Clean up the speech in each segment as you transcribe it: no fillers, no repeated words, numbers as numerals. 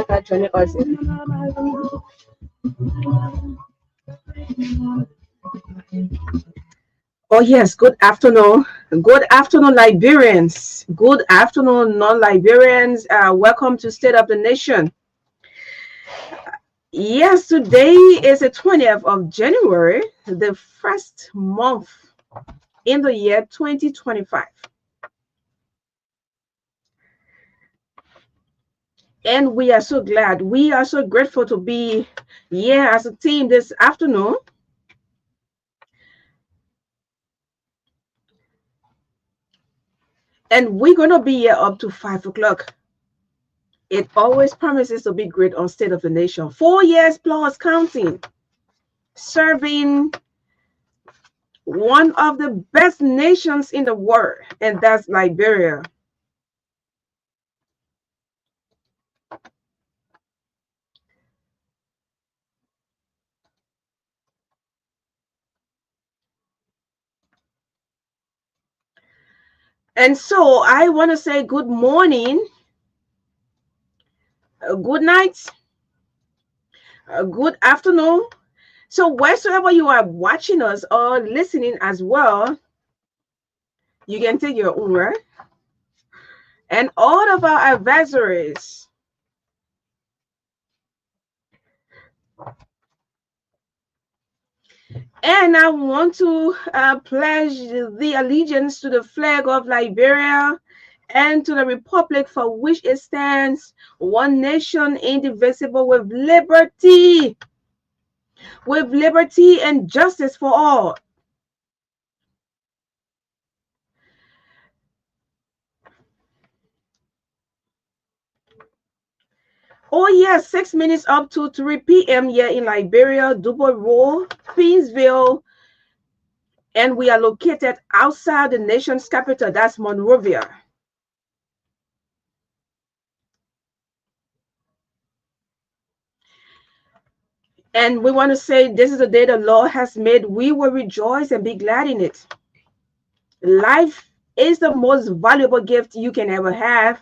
that joining us. Oh yes, good afternoon. Good afternoon, Liberians. Good afternoon, non-Liberians. Welcome to State of the Nation. Yes, today is the 20th of January, the first month in the year 2025. And we are so glad. We are so grateful to be here as a team this afternoon. And we're going to be here up to 5 o'clock. It always promises to be great on State of the Nation. 4 years plus counting. Serving one of the best nations in the world, and that's Liberia. And so I want to say good morning, good night, good afternoon. So wheresoever you are watching us or listening as well, you can take your own word. And all of our adversaries, and I want to pledge the allegiance to the flag of Liberia and to the republic for which it stands, one nation indivisible with liberty and justice for all. Oh yes, 6 minutes up to 3 p.m. here in Liberia, Dubois Road, Queensville, and we are located outside the nation's capital, that's Monrovia. And we want to say this is the day the Lord has made. We will rejoice and be glad in it. Life is the most valuable gift you can ever have.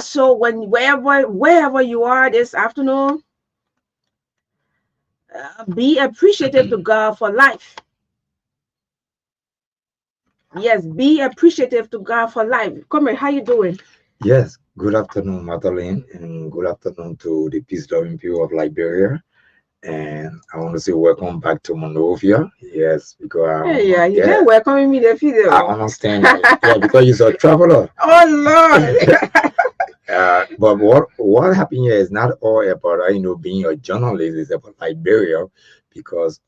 So wherever you are this afternoon, be appreciative to God for life. Yes, be appreciative to God for life. Come here, how you doing? Yes, good afternoon, Madeline, and good afternoon to the peace-loving people of Liberia. And I want to say welcome back to Monrovia. Yes, because Yeah, you didn't welcome me the video. I understand. Yeah, because you're a traveler. Oh Lord. But what happened here is not all about being a journalist. It's about Liberia, because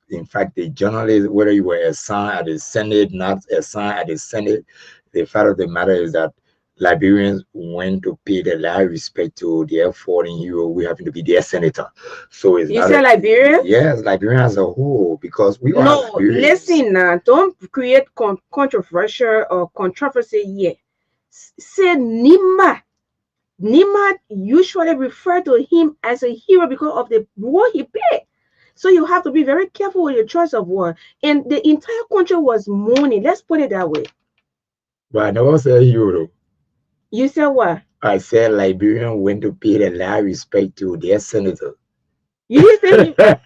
in fact the journalist, whether you were assigned at the Senate, not assigned at the Senate, the fact of the matter is that Liberians went to pay the last respect to their fallen hero. We happen to be their senator. So it's you say Liberia? Yes, Liberia as a whole, because we are no. Listen, don't create controversial or controversy here. Say Nima. Nima usually refer to him as a hero because of the role he played. So you have to be very careful with your choice of word. And the entire country was mourning. Let's put it that way. But I never said hero. You said what? I said Liberian went to pay the last respect to their senator. You didn't say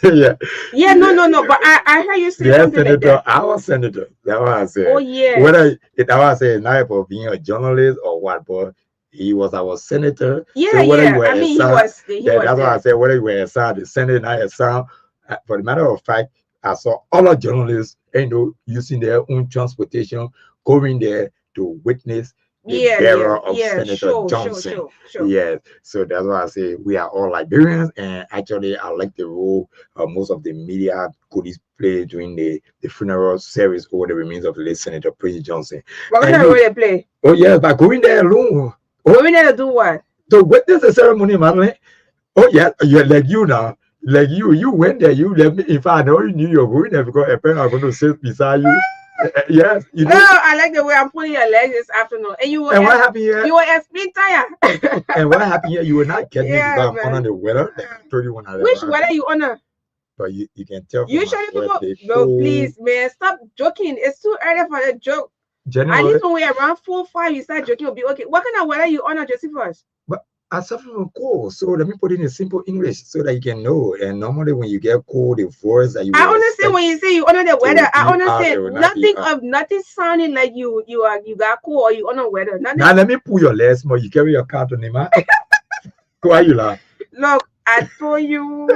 yeah. Yeah, no. But I heard you say something senator, like that. Our senator. That's what I said. Oh yeah. Whether that I say not for being a journalist or what, but he was our senator. Yeah, so whether yeah. You were I mean, he assigned, was. that's why I said whether you were assigned the Senate, not assigned. For the matter of fact, I saw all our journalists, using their own transportation, going there to witness the bearer of Senator Johnson. Sure. Yes, so that's why I say we are all Liberians, and actually I like the role most of the media could play during the funeral service over the remains of the late Senator Prince Johnson. What kind of role they play? Oh yes, by going there alone. Going there to do what? To witness the ceremony, man. Oh yeah, you're like you now. Like you went there, you left me. In fact, I already knew you were going there because apparently I'm going to sit beside you. Yes, you know. No, I like the way I'm putting your legs this afternoon. And you were. And what happened here? You were a split tire. And what happened here? You were not getting me because I'm under the weather. Like I told you when I Which weather you honor? But you can tell. You should people. No, please, man, stop joking. It's too early for the joke. At January. least when we're around 4, 5, you start joking, you'll be okay. What kind of weather you honor Josephus? But I suffer from cold, so let me put it in simple English so that you can know. And normally, when you get cold, the voice that you I will understand expect when you say you honor the to weather. I be out, it understand will not be out. nothing sounding like you got cold or you honor weather. Nothing. Now, let me pull your legs more. You carry your car to Nima. Why you laugh? Look, I told you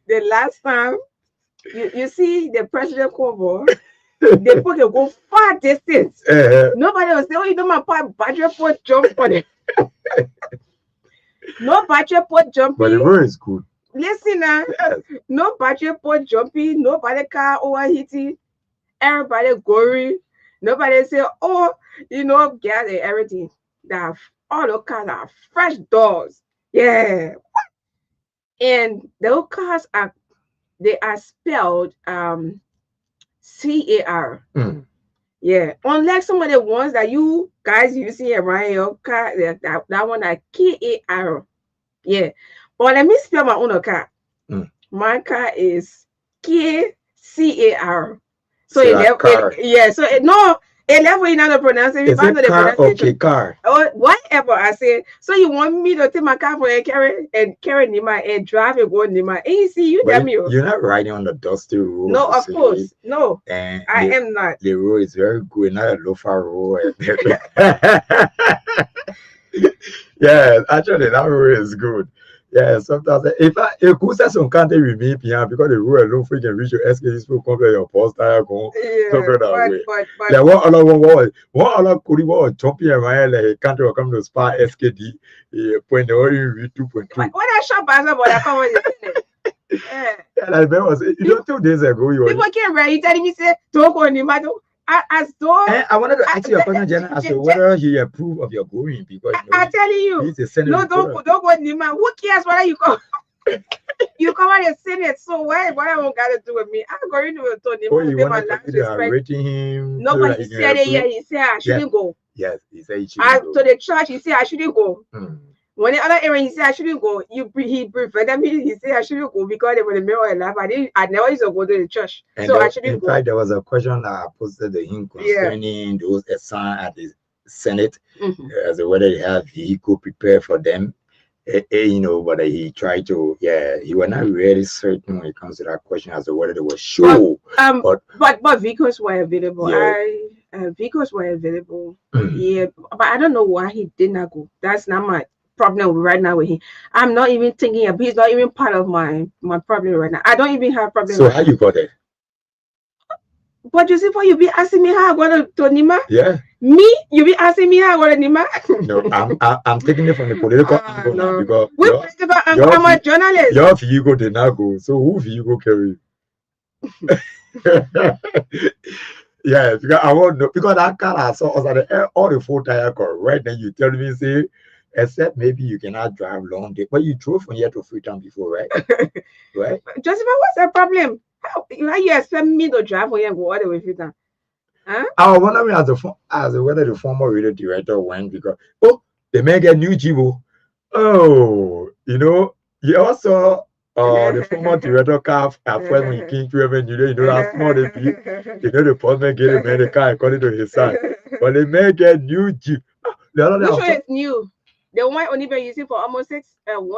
the last time you see the president cover, they put a go far distance. Nobody will say, oh, you know my part battery port jump for them. No battery port jumping. But the road is good. Listen now, Yes. no battery port jumping, nobody car overheating, everybody gory. Nobody say, oh, you know, get everything. That all the cars are fresh doors. Yeah. And those cars are spelled CAR. Mm. Yeah. Unlike some of the ones that you guys you see around your car, that one that KAR. Yeah. But let me spell my own car. Mm. My car is KCAR. So So that car. no, it level you know the pronunciation. Is it car or K-car? Or whatever I said. So you want me to take my car for and carry Nima and drive and go Nima. And you see, you But tell me. you're not riding on the dusty road. No, of course. No, And I am not. The road is very good, not a low-far road. Yeah, actually, that road is good. Yeah, sometimes if could say some country with me, because the road alone freaking reach your SK, people come to your post tire go. Yeah, Something that way. but Like what other could you jumping around like country will come to spa SKD point the 2.2. when I shop as about I come with it. Yeah, like that was 2 days ago. People get ready telling me say don't go Nima. As though I wanted to ask you a question, Jenna, as to whether he approved of your going because I'm telling you, he's a senator. No, don't go Nima. Who cares whether you come? You come out the Senate, so what I want got to do with me? I'm going to Nima. Oh, you want to rating him? Nobody said it yet. He said I shouldn't go. Yes, he said he shouldn't go. To the church, he said I shouldn't go. When the other area, he said I shouldn't go. He preferred me. He said I shouldn't go because they were the mirror and life. I never used to go to the church, and so I shouldn't go. In fact, there was a question that I posted to him concerning those assigned at the Senate, as to whether they have vehicle prepared for them. You know, but he tried to. Yeah, he was not really certain when it comes to that question as to whether they were sure. But vehicles were available. Yeah. Vehicles were available. Yeah, but I don't know why he did not go. That's not my problem right now with him. I'm not even thinking of. He's not even part of my problem right now. I don't even have problem. So how you got there? But you see, for you be asking me how I got to Nima? Yeah. Me? You be asking me how I got to Nima? No, I'm taking it from the political angle no. Because I'm a journalist. Your vehicle did not go, so who vehicle carry? Yeah, because I won't know because that car I saw was at all the 4 tire car, right? Then you tell me say, except maybe you cannot drive long day, but you drove from here to Freetown before, right? Right? Joseph, what's the problem? How you expect me to drive from here and go all the way Freetown? Huh? I was wondering as whether the former radio director went because they may get new Jibo. Oh, you know, you also the former director car at first when he came to heaven, you know how small they be. You know the postman get him the car according to his size. But they may get new Jeep. Which one is new? The one only been using for almost 1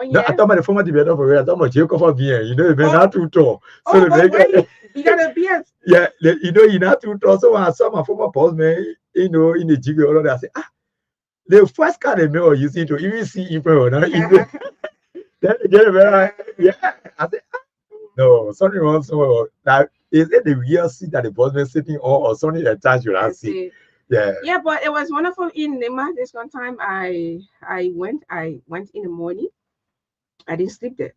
year. No, I talk about the former director for real. I talk about Jacob for being, you know, they're not too tall. So they make it. You got a beard. Yeah, you know, you're not too tall. So when I saw my former postman, you know, in the Jeep, all of that, I said, the first car they were using to even see in front of them. Then they get it, yeah. I said, no, something wrong. So that is it the real seat that the postman sitting on or something that touch you last see? Yeah, but it was wonderful in Nima. This one time I went in the morning. I didn't sleep there.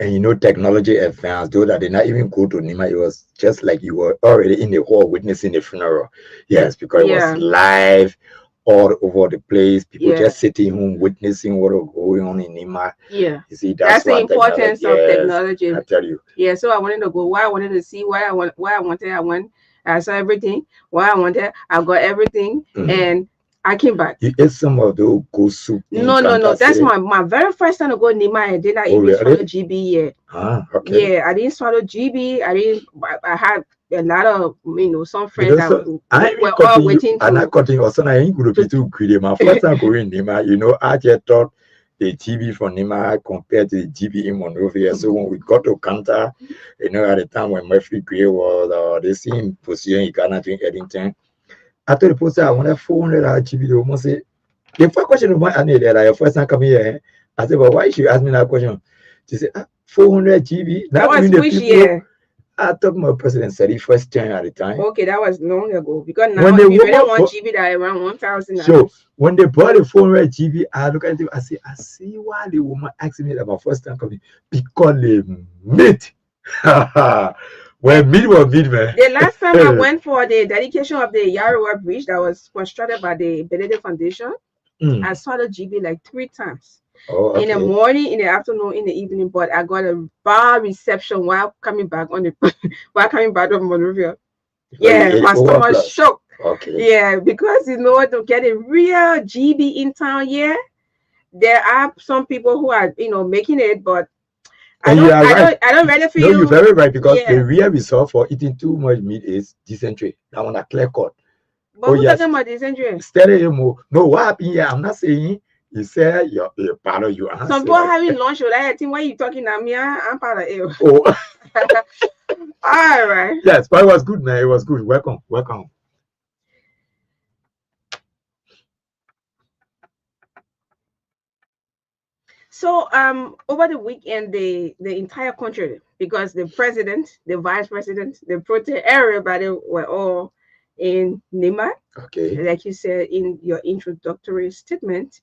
And you know, technology advanced, though that did not even go to Nima. It was just like you were already in the hall witnessing the funeral. Yes, because it was live all over the place. People just sitting home witnessing what was going on in Nima. Yeah. You see, that's the importance of technology. I tell you. Yeah, so I wanted to go. Why I wanted to see, why I wanted, I went. I saw everything. What I wanted, I got everything, and I came back. You ate some of the goat soup? No. That's my very first time to go Nima. I did not even swallow GB yet. Okay. Yeah, I didn't swallow GB. I had a lot of some You friends know, that so I ain't were all cutting you, waiting and I to cutting you. So I ain't going to be too greedy. My first time going Nima, you know, I just thought the GB from Nima compared to the GB in Monrovia. So when we got to Canada, you know, at the time when Murphy Gray was the same position in Ghana doing Eddington, I told the poster I wanted 400 GB. They almost say the first question of my annual that your first time coming here. I said, but why should you ask me that question? She said, 400 GB. that Not was even the which people. year? I thought my president said he first turn at the time. Okay, that was long ago. Because now When they if you really woke want up, GB, that around 1,000. so when they brought the 400 GB, I look at it, I see why the woman asking me about first time coming because they meet. When meet was meet, man. The last time I went for the dedication of the Yarowa Bridge that was constructed by the Benedict Foundation, I saw the GB like 3 times. Oh, okay. In the morning, in the afternoon, in the evening, but I got a bar reception while coming back while coming back from Monrovia. Yeah, my stomach shook. Okay. Yeah, because to get a real GB in town, yeah, there are some people who are making it, but I don't really feel. No, you're very right because the real result for eating too much meat is dysentery. That one a clear cut. But who's talking about dysentery? No, what happened here? I'm not saying. You said you're part of you. Some people having lunch with that. I think why you talking to me? I'm part of it. Oh. All right. Yes, but it was good, man. It was good. Welcome. So over the weekend, the entire country, because the president, the vice president, the pro-tem, everybody were all in Nima. Okay. Like you said in your introductory statement,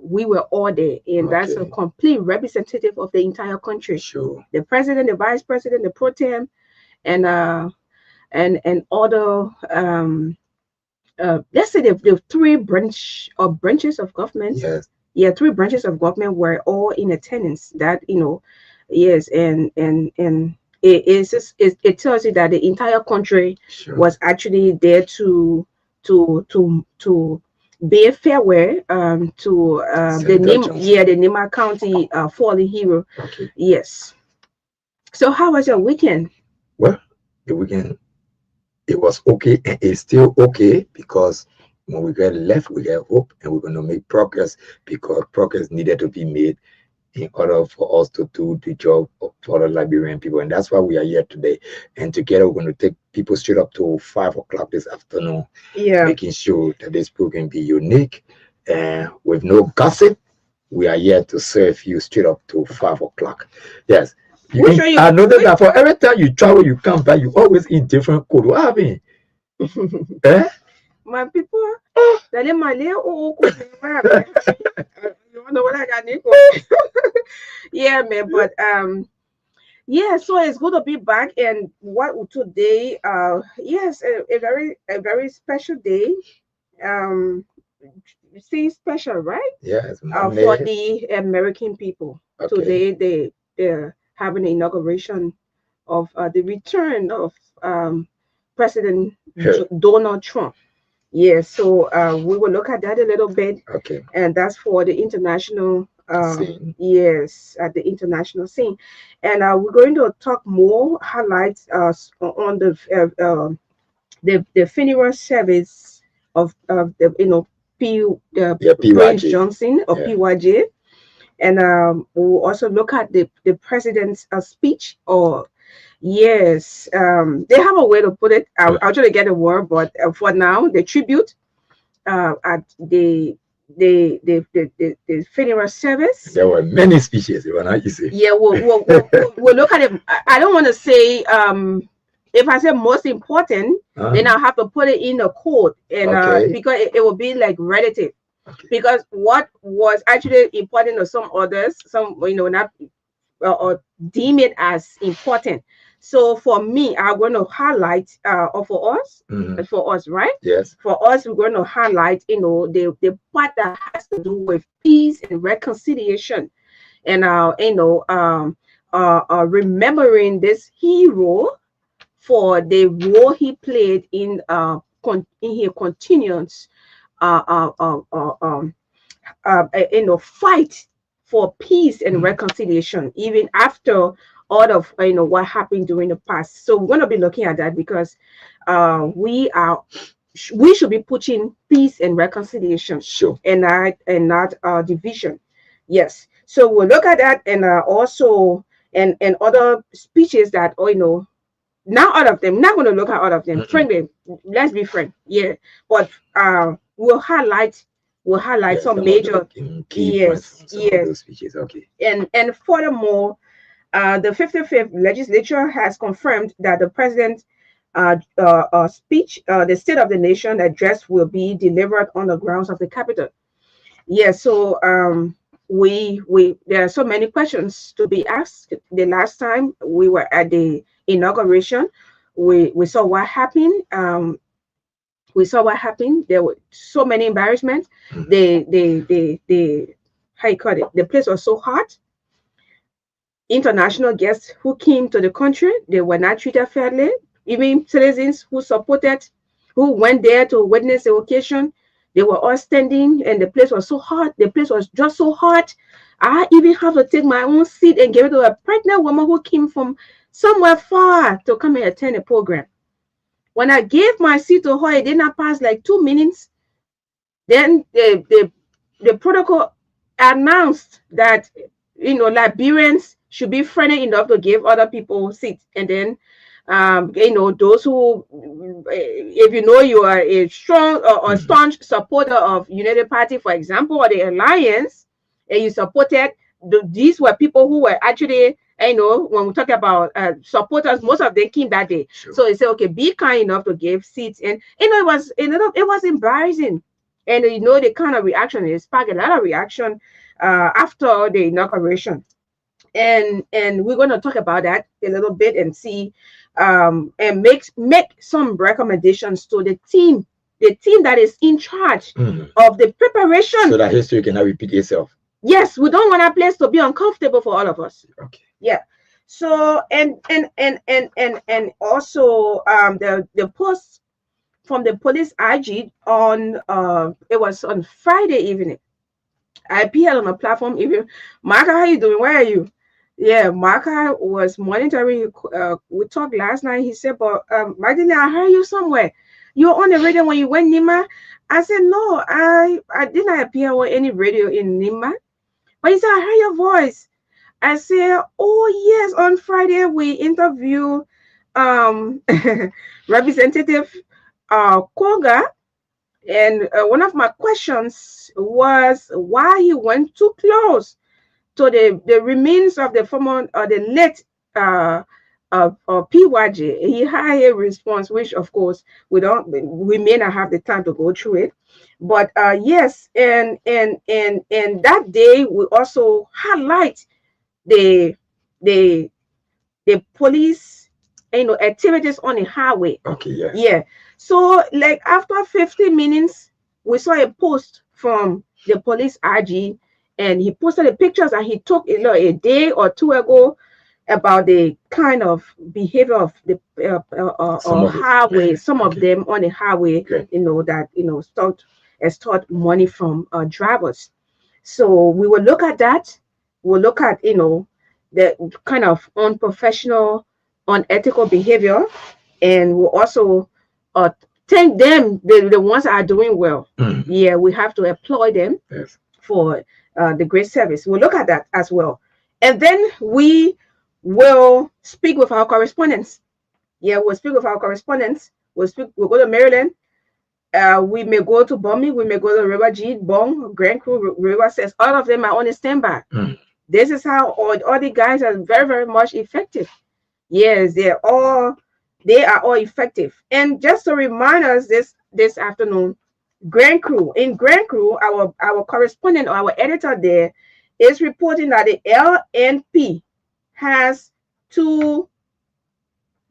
we were all there, and that's a complete representative of the entire country. Sure. The president, the vice president, the pro-tem, and other let's say the 3 branches of government. Yes. Yeah, 3 branches of government were all in attendance. That yes, and it tells you that the entire country was actually there to bid farewell to the Nima County fallen hero. Okay. Yes. So how was your weekend? Well, the weekend it was okay, and it's still okay because when we get left, we get hope, and we're going to make progress because progress needed to be made in order for us to do the job for the Liberian people. And that's why we are here today. And together, we're going to take people straight up to 5 o'clock this afternoon, making sure that this program be unique and with no gossip. We are here to serve you straight up to 5 o'clock. Yes. I noticed that for every time you travel, you come back, you always eat different food. What happened? My people, you know what I got, Nico? Yeah, man, but yeah, so it's good to be back. And what today, yes, a very special day. You see, special, right? Yes, for the American people. Today they're having an inauguration of the return of President Donald Trump. Yes, so we will look at that a little bit. Okay. And that's for the international yes, at the international scene. And we're going to talk more highlights on the funeral service of the Prince Johnson of PYJ. And we'll also look at the president's speech, or yes, they have a way to put it. I'll try to get a word, but for now, the tribute at the funeral service. There were many speeches. You say. Yeah, we'll look at it. I don't want to say if I say most important, then I'll have to put it in a quote, and because it will be like relative. Because what was actually important to some others, some not or deem it as important. So for me, I'm going to highlight or for us, right? Yes. For us, we're going to highlight the part that has to do with peace and reconciliation, and remembering this hero for the role he played in his continuance fight for peace and reconciliation, even after all of what happened during the past. So we're going to be looking at that because we should be pushing peace and reconciliation, Sure. and not division. Yes. So we'll look at that, and also and other speeches that not all of them. Not going to look at all of them. Mm-mm. Frankly, let's be frank. Yeah, but we'll highlight Yes, some some of major. the key points Yes, from some of yes, those speeches. Okay. and furthermore, the 55th legislature has confirmed that the president speech, the State of the Nation address, will be delivered on the grounds of the Capitol. Yes, so we there are so many questions to be asked. The last time we were at the inauguration, we saw what happened. There were so many embarrassments. Mhm. The how you call it? The place was so hot. International guests who came to the country, they were not treated fairly. Even citizens who went there to witness the occasion, they were all standing, and the place was so hot. The place was just so hot. I even have to take my own seat and give it to a pregnant woman who came from somewhere far to come and attend the program. When I gave my seat to her, it did not pass like 2 minutes. Then the protocol announced that Liberians should be friendly enough to give other people seats, and then those who, if you are a strong or Mhm. staunch supporter of United Party, for example, or the Alliance, and you supported, these were people who were actually, when we talk about supporters, most of them came that day. Sure. So they say, okay, be kind enough to give seats, and it was embarrassing, and the kind of reaction, it sparked a lot of reaction after the inauguration, and we're going to talk about that a little bit and see, and make some recommendations to the team that is in charge Mhm. of the preparation. So that history cannot repeat itself. Yes, we don't want our place to be uncomfortable for all of us. Okay. Yeah. So and also the post from the police IG on it was on Friday evening. I appeared on a platform. Even Marka, how you doing? Where are you? Yeah, Marka was monitoring. We talked last night. He said, "But Magdalene, I heard you somewhere. You were on the radio when you went Nima." I said, "No, I did not appear on any radio in Nima." But he said, "I heard your voice." I said, "Oh yes, on Friday we interviewed um Representative Koga, and one of my questions was why he went too close to the remains of the former or the late PYJ. He had a response, which of course we may not have the time to go through it. But yes, and that day we also highlight the the the police activities on the highway. Okay. Yes. Yeah. So like after 50 minutes, we saw a post from the police RG, and he posted the pictures that he took a day or two ago about the kind of behavior of the Some of it. highway, some of Okay. them on the highway, Great. that extort money from drivers. So we will look at that. We'll look at the kind of unprofessional, unethical behavior, and we'll also uh, thank them, the ones that are doing well. Mhm. Yeah, we have to applaud them Yes. for the great service. We'll look at that as well. And then we will speak with our correspondents. Yeah, we'll speak with our correspondents. We'll go to Maryland. We may go to Bomi, we may go to River G, Bong, Grand Crew, River Says. All of them are on a standby. Mhm. This is how all the guys are very, very much effective. Yes, they are all effective. And just to remind us this afternoon, in Grand Crew, our correspondent or our editor there is reporting that the LNP has 2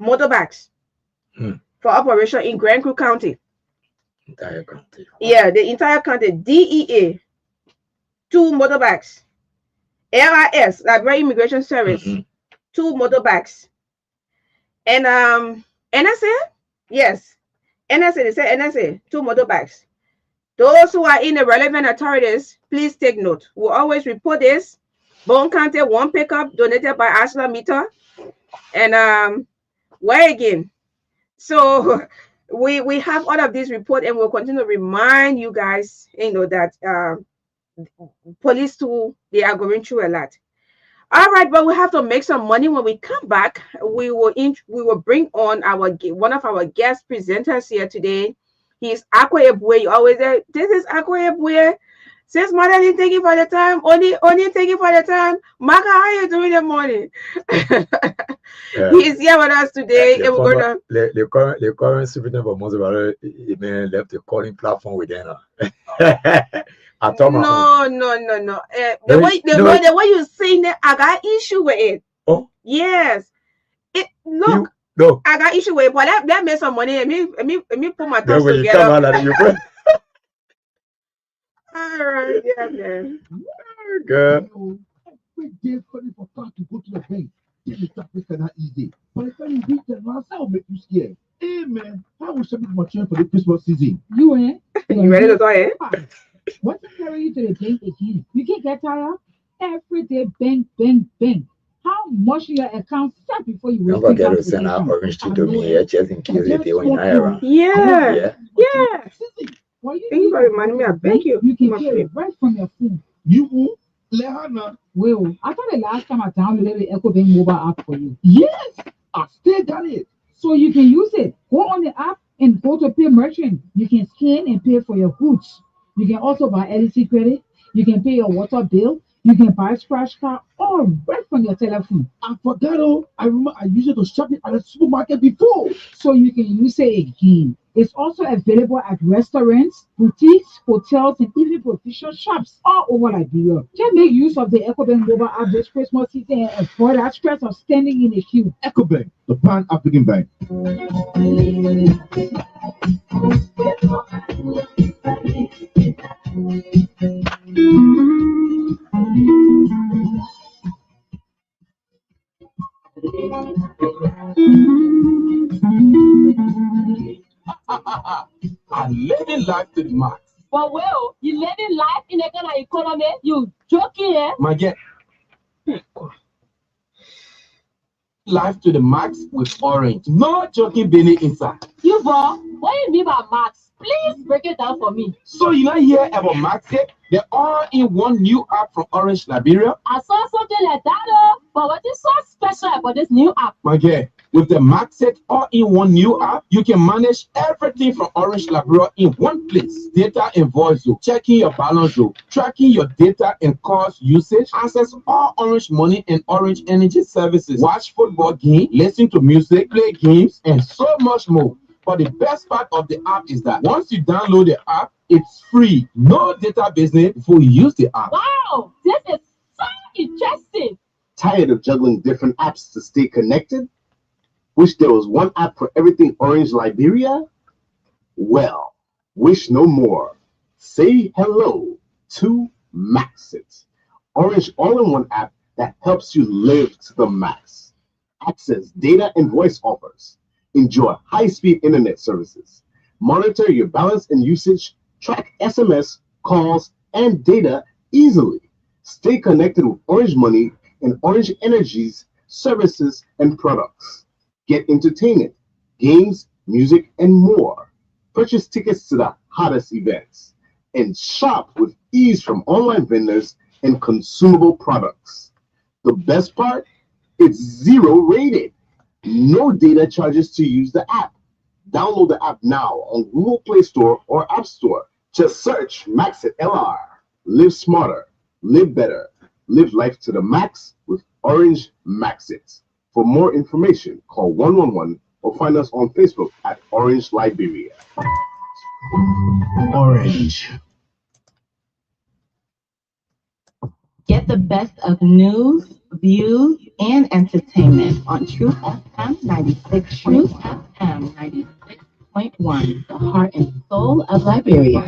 motorbikes for operation in Grand Crew County. Entire country. Yeah, the entire county. DEA, 2 motorbikes. LIS, Liberia Immigration Service, Mhm. 2 motorbikes. And NSA, yes, NSA, they say NSA, 2 motorbikes. Those who are in the relevant authorities, please take note. We'll always report this. Bone County, 1 pickup donated by ArcelorMittal. And why again? So we have all of these report, and we'll continue to remind you guys, that police too, they are going through a lot. All right, but we have to make some money. When we come back, we will bring on one of our guest presenters here today. He's Aqua Ebwe. You always say, this is Aqua Ebwe. Since Mother, thank you for the time. Only thank you for the time. Maka, how you doing in the morning? He's here with us today. The, and we're gonna the current superintendent of Mozambique even left the calling platform with them. I told my no. The way you saying it, I got issue with it. Oh yes. Look. No. I got issue with it, but that made some money. Let me put my thoughts when together. You come out, you put... All right, yeah, man. Good. Every day calling for car to go to the bank. This is traffic not easy. By the time you reach the last, that will make you scared. Hey man, how will submit my children for the Christmas season? You You ready to go ahead? What to carry you to the bank again? You can get tired. Every day, bank. How much in your account start before you Don't forget to send out orange to me here just in case they when you're not around. Yeah. Well, Thank you for reminding me. I beg you. You can pay it right from your phone. You, Lehana. Well, I thought the last time I downloaded the EcoBank mobile app for you. Yes, I still got it. So you can use it. Go on the app and go to pay merchant. You can scan and pay for your goods. You can also buy LEC credit. You can pay your water bill. You can buy scratch card all right from your telephone. I forgot. I remember I used it to shop it at the supermarket before. So you can use it again. It's also available at restaurants, boutiques, hotels, and even provision shops all over Liberia. Just make use of the EcoBank mobile app this Christmas season and avoid that stress of standing in a queue. EcoBank, the Pan-African Bank. I'm living life to the max. But well, you living life in a kind of economy, you joking, eh? My get life to the max with Orange. No joking Benny inside. You bro, what do you mean by max? Please break it down for me. So you not hear about Max yet? The all-in-one new app from Orange Liberia. I saw something like that, but what is so special about this new app? My girl, with the Maxit all-in-one new app, you can manage everything from Orange Liberia in one place. Data and voice, checking your balance, tracking your data and cost usage, access all Orange Money and Orange Energy services, watch football game, listen to music, play games, and so much more. But the best part of the app is that once you download the app, it's free. No data business before you use the app. Wow, this is so interesting. Tired of juggling different apps to stay connected? Wish there was one app for everything Orange Liberia? Well, wish no more. Say hello to Maxit, Orange all-in-one app that helps you live to the max. Access data and voice offers. Enjoy high-speed internet services. Monitor your balance and usage. Track SMS, calls, and data easily. Stay connected with Orange Money and Orange Energy's services and products. Get entertainment, games, music, and more. Purchase tickets to the hottest events. And shop with ease from online vendors and consumable products. The best part? It's zero rated. No data charges to use the app. Download the app now on Google Play Store or App Store. Just search Maxit LR. Live smarter, live better, live life to the max with Orange Maxit. For more information, call 111 or find us on Facebook at Orange Liberia. Orange. Get the best of news, views, and entertainment on Truth FM 96. Truth FM 96.1, the heart and soul of Liberia.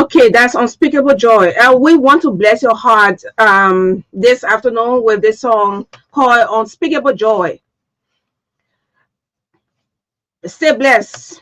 Okay, that's Unspeakable Joy. We want to bless your heart this afternoon with this song called Unspeakable Joy. Stay blessed.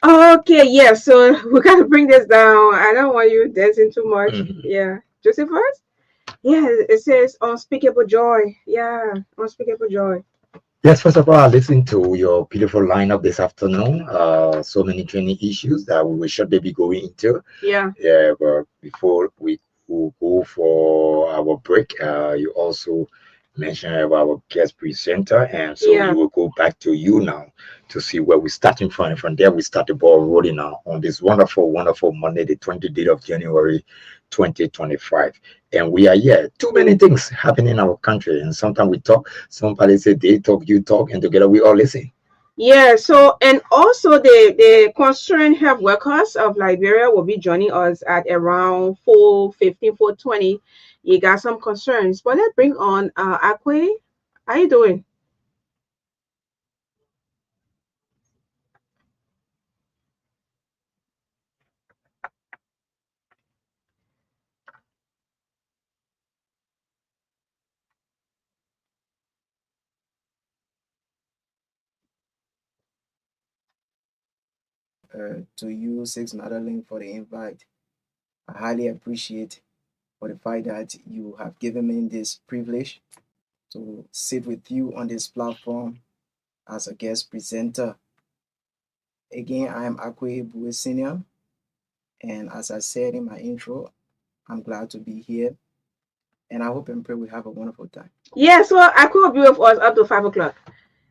Okay, yeah, so we gotta bring this down. I don't want you dancing too much. Mhm. Yeah. Joseph first? Yeah, it says Unspeakable Joy. Yeah, Unspeakable Joy. Yes, first of all, I listened to your beautiful lineup this afternoon. So many training issues that we will shortly be going into. Yeah. Yeah, but before we will go for our break, you also mentioned about our guest presenter, and so Yeah. we will go back to you now to see where we starting from. And from there, we start the ball rolling now on this wonderful, wonderful Monday, the 20th of January, 2025. And we are here. Too many things happening in our country, and sometimes we talk. Somebody say they talk, you talk, and together we all listen. Yeah, so and also the concerned health workers of Liberia will be joining us at around 4:15, 4:20. You got some concerns, but let's bring on Akwe. How you doing? To you, Six Madeline, for the invite. I highly appreciate for the fact that you have given me this privilege to sit with you on this platform as a guest presenter. Again, I am Akwe Bue Senior, and as I said in my intro, I'm glad to be here, and I hope and pray we have a wonderful time. Yeah, so Akwe will be with us up to 5 o'clock.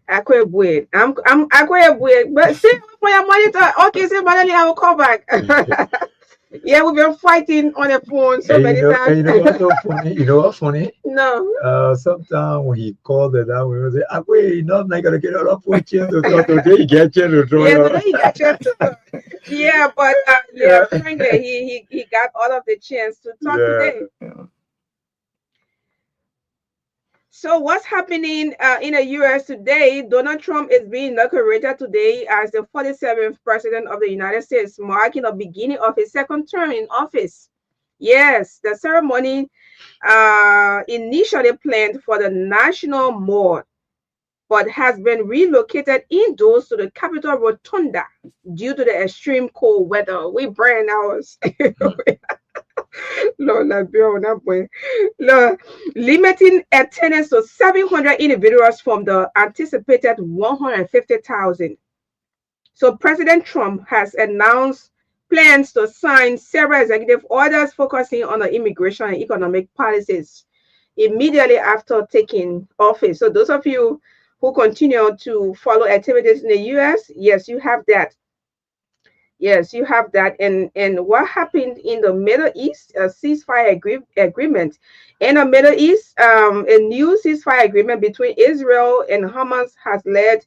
Akwe Bue. I'm Akwe Bue. But see for your monitor. Okay, see Madeline, I will call back. Yeah, we've been fighting on the phone so And many and you know times. what's so funny? You know what's funny? No. Sometimes when he called it out, we would say, "Ah, wait, not like gonna get a lot of chance to talk today. You get chance to throw Yeah, it today he got chance to. Yeah, but yeah, apparently he got all of the chance to talk Yeah. today. Yeah. So what's happening in the U.S. today? Donald Trump is being inaugurated today as the 47th president of the United States, marking the beginning of his second term in office. Yes, the ceremony initially planned for the National Mall, but has been relocated indoors to the Capitol Rotunda due to the extreme cold weather. We burn ours. Lord, like, bro, that boy. Lord, limiting attendance to 700 individuals from the anticipated 150,000. So President Trump has announced plans to sign several executive orders focusing on the immigration and economic policies immediately after taking office. So those of you who continue to follow activities in the US, yes, you have that. Yes, you have that. And what happened in the Middle East, a ceasefire agreement. In the Middle East, a new ceasefire agreement between Israel and Hamas has led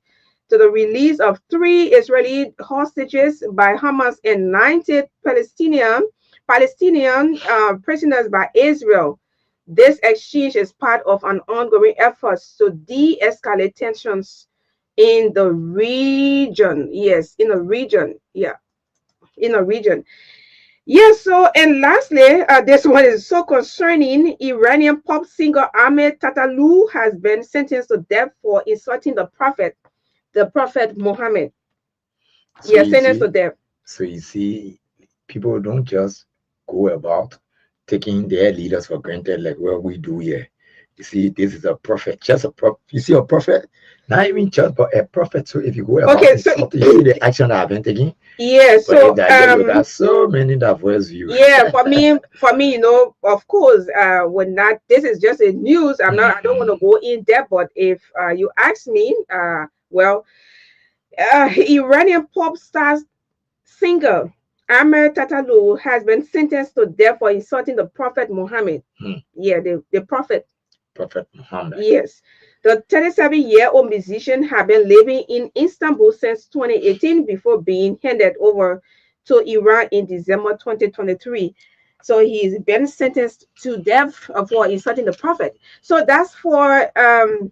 to the release of 3 Israeli hostages by Hamas and 90 Palestinian prisoners by Israel. This exchange is part of an ongoing effort to de-escalate tensions in the region. Yes, in the region. Yeah, in a region. Yes, so and lastly, this one is so concerning. Iranian pop singer Ahmed Tatalou has been sentenced to death for insulting the Prophet Muhammad. So Yeah, you sentenced to see, death. so you see, people don't just go about taking their leaders for granted like what we do here. You see, this is a prophet, just a prophet. You see, a prophet, not even just, but a prophet too. If you go about Okay, so insulting, you see the action that I've been taking. yeah, But so if that you got so many diverse views. yeah, for me, you know, of course, when not, this is just a news. I don't want to go in depth, but if you ask me, well, Iranian pop star singer Amir Tatalu has been sentenced to death for insulting the Prophet Muhammad. Yeah, the Prophet. Prophet Muhammad. Yes. The 37-year-old musician had been living in Istanbul since 2018 before being handed over to Iran in December 2023. So he's been sentenced to death for insulting the Prophet. So that's for the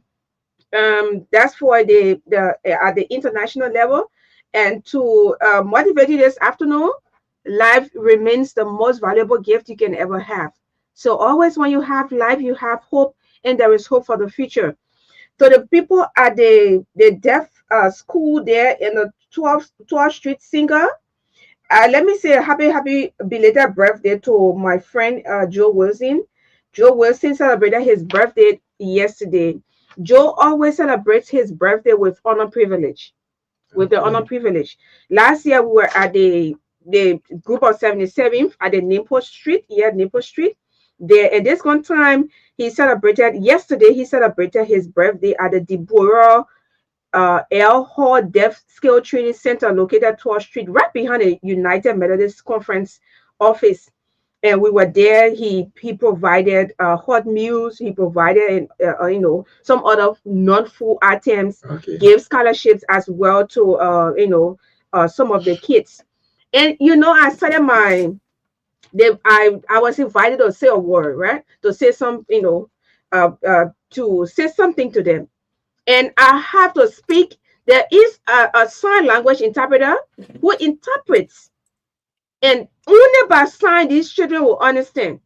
at the international level. And to motivate you this afternoon, life remains the most valuable gift you can ever have. So always when you have life, you have hope, and there is hope for the future. So the people at the deaf school there in the 12th Street Singer, let me say a happy belated birthday to my friend Joe Wilson. Joe Wilson celebrated his birthday yesterday. Joe always celebrates his birthday with honor privilege. With the honor privilege. Last year we were at the group of 77th at the Nimpo Street, Nimpo Street. There at this one time yesterday he celebrated his birthday at the Deborah L. Hall Deaf Skill Training Center located at 12th Street, right behind the United Methodist Conference office. And we were there. He provided hot meals. He provided some other non-food items. Gave scholarships as well to some of the kids. And I started I was invited to say a word, right? To say some to say something to them. And I have to speak. There is a sign language interpreter who interprets. And only by sign these children will understand.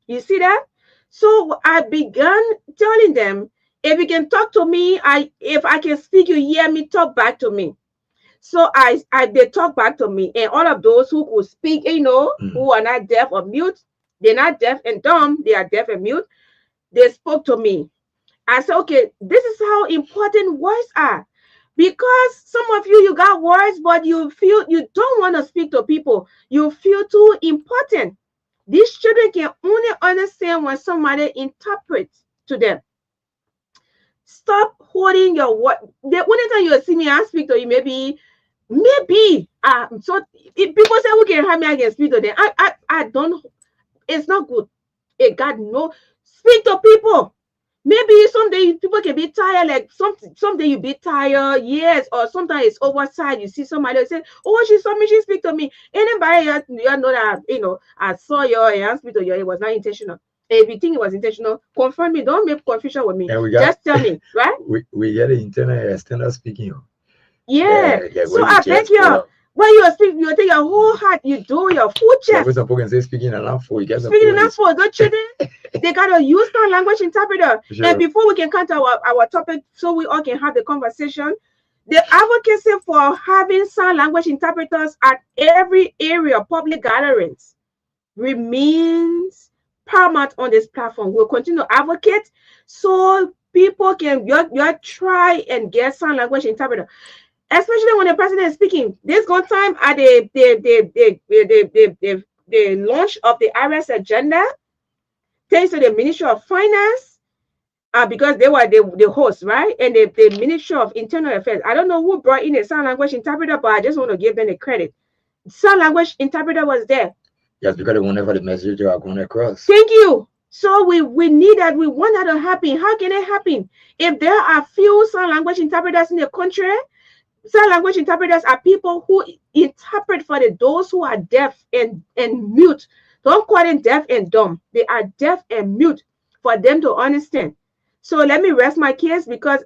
You see that? So I began telling them, if you can talk to me, if I can speak, you hear me, talk back to me. So they talk back to me. And all of those who could speak, who are not deaf or mute, they're not deaf and dumb, they are deaf and mute. They spoke to me. I said, okay, this is how important words are. Because some of you got words, but you feel you don't want to speak to people. You feel too important. These children can only understand when somebody interprets to them. Stop holding your word. The only time you see me, I speak to you, maybe. So if people say, "Who can help me?" I can speak to them. I don't. It's not good. It got no. Speak to people. Maybe someday people can be tired, like someday you be tired, yes, or sometimes it's oversight. You see somebody say, "Oh, she saw me, she speak to me." Anybody you know that I saw you and I speak to you, it was not intentional. And if you think it was intentional, confirm me. Don't make confusion with me. Just tell me, right? We get the internal external speaking. Yeah. So I beg you. When you speak, you take your whole heart, you do your full chest. Speaking enough for the children, they gotta use sign language interpreter. Sure. And before we can come to our topic, so we all can have the conversation, the advocacy for having sign language interpreters at every area of public gatherings remains paramount on this platform. We'll continue to advocate so people can try and get sign language interpreter. Especially when the president is speaking. This one time at the launch of the IRS agenda, thanks to the Ministry of Finance, because they were the hosts, right? And the Ministry of Internal Affairs. I don't know who brought in a sign language interpreter, but I just want to give them the credit. Sign language interpreter was there. Yes, because whenever the message are going across. Thank you. So we need that. We want that to happen. How can it happen? If there are few sign language interpreters in the country, sign language interpreters are people who interpret for those who are deaf and mute. Don't call them deaf and dumb. They are deaf and mute for them to understand. So let me rest my case because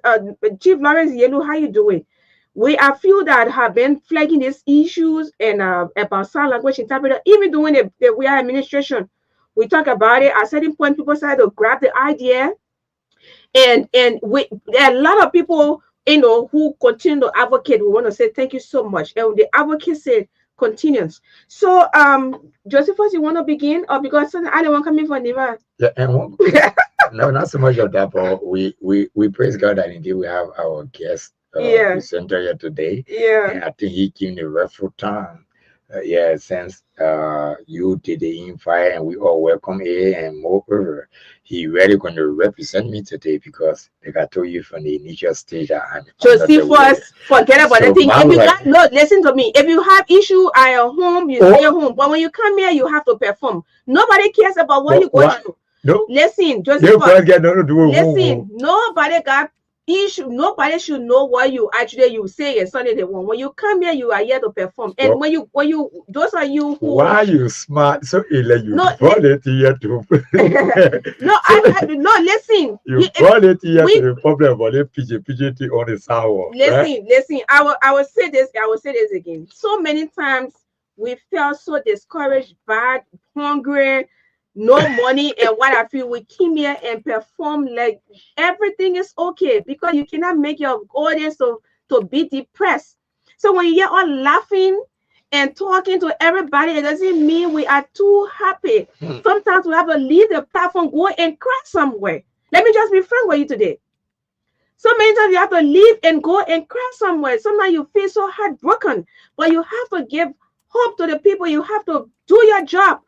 Chief Lawrence Yelu, how you doing? We are few that have been flagging these issues and about sign language interpreter. Even during the we are administration, we talk about it. At a certain point, people started to grab the idea, and there are a lot of people who continue to advocate. We want to say thank you so much. And the advocacy continues. So, Josephus, you want to begin? Or because I don't want to come in for Niva? Yeah, and No, not so much of that, but we praise God that indeed we have our guest Yeah. presenter here today, Yeah. and I think he came the rightful time. Yeah, since you did the invite and we all welcome here, and moreover, he really going to represent me today because, like I told you from the initial stage, I'm Josephus, forget about the So, thing. If you Mama- got no, listen to me. If you have issue at your home, you stay at home. But when you come here, you have to perform. Nobody cares about what But you go why? through. No, Listen, you Josephus. first get nothing to do with Listen, nobody got issue. Nobody should know what you say is Sunday they want. When you come here, you are here to perform. And Well, when you those are you who why you smart? So you No, brought it here to no, no, listen. you brought it here we- to the problem about the PGT on the sour. Right? Listen. I will say this. I will say this again. So many times we felt so discouraged, bad, hungry, no money, and what I feel. We came here and perform like everything is okay because you cannot make your audience to be depressed. So when you hear all laughing and talking to everybody, it doesn't mean we are too happy. Sometimes we have to leave the platform, go and cry somewhere. Let me just be frank with you today. So many times you have to leave and go and cry somewhere. Sometimes you feel so heartbroken, but you have to give hope to the people. You have to do your job.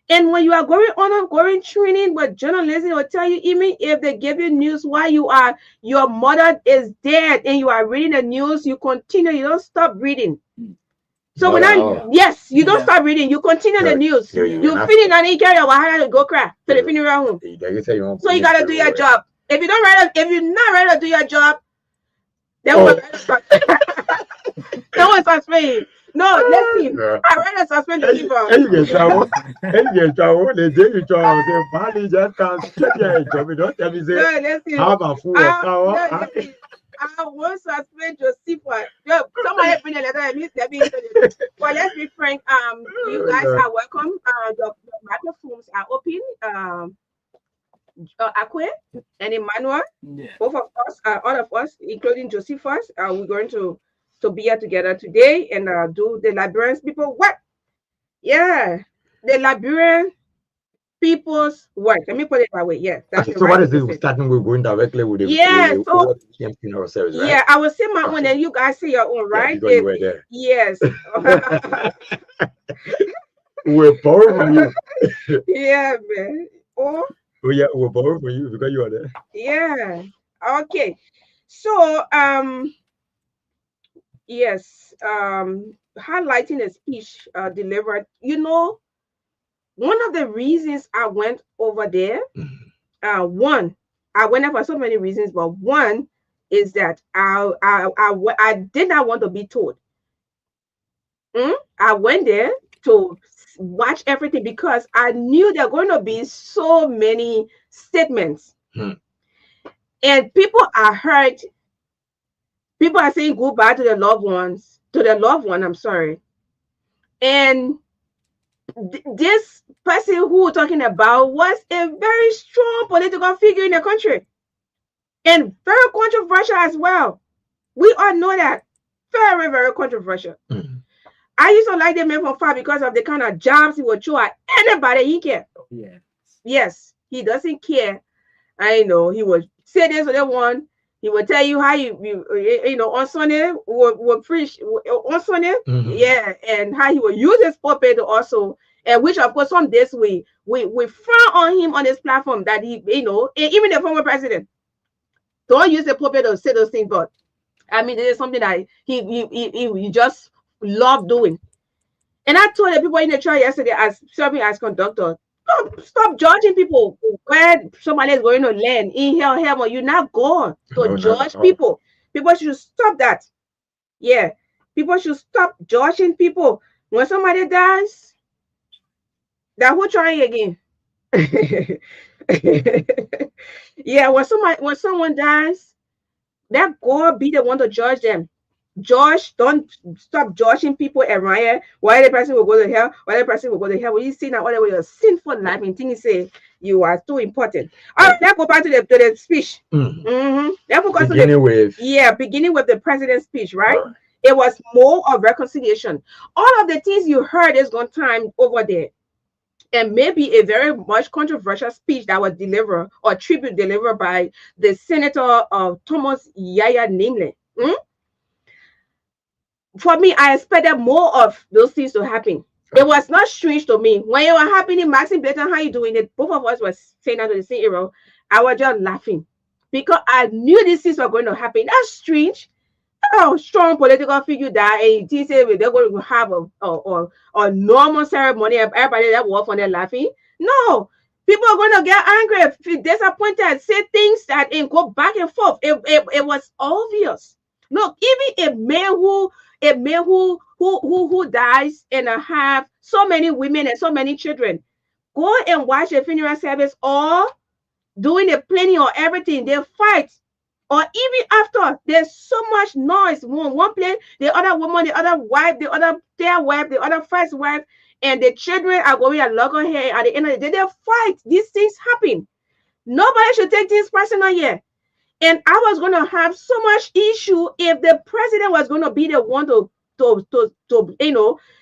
And when you are going on ongoing training with journalism, will tell you, even if they give you news while your mother is dead and you are reading the news, you continue, you don't stop reading. So when yes, you don't stop reading, you continue the news. You finish and you carry your wahala to go cry to the funeral home. So you gotta do your job. If you don't if you're not ready to do your job, then we'll suspend you. No, listen. I rather suspend the people. And you get trouble. They say you trouble. The manager can check your job. Don't tell me say, No, listen. how about food? I won't suspend Josephus. Somebody bring a letter and me stepping into it. But let's be frank. You guys are welcome. Your microphones are open. Akwe and Emmanuel, both of us, all of us, including Josephus, we're going to be here together today and do the Liberians people work. Yeah, the Liberian people's work. Let me put it that way. Yeah, that's so what is this? Starting with going directly with the ourselves, right? Yeah, I will say my own and you guys say your own, right? Yeah, you were there. Yes. We're borrowing from you. Yeah, man. Oh yeah, we're borrowing from you because you are there. Yeah. Okay. So yes, highlighting a speech delivered. You know, one of the reasons I went over there, one, I went there for so many reasons, but one is that I did not want to be told. I went there to watch everything because I knew there are going to be so many statements. And people are hurt. People are saying goodbye to their loved ones, I'm sorry. And this person who we're talking about was a very strong political figure in the country and very controversial as well. We all know that. Very, very controversial. I used to like the man from far because of the kind of jobs he would throw at anybody he care. Yeah. Yes, he doesn't care. I know he would say this or that one. He will tell you how you know, on Sunday will preach on Sunday, yeah, and how he will use his pulpit also, and which of course some days we frown on him on this platform that he, you know, even the former president don't use the pulpit to say those things, but I mean, this is something that he just love doing. And I told the people in the church yesterday, as serving as conductor, stop judging people where somebody is going to land in hell, heaven. You're not going to judge people. People should stop that. Yeah, people should stop judging people. When somebody dies, that who trying again? Yeah, when someone dies, that God be the one to judge them. Judge, don't stop judging people around here. Why the person will go to hell? Why the person will go to hell? When you see now whatever your sinful life and things say you are too important. All right, let's go back to the speech. Beginning with the president's speech, right? It was more of reconciliation. All of the things you heard is gone time over there. and maybe a very much controversial speech that was delivered or tribute delivered by the Senator Thomas Yaya Namely. For me, I expected more of those things to happen. It was not strange to me when it was happening. Maxine Blatant, how you doing it? Both of us were saying that to the same era. I was just laughing because I knew these things were going to happen. That's strange. Oh, strong political figure that and he said they're going to have a normal ceremony. Everybody that walk on there laughing. No, people are going to get angry, disappointed, say things that and go back and forth. It was obvious. Look, even a man who dies and have so many women and so many children, go and watch a funeral service or doing a planning or everything. They fight. Or even after, there's so much noise. One place, the other woman, the other wife, the other third wife, the other first wife, and the children are going to log on here. At the end of the day, they fight. These things happen. Nobody should take this personal here. And I was going to have so much issue if the president was going to be the one to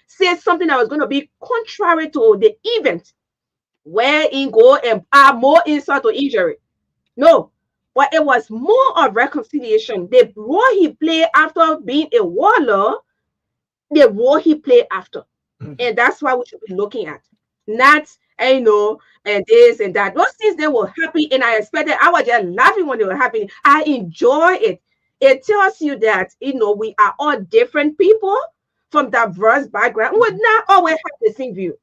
say something that was going to be contrary to the event, where he go and add more insult to injury. No. But it was more of reconciliation. The role he played after being a warlord, the role he played after. And that's why we should be looking at. Not, and this and that. Those things, they were happy, and I expected. I was just laughing when they were happy. I enjoy it. It tells you that, we are all different people from diverse backgrounds. We would not always have the same view.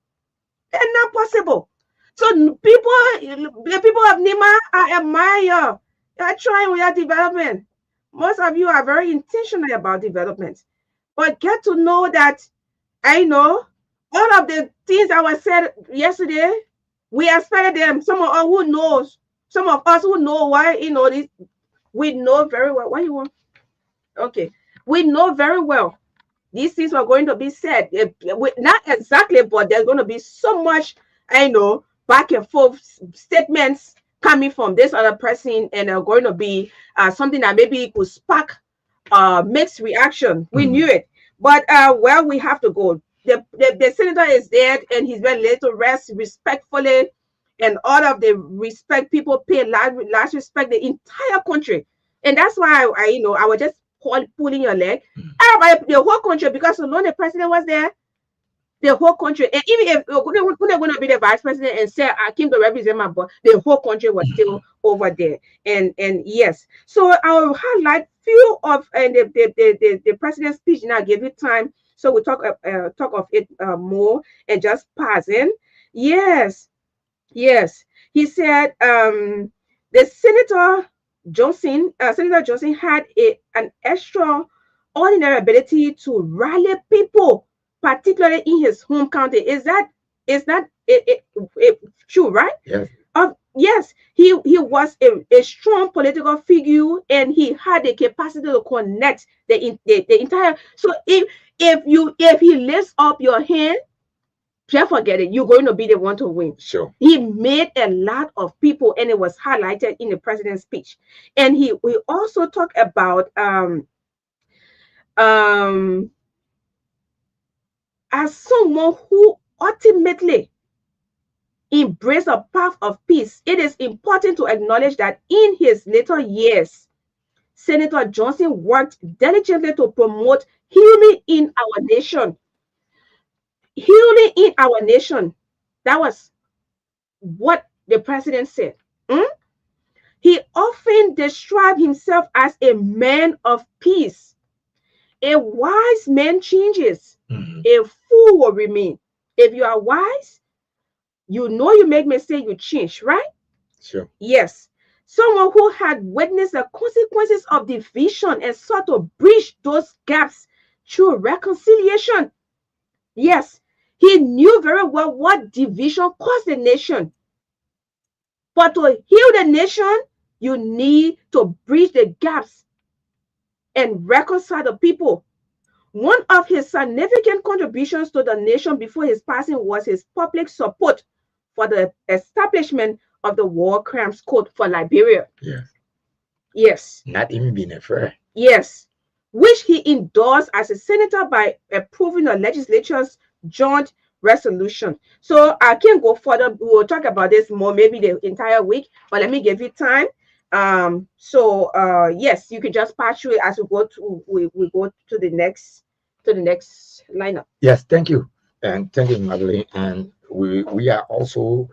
It's not possible. So the people of Nima, I admire. You're trying with your development. Most of you are very intentional about development. But get to know that all of the things that were said yesterday, we expected them. Some of us who know why, this, we know very well. What you want? Okay. We know very well these things were going to be said. Not exactly, but there's going to be so much, back and forth statements coming from this other person, and going to be something that maybe could spark mixed reaction. We knew it, but we have to go. The senator is dead, and he's been laid to rest respectfully, and all of the respect people pay last respect the entire country, and that's why I was just pulling your leg. Everybody, the whole country, because alone the president was there. The whole country, and even if we're going to be the vice president and say I came to represent my boy, the whole country was still over there. And yes, so I'll highlight few of the president's speech, and I'll give you time so we talk of it more and just pass in. Yes, he said the Senator Johnson had an extraordinary ability to rally people, particularly in his home county. Is that true, right? Yes. Yes, he was a strong political figure, and he had the capacity to connect the entire. So if he lifts up your hand, just forget it. You're going to be the one to win. Sure. He made a lot of people, and it was highlighted in the president's speech. And we also talked about as someone who ultimately embraced a path of peace, it is important to acknowledge that in his later years, Senator Johnson worked diligently to promote healing in our nation. Healing in our nation. That was what the president said. He often described himself as a man of peace. A wise man changes. A fool will remain. If you are wise, you make mistakes, you change, right? Sure. Yes. Someone who had witnessed the consequences of division and sought to bridge those gaps through reconciliation. Yes. He knew very well what division caused the nation. But to heal the nation, you need to bridge the gaps and reconcile the people. One of his significant contributions to the nation before his passing was his public support for the establishment of the War Crimes Code for Liberia. Yes. Yes. Not even being afraid. Yes. Which he endorsed as a senator by approving the legislature's joint resolution. So I can't go further. We'll talk about this more, maybe the entire week, but let me give you time. Yes, you can just pass through it as we go to the next lineup. Yes, thank you. And thank you, Madeline. And we are also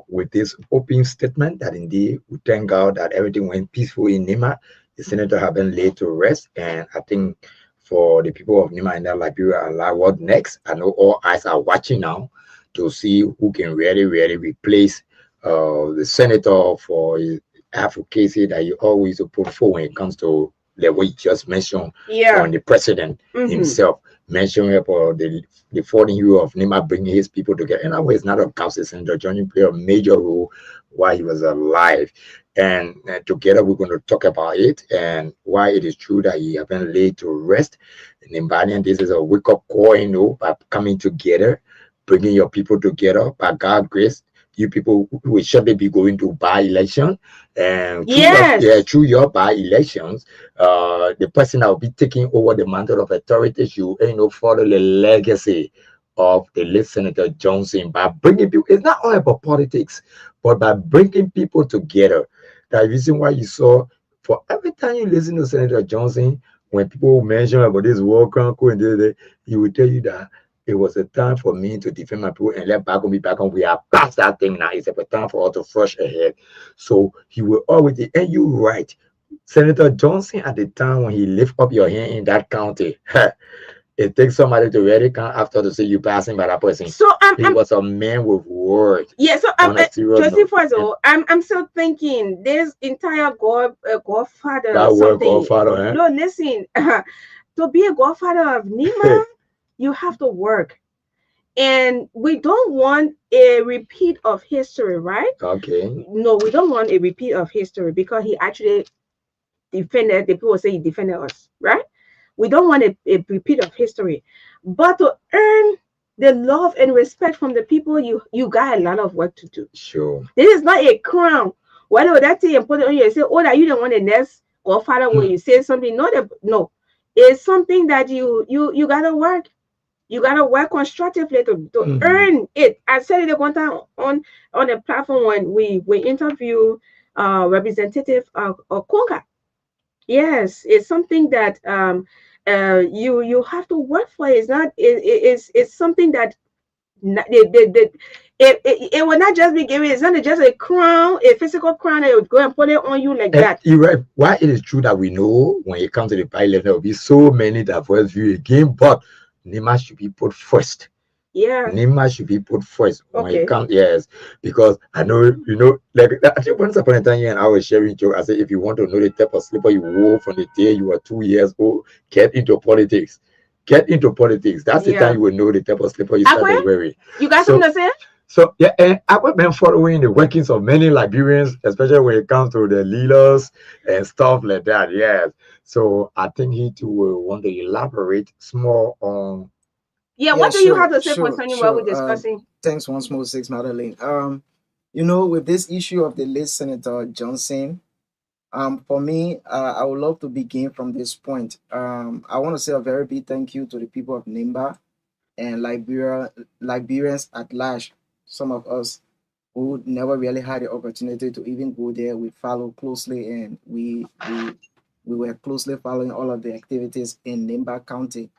with this open statement that indeed we thank God that everything went peaceful in Nima. The senator have been laid to rest. And I think for the people of Nima and Liberia and like what next, I know all eyes are watching now to see who can really replace the senator for his advocacy that you always put forward when it comes to the way you just mentioned Yeah. on the president himself, mentioning about the falling hero of Nima bringing his people together. And that way, it's not a gossip senator. Johnny played a major role while he was alive. And together, we're going to talk about it and why it is true that he has been laid to rest. And in this is a wake up call, by coming together, bringing your people together by God's grace. You people will shortly be going to by-election, and through your by-elections, the person that will be taking over the mantle of authority should follow the legacy of the late Senator Johnson by bringing people. It's not all about politics, but by bringing people together. The reason why you saw, for every time you listen to Senator Johnson, when people mention about this war conquer and he will tell you that it was a time for me to defend my people and let back on me back on. We are past that thing now. It's a time for us to fresh ahead. So he will always, and you're right. Senator Johnson, at the time when he lift up your hand in that county, it takes somebody to really come after to say you passing by that person. So he was a man with words. Yeah. So I'm still thinking this entire godfather. That word godfather. No, listen. To be a godfather of Nima, you have to work. And we don't want a repeat of history, right? Okay. No, we don't want a repeat of history because he actually defended, the people say he defended us, right? We don't want a repeat of history. But to earn the love and respect from the people, you got a lot of work to do. Sure. This is not a crown. Why do that thing and put it on you and say, oh, that you don't want the next godfather when you say something? No. It's something that you gotta work. You gotta work constructively to earn it. I said it one time on the platform when we interview Representative Konga. Yes, it's something that you have to work for. It's not. It's something that it will not just be given. It's not just a crown, a physical crown that would go and put it on you like that. You're right. Why it is true that we know when it comes to the pilot, there will be so many diverse views again, but Nima should be put first. Yeah. Nima should be put first when it comes. Yes, because I know, like I think once upon a time, and I was sharing joke. I said, if you want to know the type of slipper you wore from the day you were 2 years old, get into politics. Get into politics. That's the time you will know the type of slipper you started wearing. You got something to say? So yeah, and I've been following the workings of many Liberians, especially when it comes to the leaders and stuff like that. Yes. So I think he too will want to elaborate more on. Yeah, what do you have to say concerning what we're discussing? Thanks once more, Six Madeline. With this issue of the late Senator Johnson, for me, I would love to begin from this point. I want to say a very big thank you to the people of Nimba and Liberians at large. Some of us who never really had the opportunity to even go there, we follow closely, and we were closely following all of the activities in Nimba County.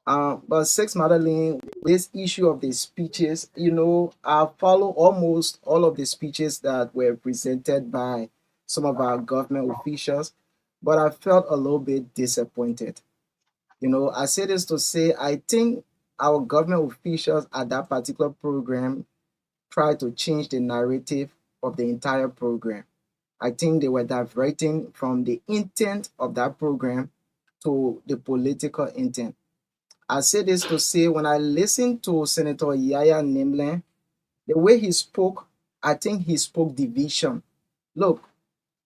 But Six Madeline, this issue of the speeches, I follow almost all of the speeches that were presented by some of our government officials, but I felt a little bit disappointed. I say this to say I think our government officials at that particular program tried to change the narrative of the entire program. I think they were diverting from the intent of that program to the political intent. I say this to say when I listened to Senator Yahya Nimlin, the way he spoke, I think he spoke division. Look,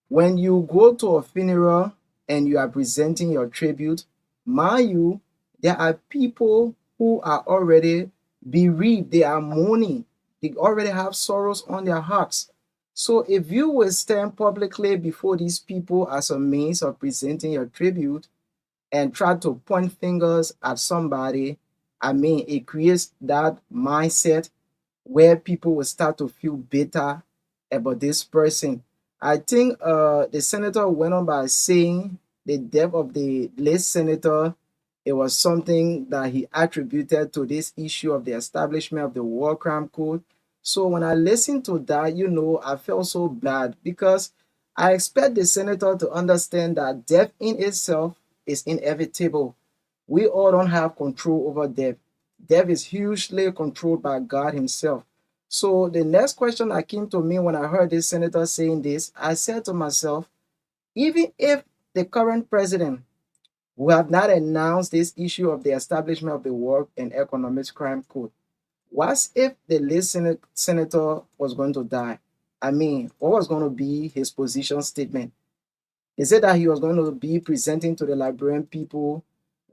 when you go to a funeral and you are presenting your tribute, mind you, there are people who are already bereaved, they are mourning, they already have sorrows on their hearts. So if you will stand publicly before these people as a means of presenting your tribute and try to point fingers at somebody, I mean, it creates that mindset where people will start to feel bitter about this person. I think the senator went on by saying the death of the late senator, it was something that he attributed to this issue of the establishment of the War Crime Code. So when I listened to that, I felt so bad because I expect the senator to understand that death in itself is inevitable. We all don't have control over death. Death is hugely controlled by God Himself. So the next question that came to me when I heard this senator saying this, I said to myself, even if the current president who have not announced this issue of the establishment of the War and Economic Crime Code, what if the late senator was going to die? I mean, what was going to be his position statement? He said that he was going to be presenting to the Liberian people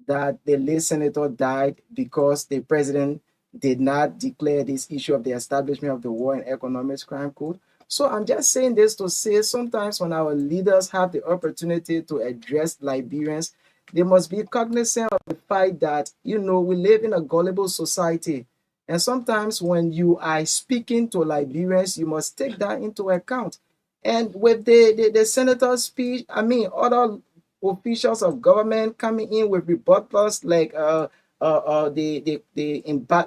that the late senator died because the president did not declare this issue of the establishment of the War and Economic Crime Code. So I'm just saying this to say sometimes when our leaders have the opportunity to address Liberians, they must be cognizant of the fact that, we live in a gullible society. And sometimes when you are speaking to Liberians, you must take that into account. And with the senator's speech, I mean, other officials of government coming in with rebuttals like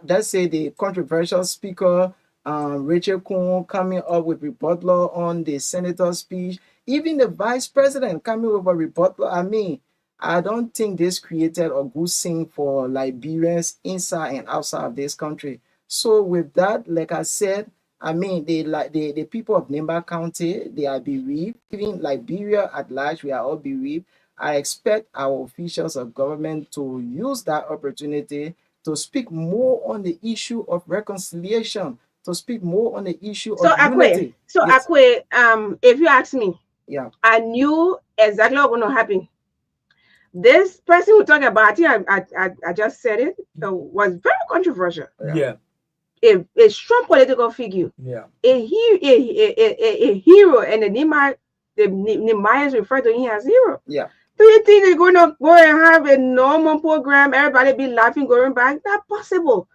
let's say the controversial speaker Rachel Kuhn coming up with rebuttal on the senator's speech, even the vice president coming with a rebuttal. I mean, I don't think this created a good scene for Liberians inside and outside of this country. So with that, like I said, I mean, the people of Nimba County, they are bereaved. Even Liberia at large, we are all bereaved. I expect our officials of government to use that opportunity to speak more on the issue of reconciliation, to speak more on the issue of unity. Yes. Akwe, if you ask me, yeah, I knew exactly what was going to happen. This person who talked about it, I just said it, was very controversial. Yeah. A strong political figure. Yeah. A hero, and the Nehemiah referred to him as hero. Yeah. Do you think they're going to go and have a normal program? Everybody be laughing, going back? Not possible.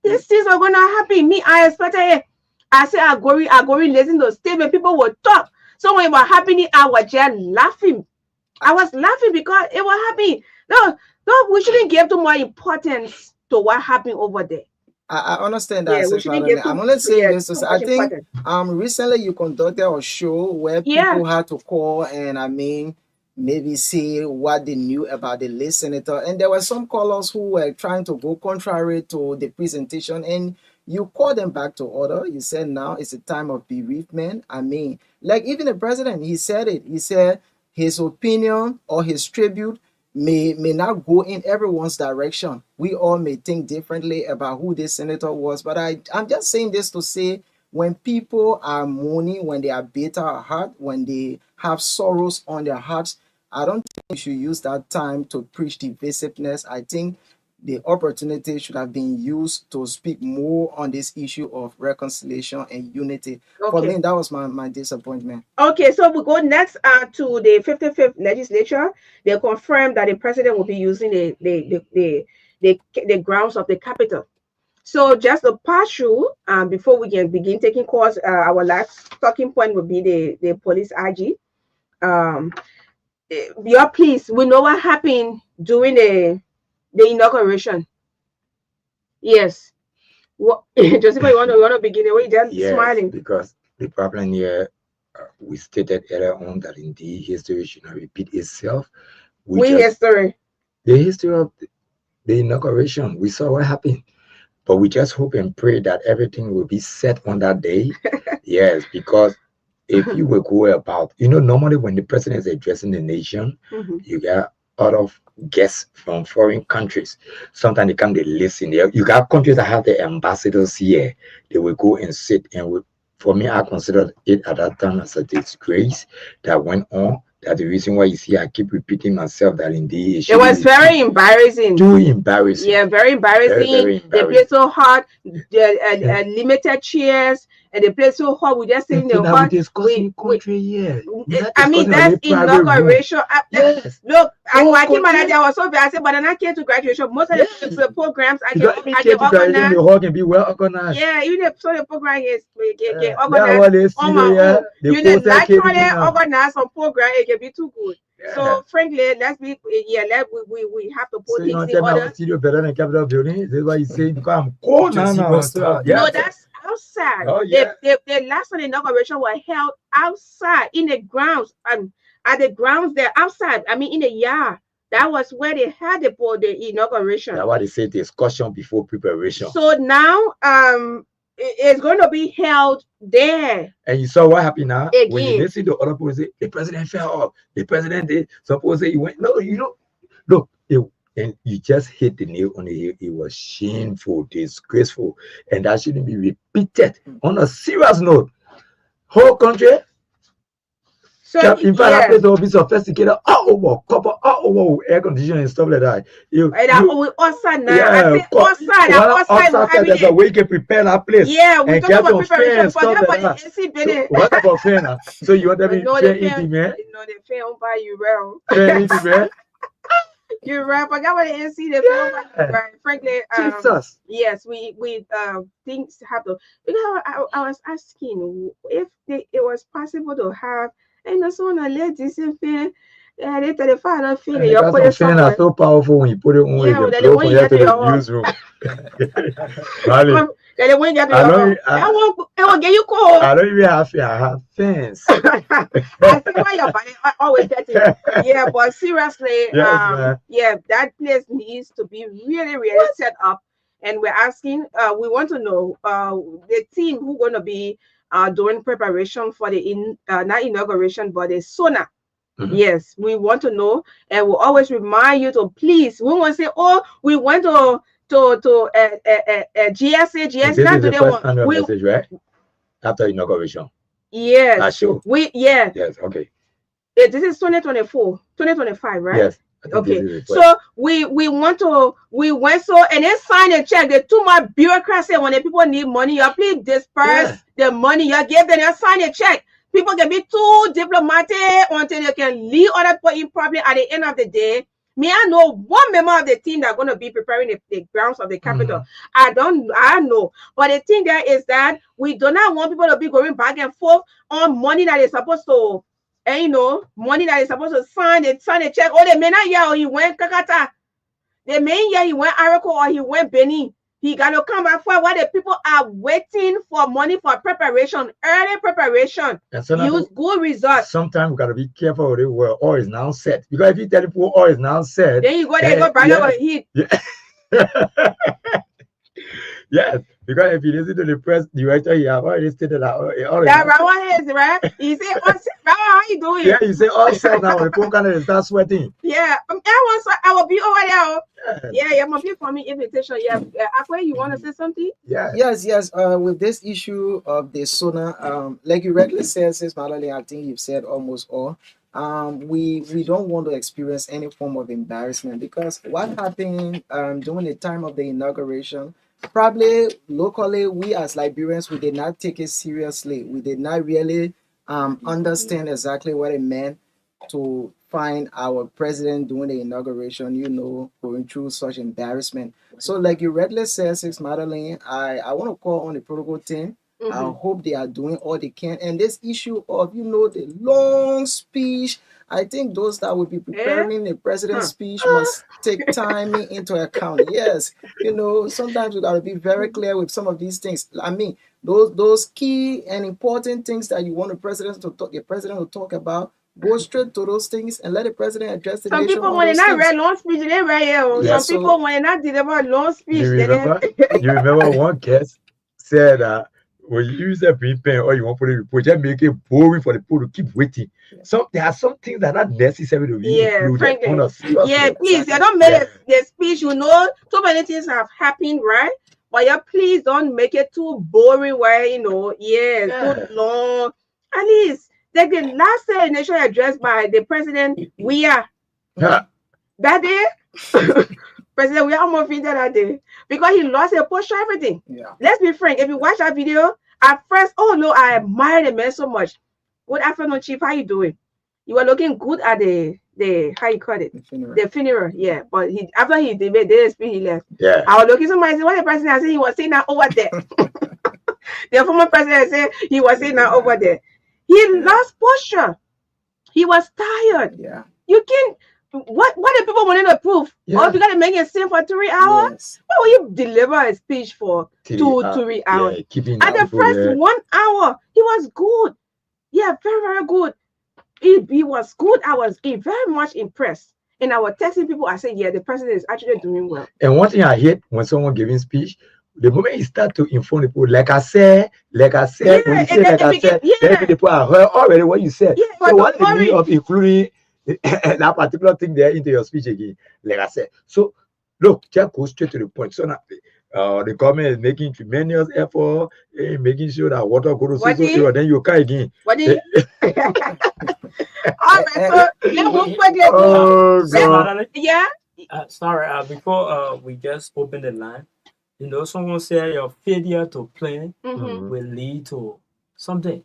These things are going to happen. Me, I expected it. I said, I go listen to statement. People will talk. So when it was happening, I was just laughing. I was laughing because it was happening. No, we shouldn't give too much importance to what happened over there. I understand that. Yeah, I'm only saying this to say, I think recently you conducted a show where people had to call and maybe see what they knew about the late senator, and there were some callers who were trying to go contrary to the presentation, and you called them back to order. You said now it's a time of bereavement. I mean, like even the president, he said it. He said his opinion or his tribute may not go in everyone's direction. We all may think differently about who this senator was, but I'm just saying this to say, when people are mourning, when they are bitter at heart, when they have sorrows on their hearts, I don't think you should use that time to preach divisiveness. I think the opportunity should have been used to speak more on this issue of reconciliation and unity. Okay. For me, that was my disappointment. Okay, so we go next to the 55th legislature. They confirmed that the president will be using the grounds of the Capitol. So just to pass through, before we can begin taking calls, our last talking point will be the police IG. Please, we know what happened during the inauguration. Yes. Joseph, you want to begin the way just smiling? Because the problem here, we stated earlier on that indeed history should not repeat itself. History. The history of the inauguration, we saw what happened. But we just hope and pray that everything will be set on that day. Yes, because if you will go about, normally when the president is addressing the nation, you got a lot of guests from foreign countries. Sometimes they come, they listen. You got countries that have the ambassadors here. They will go and sit. And for me, I considered it at that time as a disgrace that went on. That's the reason why you see I keep repeating myself that indeed it was very embarrassing. Too embarrassing. Yeah, very embarrassing. Very embarrassing. They played so hard. Limited chairs. and the place so hot. We just sitting in the Now we hot. discussing country here. I mean, that's inauguration. Yes. Look, Oh, my team country. manager was so bad. I said, but I came to graduation. Most of the programs I Because can if you can organize. the hall can be well organized. Yeah, even if so the program is can Yeah, organize what they see on my there, own. the You know, poster came in naturally now. organize some program, it can be too good. Yeah. So frankly, let's be we have to put So you things want in to tell me order. our studio better than Capitol Building? This is what he's saying because I'm cold now. So, yeah. No, that's outside. Oh, yeah. The last one inauguration was held outside in the grounds and at the grounds there outside. I mean in the yard. That was where they had the inauguration. That's why they say discussion before preparation. So now it's going to be held there. And you saw what happened now? Again. When you listen to other people say the president fell off, the president did, some people say he went. No, you know, look, and you just hit the nail on the head. It was shameful, disgraceful, and that shouldn't be repeated. On a serious note, whole country. So In fact, that place will be sophisticated all over, copper all over, air conditioning and stuff like that. Outside now. Outside. There's a way you can prepare that place. Yeah, we talk about preparation, stuff like that. So, what about fan now? So you want to be fair eating, man? No, the fan won't buy you well. Fair eating, man? You're right. I got what the NC the fan right. Frankly, Jesus. Yes, we things have to. Because I was asking if it was possible to have. And so on a lady fan, they tell the father fan. Your fan are so powerful when you put it on. Yeah, you the blow one from you here get to to the your newsroom. I won't get you cold. I don't even have fear. I have fans. I see why your body always getting. Yeah, but seriously, Yes, yeah, that place needs to be really set up. And we're asking, we want to know the team who's going to be doing preparation for the not inauguration, but the SONA. Mm-hmm. Yes, we want to know, and we'll always remind you to please. We want to say, oh, we went to GSA, not to the one. Message, right? After inauguration. Yes. Sure. Yes, okay. This is 2025, right? Yes. Okay, so we went so and then sign a check. The too much bureaucracy when the people need money. You please disperse the money. You give them and sign a check. People can be too diplomatic until they can lead other people in problem at the end of the day. Me, I know one member of the team that's going to be preparing the grounds of the Capitol. Mm-hmm. I know. But the thing there is that we do not want people to be going back and forth on money that is supposed to. And money that is supposed to sign a check. Oh, they may not hear or he went Kakata. They may hear he went Arako or he went Benin. He got to come back for what the people are waiting for money for preparation, early preparation. Use good results. Sometimes we got to be careful with it where all is now set. Because if you tell people all is now set. Then you go there, go brother or heat. Yes, because if you listen to the press director, he have already stated that. That Rawan is right. He said, "Rawan, how you doing?" Yeah, he said, "All set now." The people kind of start sweating. Yeah, I will be over there. Yeah, my people for me invitation. Yeah, Akwe, you want to say something? Yeah. Yes. With this issue of the SONA, like you rightly said, Sis Madeleine, I think you've said almost all. We don't want to experience any form of embarrassment because what happened during the time of the inauguration. Probably locally, we as Liberians, we did not take it seriously. We did not really understand exactly what it meant to find our president doing the inauguration, going through such embarrassment. So like you rightly said, Sis Madeleine, I want to call on the protocol team. Mm-hmm. I hope they are doing all they can. And this issue of, the long speech, I think those that will be preparing the president's speech must take time into account. Yes, sometimes we got to be very clear with some of these things. I mean, those key and important things that you want the president to talk about, go straight to those things and let the president address the nation. Some people, when they not read long speech, they read it. Yeah, some people, when they not deliver long speech, you remember one guest said that when you use a green pen or you want to put it in report, just make it boring for the people to keep waiting. So there are some things that are not necessary to be included. Please, you don't make the speech. Too many things have happened, right? But please don't make it too boring. Where too long. At least like the last State Nation address by the president, that day. President, we are more offended that day because he lost a post everything. Yeah. Let's be frank. If you watch that video, At first, oh no, I admire the man so much. Good afternoon, Chief. How you doing? You were looking good at the how you call it? The funeral. Yeah. But he after he did the speech, he left. Yeah. I was looking somebody said, what the president said he was sitting now over there. The former president said he was sitting now over there. He lost posture. He was tired. Yeah. You can what the people wanted to prove? Yeah. Oh, you gotta make it sing for 3 hours? Yes. Why will you deliver a speech for 3 hours? Yeah, keeping At the people first there. 1 hour, he was good. Yeah, very, very good. He was good. I was very much impressed. And I was texting people. I said, yeah, the president is actually doing well. And one thing I hate when someone giving speech, the moment you start to inform people, like I said, when you say and then like they I begin- said, yeah. then people are heard already what you said. Yeah, but So what don't is the meaning worry. of including that particular thing there into your speech again? Like I said. So look, just go straight to the point. So now the government is making tremendous effort in making sure that water goes What to did- so then you come again. What did all right, so let's move quickly. Oh So, God. Madeline, Yeah. sorry, before we just open the line, someone said your failure to plan Mm-hmm. will lead to something.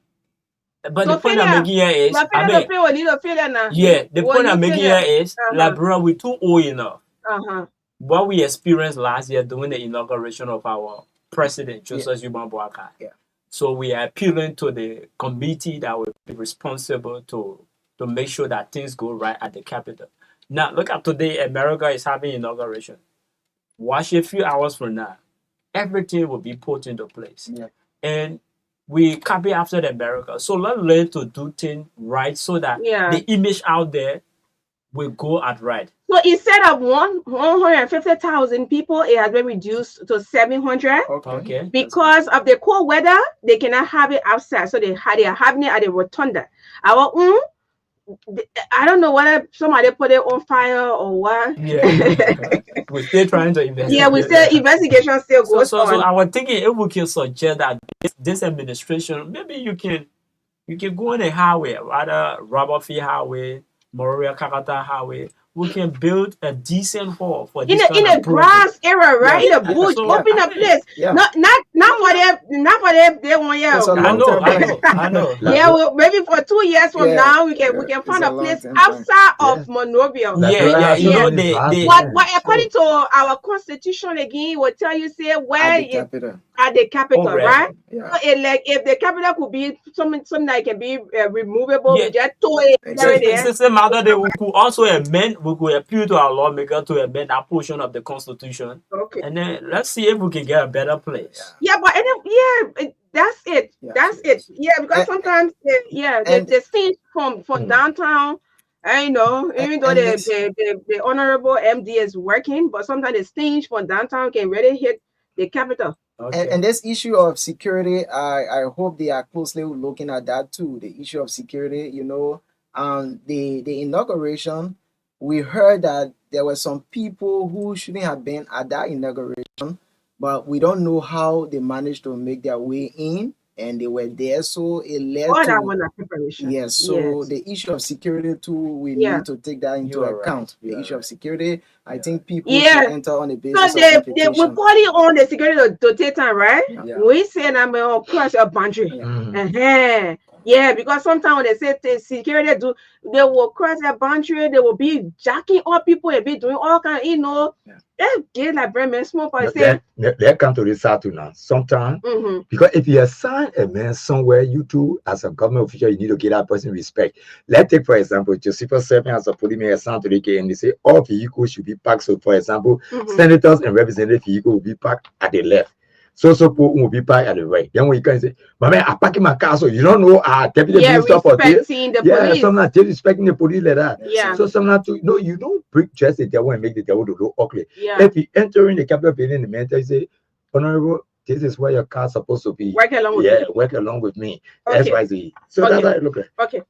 But So the point I'm failure- making here is, But I failure mean, to pay will need a failure now. yeah, the Will point you I'm making failure? here is, like, bro, we're too old enough. Uh-huh. What we experienced last year during the inauguration of our president, Joseph Yuma Boakai. Yeah. So we are appealing to the committee that will be responsible to make sure that things go right at the Capitol. Now, look at today, America is having inauguration. Watch a few hours from now, everything will be put into place. Yeah. And we copy after the America. So let's learn to do things right so that Yeah. the image out there will go at right. So instead of 150,000 people, it has been reduced to 700 Okay. because of the cold weather. They cannot have it outside, so they are having it at the rotunda. I don't know whether somebody put it on fire or what. Yeah. We're still trying to investigate. Yeah, we still investigation still So, goes so on. I was thinking if we can suggest that this administration, maybe you can go on a highway, rather Robert Field Highway, Moria Kakata Highway. We can build a decent hall for this in a grass area, right? Yeah, In a bush, so, open I a mean, place. yeah. Not for them. They want It's a I know, long-term I know. Yeah, well, maybe for 2 years from Yeah, now, we can it's find a a place long-term plan. outside of Yes. Monrovia. Like Yeah, you know, grass, they But according to our constitution again, will tell you say where At the is capital. at the capital, Already. right? Yeah. So like if the capital could be something that can be removable, Yeah. we just throw it Exactly. there. It's the matter that we could also amend, we could appeal to our lawmaker to amend that portion of the constitution. Okay. And then let's see if we can get a better place. Yeah, but that's it. Yeah. That's it. Yeah, because And- sometimes and- the scenes from downtown. I know, even though and the honorable MD is working, but sometimes the scenes from downtown can really hit the capital. Okay. And this issue of security, I hope they are closely looking at that too. The issue of security, the inauguration, we heard that there were some people who shouldn't have been at that inauguration, but we don't know how they managed to make their way in, and they were there, so it led All that to one are preparation. yes. So Yes. the issue of security too, we Yeah. need to take that into You are right. account. You The are issue right. of security, I think people Yeah. should enter on the So basis of we invitation. call it on the security to take time, right? Yeah. We say that we will cross a boundary. Mhm. Yeah, because sometimes when they say the security they will cross a boundary, they will be jacking up people and be doing all kind, they get like very many small but say, They come to this out now. Sometimes mm-hmm, because if you assign a man somewhere, you too, as a government official, you need to give that person respect. Let's take, for example, Josephus serving as a policeman assigned to the K, and they say all vehicles should be parked. So, for example, mm-hmm. senators and representative vehicles will be parked at the left. So will be parked at the right. Then when you can say, "My man, I'm parking my car," so you don't know deputy Yeah, minister for this. respecting the Yeah, police. sometimes disrespecting the police like that. Yeah. So sometimes you don't break just the devil and make the devil to look ugly. Yeah, If you enter in the Capitol building, the man tells you, say, "Honorable, this is where your car's supposed to be. work along with Yeah, me. work along with me." Okay. XYZ. So Okay. that's how it look like. Okay.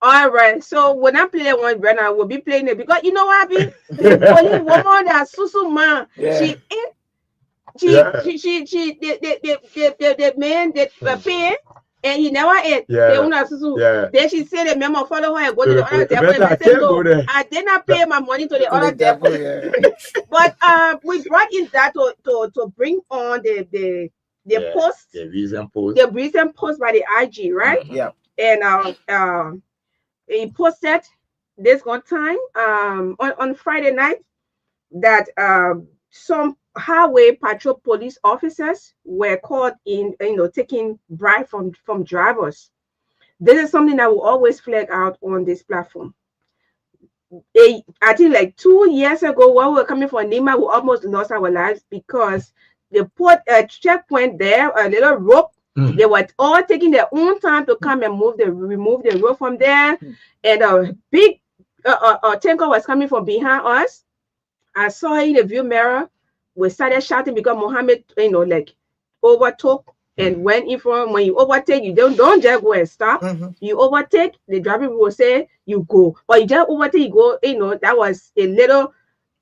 All right, so when I play that one right now, we'll be playing it because you know what, Abby? The police woman that Susu man, Yeah. she ain't the man that pay, and he never ate. Then she said the memo follow her and go to the other devil and say, no, I did not pay my money to the other devil. But we brought in that to bring on the post, the recent post by the IG, right? Yeah. And he posted this one time on Friday night that some highway patrol police officers were caught in taking bribe from drivers. This is something that will always flag out on this platform. I think like 2 years ago, when we were coming from Nima, we almost lost our lives because they put a checkpoint there, a little rope. They were all taking their own time to come and remove the rope from there, and a big tanker was coming from behind us. I saw it in the view mirror. We started shouting because Mohammed, overtook and went in front. When you overtake, you don't just go and stop. You overtake, the driver will say you go, but you just overtake, you go. That was a little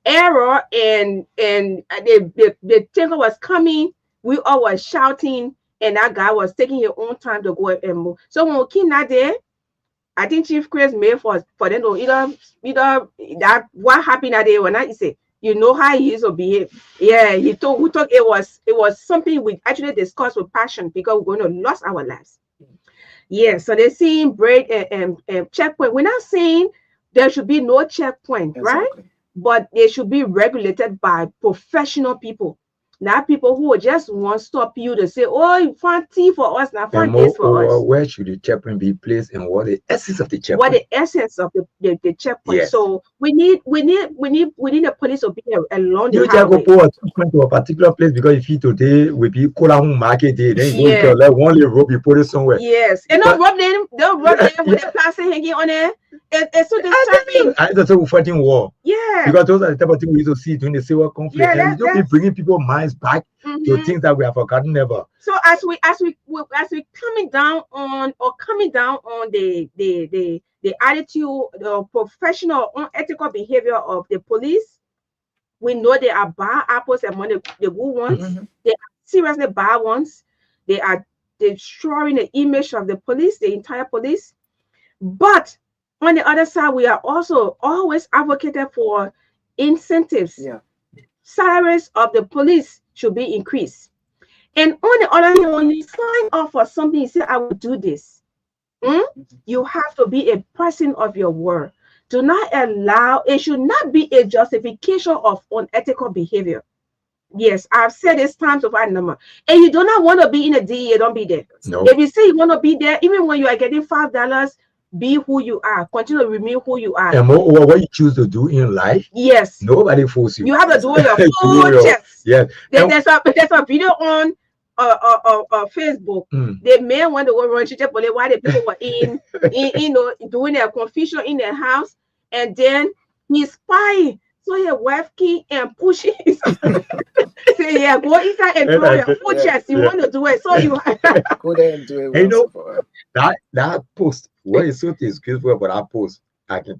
error, and the tanker was coming. We all were shouting, and that guy was taking his own time to go and move. So when we came that day, I think Chief Chris made for them to either that what happened that day when I say, you know how he used to behave. Yeah, we thought it was something we actually discussed with passion because we're going to lose our lives. Yeah, so they're seeing break and checkpoint. We're not saying there should be no checkpoint, right? But they should be regulated by professional people. Not people who just want to stop you to say, oh, you find tea for us, not find this for us. Where should the checkpoint be placed, and what the essence of the checkpoint? What the essence of the checkpoint. Yes. So we need the police to be along the highway. You just go to a particular place because if you today will be Kolahun market day, then you go to like one little rope, you put it somewhere. Yes, and don't rub them with the plastic hanging on there. It's so disturbing. I just say we're fighting war. Yeah. Because those are the type of things we used to see during the civil conflict. Yeah, and you don't be bringing people's minds back to things that we have forgotten never. So as we coming down on the attitude, the professional unethical behavior of the police, we know they are bad apples among the good ones. They are seriously bad ones. They are destroying the image of the police, the entire police. But on the other side, we are also always advocated for incentives. Yeah. Salaries of the police should be increased. And on the other hand, when you sign up for something, you say, I will do this. You have to be a person of your word. Do not allow, it should not be a justification of unethical behavior. Yes, I've said this times over number. And you do not want to be in a DEA, don't be there. No. If you say you want to be there, even when you are getting $5, be who you are. Continue to remain who you are. And moreover, what you choose to do in life, yes, nobody forces you. You have to do your full chest. Yes. There's a video on Facebook. The man went to go run Chichepole while the people were in doing their confusion in their house, and then he's spying. So your wife key and push it. Say, yeah, go inside and throw your full chest. You want to do it, so you go there and do it. You know, that post, what is so disgraceful about that post?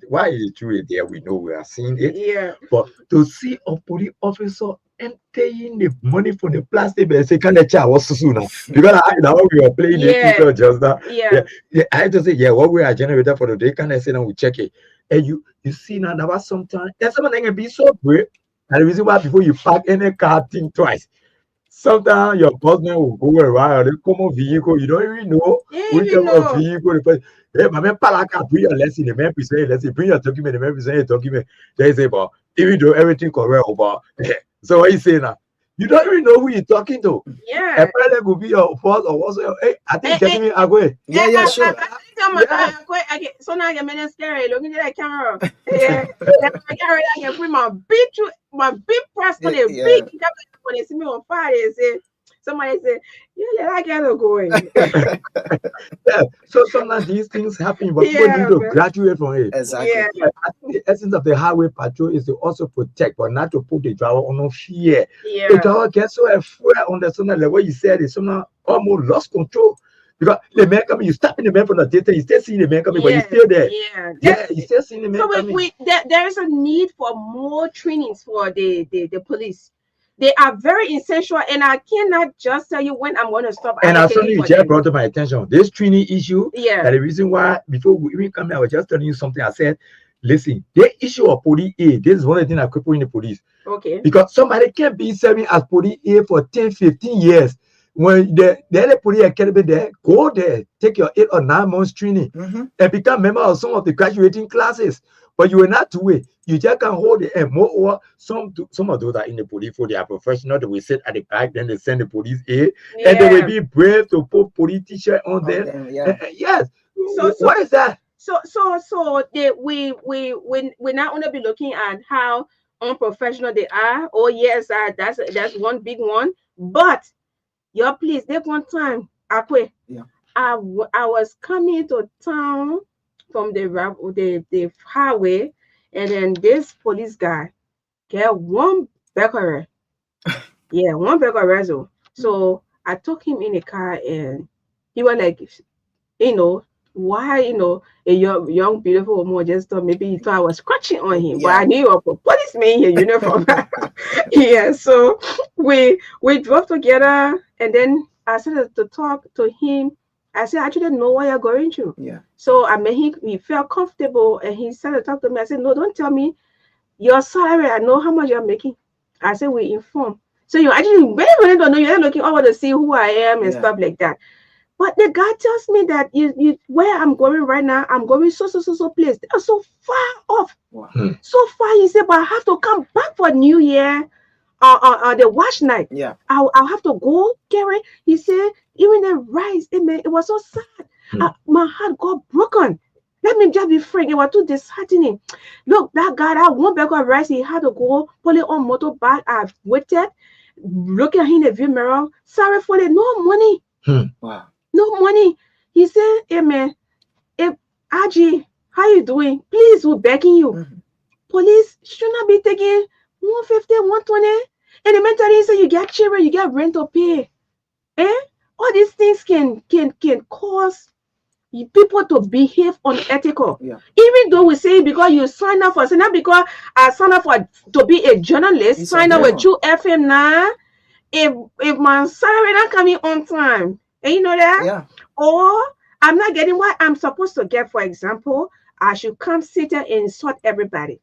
Why is it true there? We know we are seeing it. Yeah. But to see a police officer emptying the money from the plastic bag, say, can the child was soon now? Because now we were playing it just now. Yeah. I had to say, yeah, what we are generated for the day, can I say now we check it? And you see now that was sometimes there's something can be so great. And the reason why before you park any car think twice. Sometimes your husband will go around the common vehicle, you don't even know which type of vehicle. Hey, my man, Palaka, bring your lesson, the man present lesson, bring your document, the man present your document. They say, but even though everything correct over. So what you say now? You don't even know who you're talking to. Yeah. A parent could be your first or what's your I think getting me away. Yeah, sure. So now you're getting scary. Looking at that camera. Yeah. I can put my big press on it. Big when they see me on fire, they say, somebody say, yeah, I gotta go in. Yeah. So sometimes these things happen, but people need to graduate from it. Exactly. Yeah. I think the essence of the highway patrol is to also protect, but not to put the driver on fear. Yeah. The driver gets so afraid on the something like what you said is somehow almost lost control. Because the man coming, you stopping the man from the data, you still seeing the man coming, but you're still there. Yeah, you still seeing the man coming. There is a need for more trainings for the police. They are very essential, and I cannot just tell you when I'm going to stop And as advocating something you for just them. brought to my attention, this training issue, Yeah. that the reason why before we even come here, I was just telling you something. I said, listen, the issue of police A, this is one of the things that cripple in the police. Okay. Because somebody can be serving as police A for 10, 15 years. When the other police academy there, go there, take your 8 or 9 months training and become member of some of the graduating classes. But you will not do it. You just can hold it. And moreover, some of those are in the police for they are professional. They will sit at the back, then they send the police A, and they will be brave to put police t-shirt on them. Yes. So what is that? So we not only be looking at how unprofessional they are. Oh yes, that's one big one. But y'all please take one time. Akwe. Yeah. I was coming to town from the highway, and then this police guy get one bakery. Yeah, one bakery. So I took him in the car, and he was like, why, a young beautiful woman just thought maybe he thought I was scratching on him. But I knew you were a policeman in your uniform. Yeah, so we drove together, and then I started to talk to him. I said, I didn't know what you're going through. Yeah. So I made him, he felt comfortable, and he started to talk to me. I said, no, don't tell me your salary. I know how much you're making. I said, we inform. So you actually really don't know. You're looking over to see who I am and stuff like that. But the guy tells me that you where I'm going right now, I'm going so place. They are so far off. Wow. So far. He said, but I have to come back for New Year, the wash night. Yeah. I'll have to go, Gary. He said, even the rice, it was so sad. My heart got broken. Let me just be frank. It was too disheartening. Look, that guy, that one bag of rice, he had to go pull it on motorbike. I waited, look at him in the view mirror. Sorry for it, no money. Wow. No money. He said, hey man, Aji, how you doing? Please, we're begging you. Police should not be taking 150, 120. And the mentally say you get children, you get rent to pay. All these things can cause people to behave unethical. Yeah. Even though we say because you sign up for, not because I sign up for to be a journalist, sign up with True FM now. If my salary not coming on time, and you know that? Yeah. Or I'm not getting what I'm supposed to get, for example, I should come sit there and insult everybody.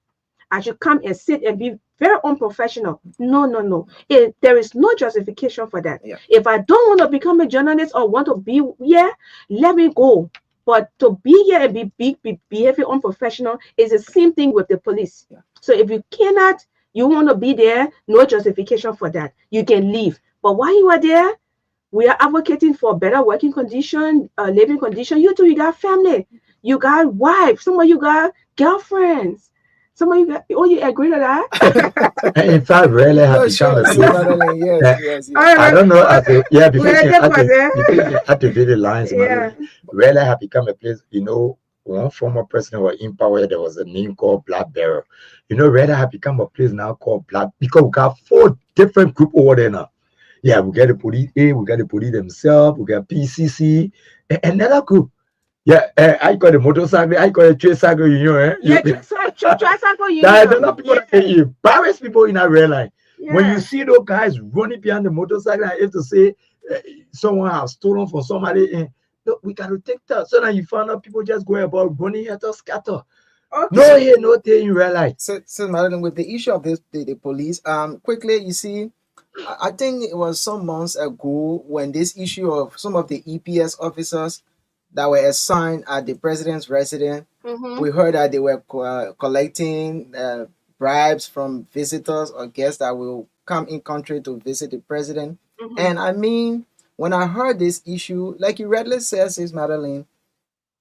I should come and sit and be very unprofessional. No. There is no justification for that. Yeah. If I don't want to become a journalist or want to be here, let me go. But to be here and be behaving unprofessional is the same thing with the police. Yeah. So if you cannot, you want to be there, no justification for that. You can leave. But while you are there, we are advocating for better working condition, living condition. You too, you got family, you got wife, some of you got girlfriends, some of you got. Oh, you agree to that? In fact, really have become a yes. I don't know. Before you activate the lines, really have become a place. One former president was in power. There was a name called Black Bearer. Really have become a place now called Black, because we got 4 different groups over there now. Yeah, we got the police A, we got the police themselves, we got PCC, and another group. Yeah, I got the motorcycle, I got the tricycle union. Tricycle union. There are people that can embarrass people in that red line. Yeah. When you see those guys running behind the motorcycle, I have to say someone has stolen from somebody. And look, we got to take that. So now you find out people just go about running at us scatter. Okay. No here, no there in real life. So Madeline, with the issue of the police, quickly, you see, I think it was some months ago when this issue of some of the EPS officers that were assigned at the president's residence, we heard that they were collecting bribes from visitors or guests that will come in country to visit the president. And I mean, when I heard this issue, like you rightly said, Sis Madeline,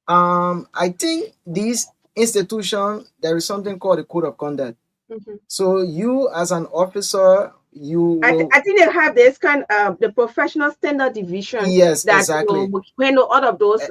I think these institutions, there is something called a code of conduct. So you as an officer, I think they have this kind of the professional standard division. Yes, that exactly. Handle all of those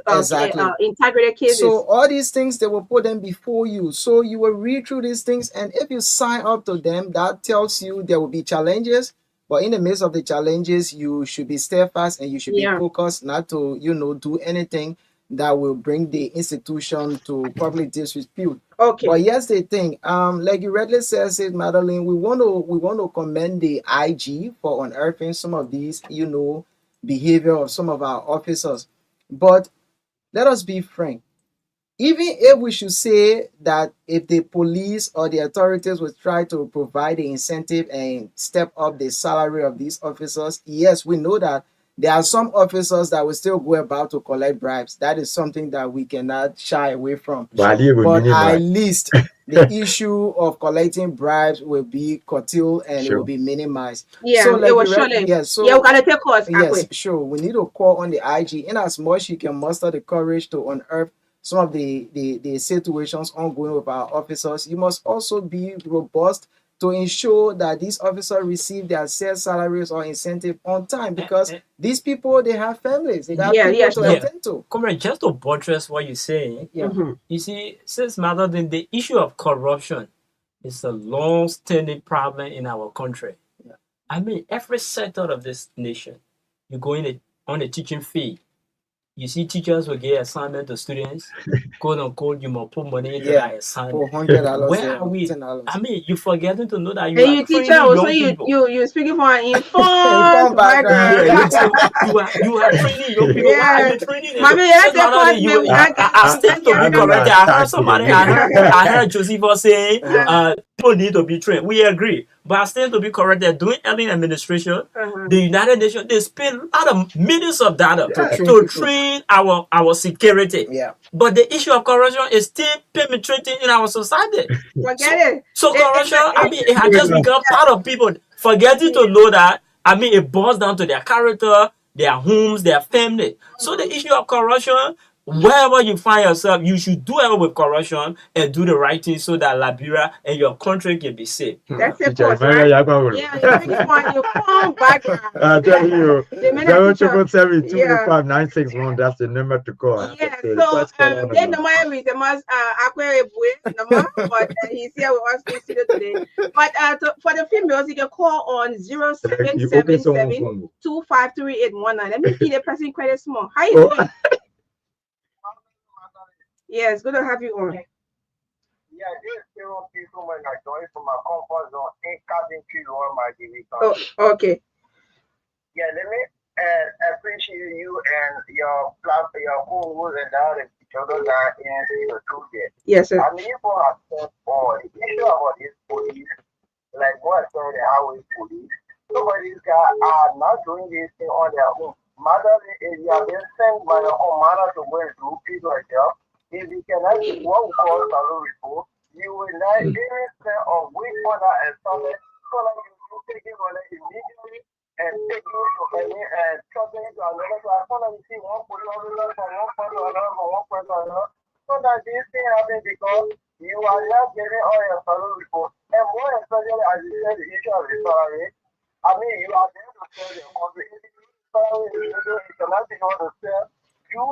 integrity cases. So all these things, they will put them before you. So you will read through these things, and if you sign up to them, that tells you there will be challenges. But in the midst of the challenges, you should be steadfast and you should be focused, not to do anything that will bring the institution to public disrepute. Okay. But here's the thing, like you rightly says it, Madeline, we want to commend the IG for unearthing some of these, behavior of some of our officers. But let us be frank. Even if we should say that if the police or the authorities would try to provide the incentive and step up the salary of these officers, yes, we know that there are some officers that will still go about to collect bribes. That is something that we cannot shy away from. But At least the issue of collecting bribes will be curtailed and it will Sure. be minimized. Yeah, So, like it was you read- surely. yes, so Yeah, we gotta take course. yes, sure. We need to call on the IG in as much he can muster the courage to unearth some of the situations ongoing with our officers. You must also be robust to ensure that these officers receive their set salaries or incentive on time, because these people, they have families, they got Yeah, people yes, to Yeah. attend to. Comrade, just to buttress what you're saying, Yeah. Mhm. you see, since Madeline, the issue of corruption is a long-standing problem in our country. Yeah. I mean, every sector of this nation, you go on the teaching field, you see teachers will get assignment to students, quote unquote, you must put money into Yeah. that assignment. For $100, Where are we? $10. I mean, you forgetting to know that you And are you teacher training also, young people. you speaking for an Informed informed background. Yeah, background. you are training young people. Why are Yeah. you training them? Mommy, that's Just a not course, only you. man. I stand to be corrected. I heard somebody. I heard Josephus saying, people need to be trained. We agree, but I stand to be corrected. Doing early administration, Uh-huh. the United Nations, they spend a lot of millions of dollars Yeah. to train our security. Yeah. But the issue of corruption is still penetrating in our society. Forget it. So It- corruption, it- I mean, it has just become part of people forgetting to know that. I mean, it boils down to their character, their homes, their family. So the issue of corruption, wherever you find yourself, you should do away with corruption and do the right thing so that Liberia and your country can be safe. That's a Teacher, course, remember right? Yakwawulu? Yeah, you're speaking for an informed background. I'm telling you, The minute teacher. 077-205-961, that's the number to call. Yeah, That's the so first call on the then line. the man with the most but he's here with us in studio today. But for the females, you can call on You open someone's 0777 phone. 253-819. Let me see the person credit small. How you Oh. doing? Yes, good to have you on. Yeah, this zero people when I join from my comfort zone in cabin to on my division. Oh, okay. Yeah, let me appreciate you and your co-host and all the children that in the truth there. Yes, sir. I mean, for ourselves, or the issue about this police, like what I said, the highway police, some of these guys are not doing this thing on their own. Mother, if you have been sent by your own mother to go and do people like that, if you cannot do what we call salary report, you will not even send or wait for that and something so that you take it on it immediately and take you to any and something to another. So I thought that you see one police officer from one point to another, from one point to another, so that this thing happens because you are not getting all your salary report. And more especially as you said, the issue of the salary, I mean, you are there to sell your country. Salary is not be able to sell you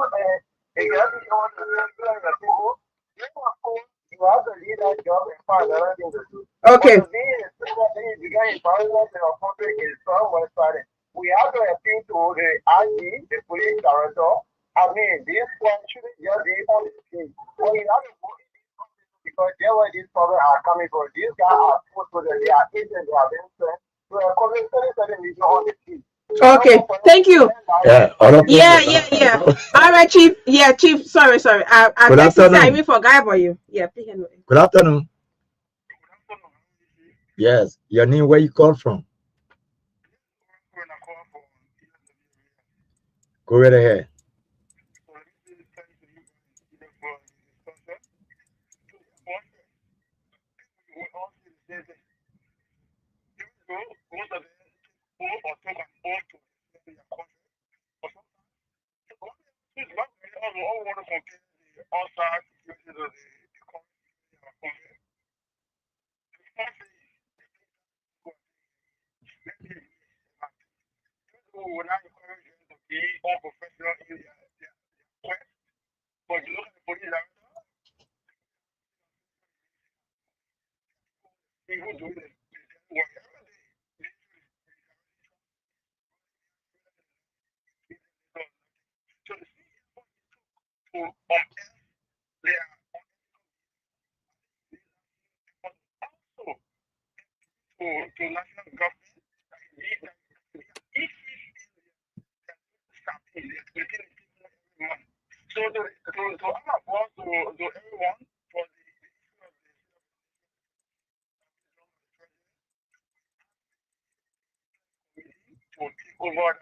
and you have to know to sell you and your people. Then of course you have to leave that job and find another thing to do. Okay. But being a single thing is becoming violence in our country is so one sided. We have to appeal to the IG, the police director. I mean, this one shouldn't just be on the team. Well, you have to go in this country because there where these problems are coming from. These guys are put to the, they are agents, they are being sent. So they're calling 37 million on the team. Okay, thank you. Yeah, Yeah. All right, Chief. Yeah, Chief. Sorry. I Good texted afternoon. I even forgot about you. Yeah, please. Good afternoon. Yes, your name, where you call from? Go right ahead. national government, if something is within every month. So to all of us, to everyone, for the to take over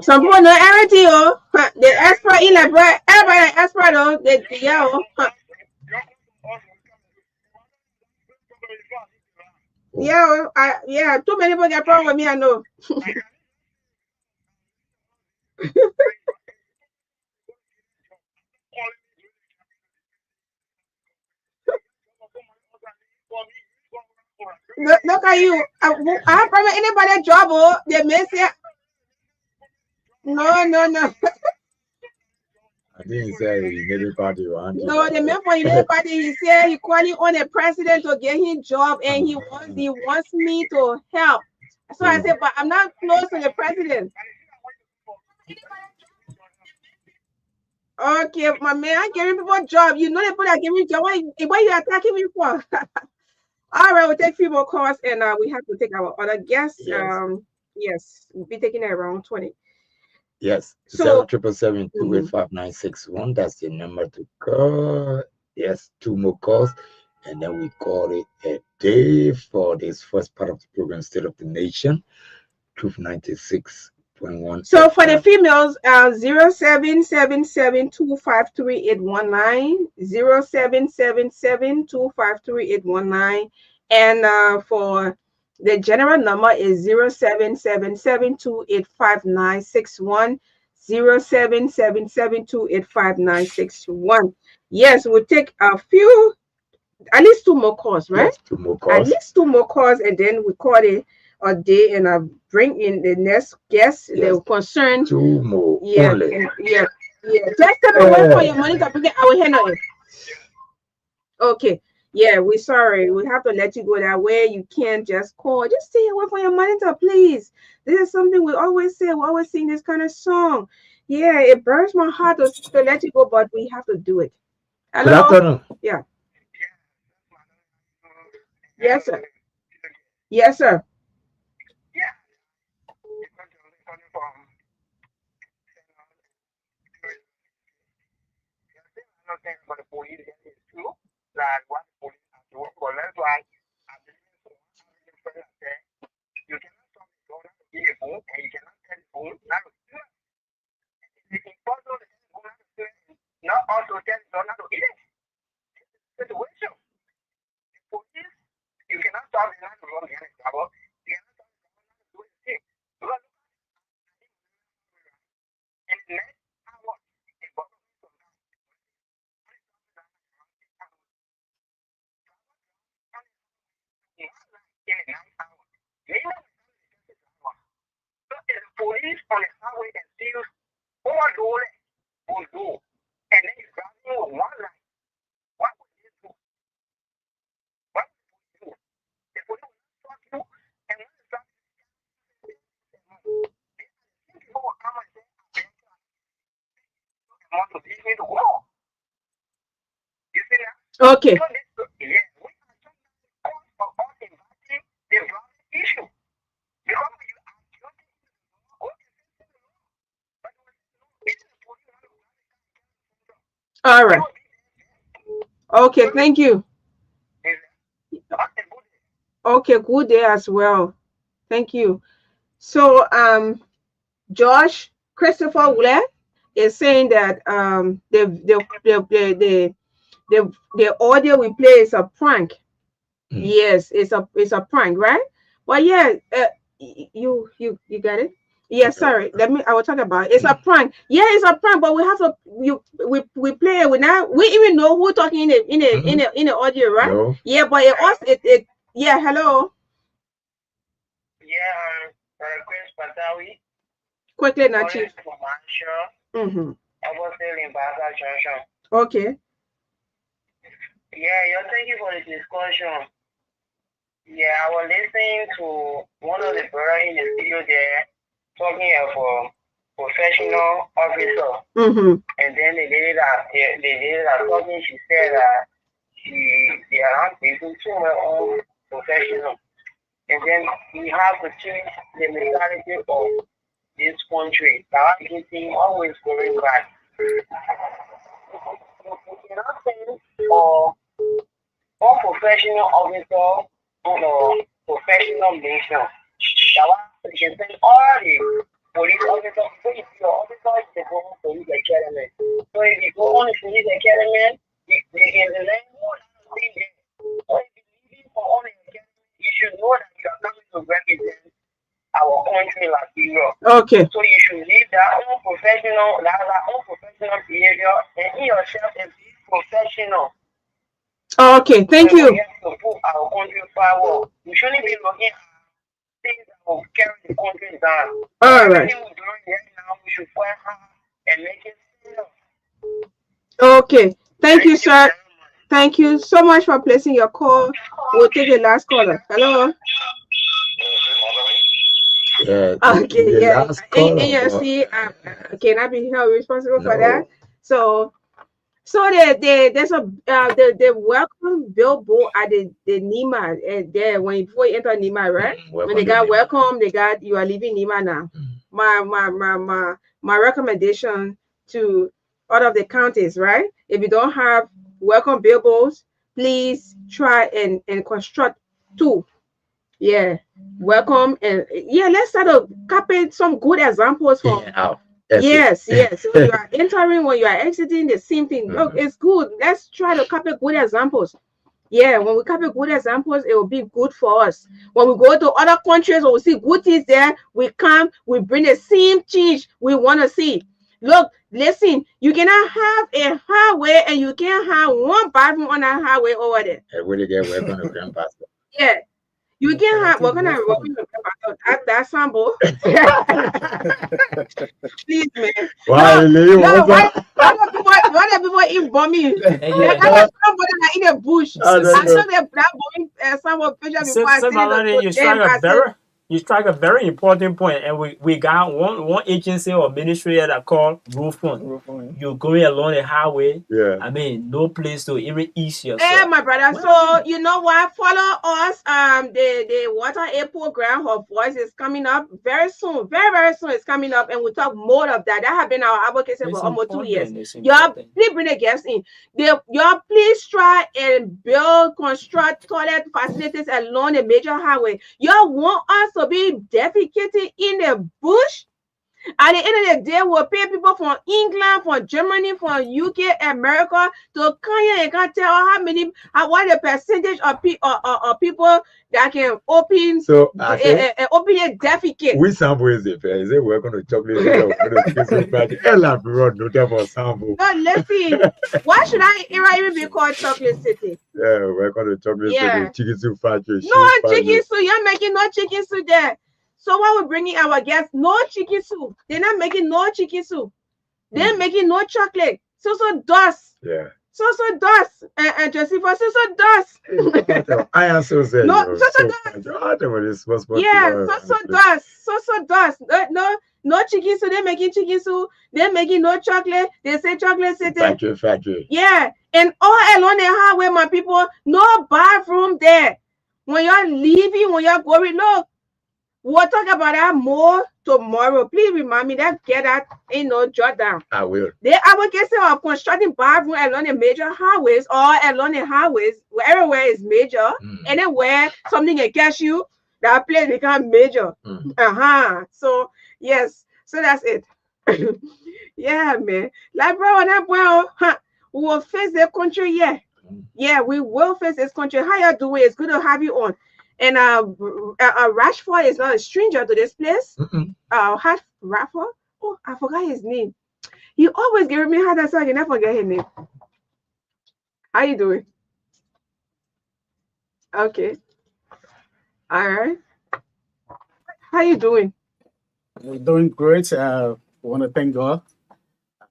Some people know everything, oh. They expert in like bro. Everybody expert, oh. They yeah, oh. Yeah, yeah. Too many people get problem with me. I know. Look at you. I have problem anybody job, oh. They may say no. I didn't say everybody want you. No, the man for everybody, he said he calling on the president to get him job and he wants me to help. So I said, but I'm not close to the president. Okay, my man, I'm giving people job. You know the people that give me job. Why you attacking me for? All right, we'll take a few more calls and we have to take our other guests. Yes. Yes, we'll be taking it around 20. Yes, So 0777-285-961. That's the number to call. Yes, 2 more calls, and then we call it a day for this first part of the program, State of the Nation, Truth 96.1. So for the females, 0777-253-819, 0777-253-819, and for the general number is 0777-285-961, 0777-285-961. Yes, we'll take a few, at least 2 more calls, right? Yes, 2 more calls. At least 2 more calls, and then we call it a day, and I bring in the next guest. Yes. The concern. 2 more. Yeah, Only. yeah. Just step away from your monitor because I will handle it. Okay. Yeah, we're sorry. We have to let you go that way. You can't just call. Just stay away from your monitor, please. This is something we always say. We always sing this kind of song. Yeah, it burns my heart to let you go, but we have to do it. Hello? Good afternoon. Yeah. Yes, sir. Yes, sir. For the police is true that what police have to work for. That's why I believe so. You cannot stop the owner to be a phone, and you cannot tell the phone not to do it. It's impossible to tell the owner to do it, not also tell the owner to eat it. Situation. The police, you cannot stop the owner to run behind the trouble. You cannot stop the owner to do his thing. Because in the next hour, a bottle of in a night hour. So the police on the highway and steals all the will do. And then you're driving with one line. What would you do? What would you do? The police will stop you, and when you stop people will come and say, I want to teach me to walk. You see that? Okay. Yes, we are trying to cause for us inviting the wrong issue. Because you are joking. All right. Okay, thank you. Okay, good day as well. Thank you. So, Josh Christopher Wule is saying that the audio we play is a prank. Yes, it's a prank, right? Well, yeah, you got it. Yeah, sorry. I will talk about it. It's a prank. Yeah, it's a prank, but we have to we play it. We even know who talking in the audio, right? Hello? Yeah, but it yeah, hello. Yeah, Chris Patawi. Quickly, now, Chief. I was still in Baga Junction. Okay. Yeah, thank you for the discussion. Yeah, I was listening to one of the brothers in the studio there talking of professional officer, Mm-hmm. and then the lady that talking, she said that they are not people too much on professional, and then we have to change the mentality of this country. That this thing always going back. You cannot send unprofessional officer on a professional mission. That one, you can send all the police officers. So if your officer is the go on police academy, so if you go on the police academy, they can learn more than thing there. So if you leave for on the academy, you should know that you are coming to represent our country like Europe. Okay. So you should leave that unprofessional behavior and in yourself and be professional. Okay, thank So you. we have to put our country forward. We shouldn't be looking at things that will carry the country down. All right. Everything we're doing right now, we should find hard and make it fair. Okay. Thank you, sir. Thank you so much for placing your call. We'll take the last caller. Hello. Yeah. Okay, The yeah. last caller. AFC cannot be held responsible for No. that. So there's a the welcome billboard at the NEMA there before you enter NEMA, right? When they got welcome, they got you are leaving NEMA now. My recommendation to all of the counties, right? If you don't have welcome billboards, please try and construct 2. Yeah, welcome, and yeah, let's start to copy some good examples from. Yes. When you are entering, when you are exiting, the same thing. Look, it's good. Let's try to copy good examples. Yeah, when we copy good examples, it will be good for us. When we go to other countries, when we see good things there, we come, we bring the same change we want to see. Look, listen, you cannot have a highway and you can't have one bathroom on that highway over there. Everybody get welcome to Grand Pastor. Yeah. You can have that sample. Please, man. Why, why the people eat bommy? Somebody in the bush. I saw that bomb sample picture before I see you strike a very important point, and we got one agency or ministry that called Roof Fund. You're going along the highway. Yeah. I mean, no place to even ease yourself. Hey, my brother. So you know what? Follow us. The Water Aid program. Her voice is coming up very soon. Very, very soon. It's coming up, and we'll talk more of that. That have been our advocacy for almost 2 years. Y'all, please bring the guests in. Y'all, please try and construct toilet facilities along the major highway. Y'all want us to be defecating in the bush? At the end of the day, we'll pay people from England, from Germany, from UK, America to come here and can tell what the percentage of people that can open open a defecate. Which sample is it? Is it welcome to chocolate? No, listen. Why should I even be called Chocolate City? Yeah, welcome to Chocolate City. Chicken soup factory. No chicken soup. You're making no chicken soup there. So why we're bringing our guests no chicken soup? They're not making no chicken soup. They're making no chocolate. So dust. Yeah. So dust. And Joseph, so dust. I am so sad. No, so dust. Yeah, so dust. So dust. No chicken soup. They're making chicken soup. They're making no chocolate. They say Chocolate City. Factory. Yeah. And all along the highway, my people, no bathroom there. When you're leaving, when you're going, look. We'll talk about that more tomorrow. Please remind me that get that jot down. I will. The advocacy of constructing bathroom along the major highways or along the highways, everywhere is major, and then where something can catch you, that place become major. So yes, so that's it. Yeah, man. Like bro, that boy, we will face the country. Yeah, we will face this country. How you doing? It's good to have you on. And Rashford is not a stranger to this place. Rashford? Oh, I forgot his name. He always giving me hard, so I can never forget his name. How you doing? Okay. All right. How you doing? We're doing great. I want to thank God.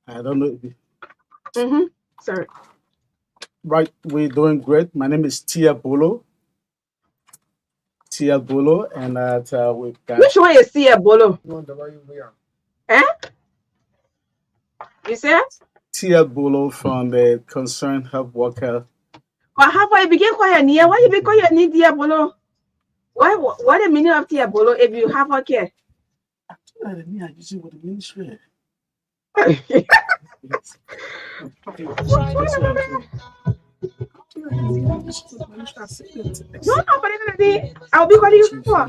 I don't know. Sorry. Right, we're doing great. My name is Tia Bolo. Tia Bolo, and that we've got Which one is Tia Bolo? Eh? You said? Tia Bolo from the Concerned Health Worker. Or how far you begin quiet near? Why you be quiet near Tia Bolo? Why? What the meaning of Tia Bolo if you have her care? I use it with the ministry. No, but I'll be calling you for.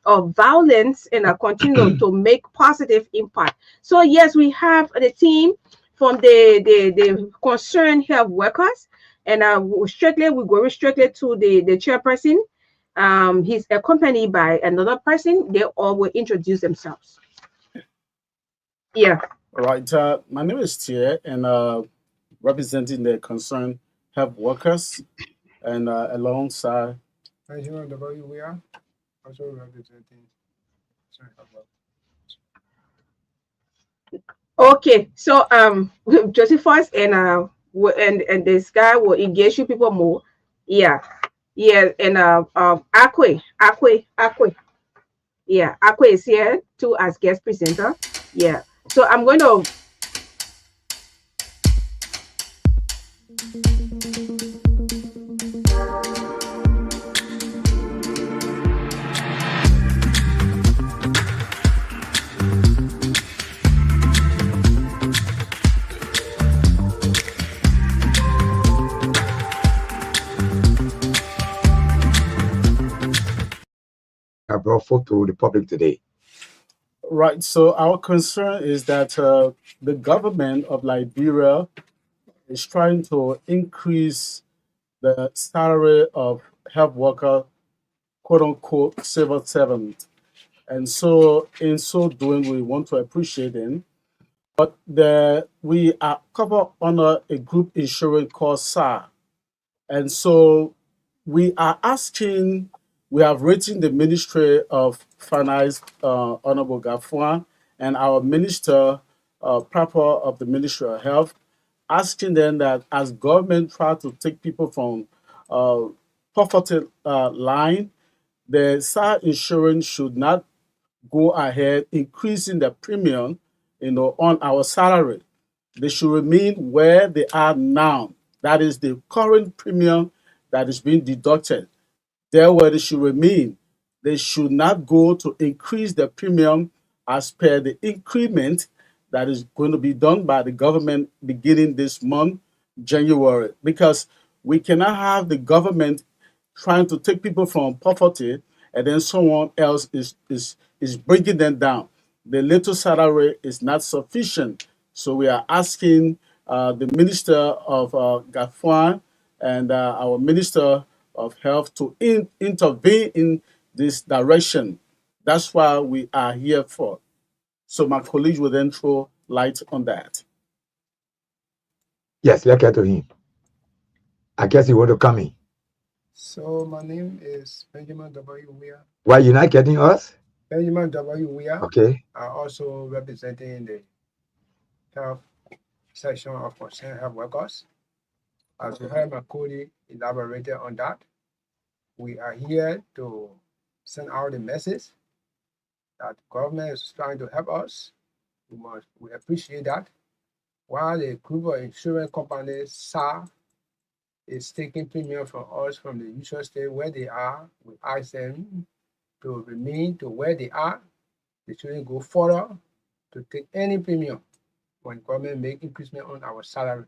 Of violence and continue to make positive impact. So yes, we have the team from the concerned health workers, and we're going strictly to the chairperson. He's accompanied by another person. They all will introduce themselves. Yeah. All right. My name is Tia, and representing the concerned health workers, and alongside. We are also representing. Okay, so Josephus and this guy will engage you people more. Yeah, and Akwe. Yeah, Akwe is here too as guest presenter. Yeah, so I'm going to. I brought forth to the public today. Right. So our concern is that the government of Liberia is trying to increase the salary of health worker, quote unquote, civil servant. And so in so doing, we want to appreciate them. But we are covered under a group insurance called SAR. And so we are asking, we have written the Ministry of Finance, Honorable Gafuan, and our Minister, proper of the Ministry of Health, asking them that as government try to take people from poverty line, the SAR insurance should not go ahead increasing the premium, on our salary. They should remain where they are now. That is the current premium that is being deducted. There where they should remain. They should not go to increase the premium as per the increment that is going to be done by the government beginning this month, January. Because we cannot have the government trying to take people from poverty and then someone else is bringing them down. The little salary is not sufficient So we are asking the Minister of Gafuan and our Minister of Health to intervene in this direction. That's why we are here for. So my colleagues will then throw light on that. Yes, let's get to him. I guess you want to come in. So my name is Benjamin W. Weir. Why you not getting us? Benjamin W. Weir. Okay. I also representing the health section of concerned health workers. As you heard my colleague elaborated on that, we are here to send out the message that the government is trying to help us. We appreciate that. While the group of insurance companies, SAR, is taking premium from us from the usual state where they are, we ask them to remain to where they are. They shouldn't go further to take any premium when government make increasement on our salary,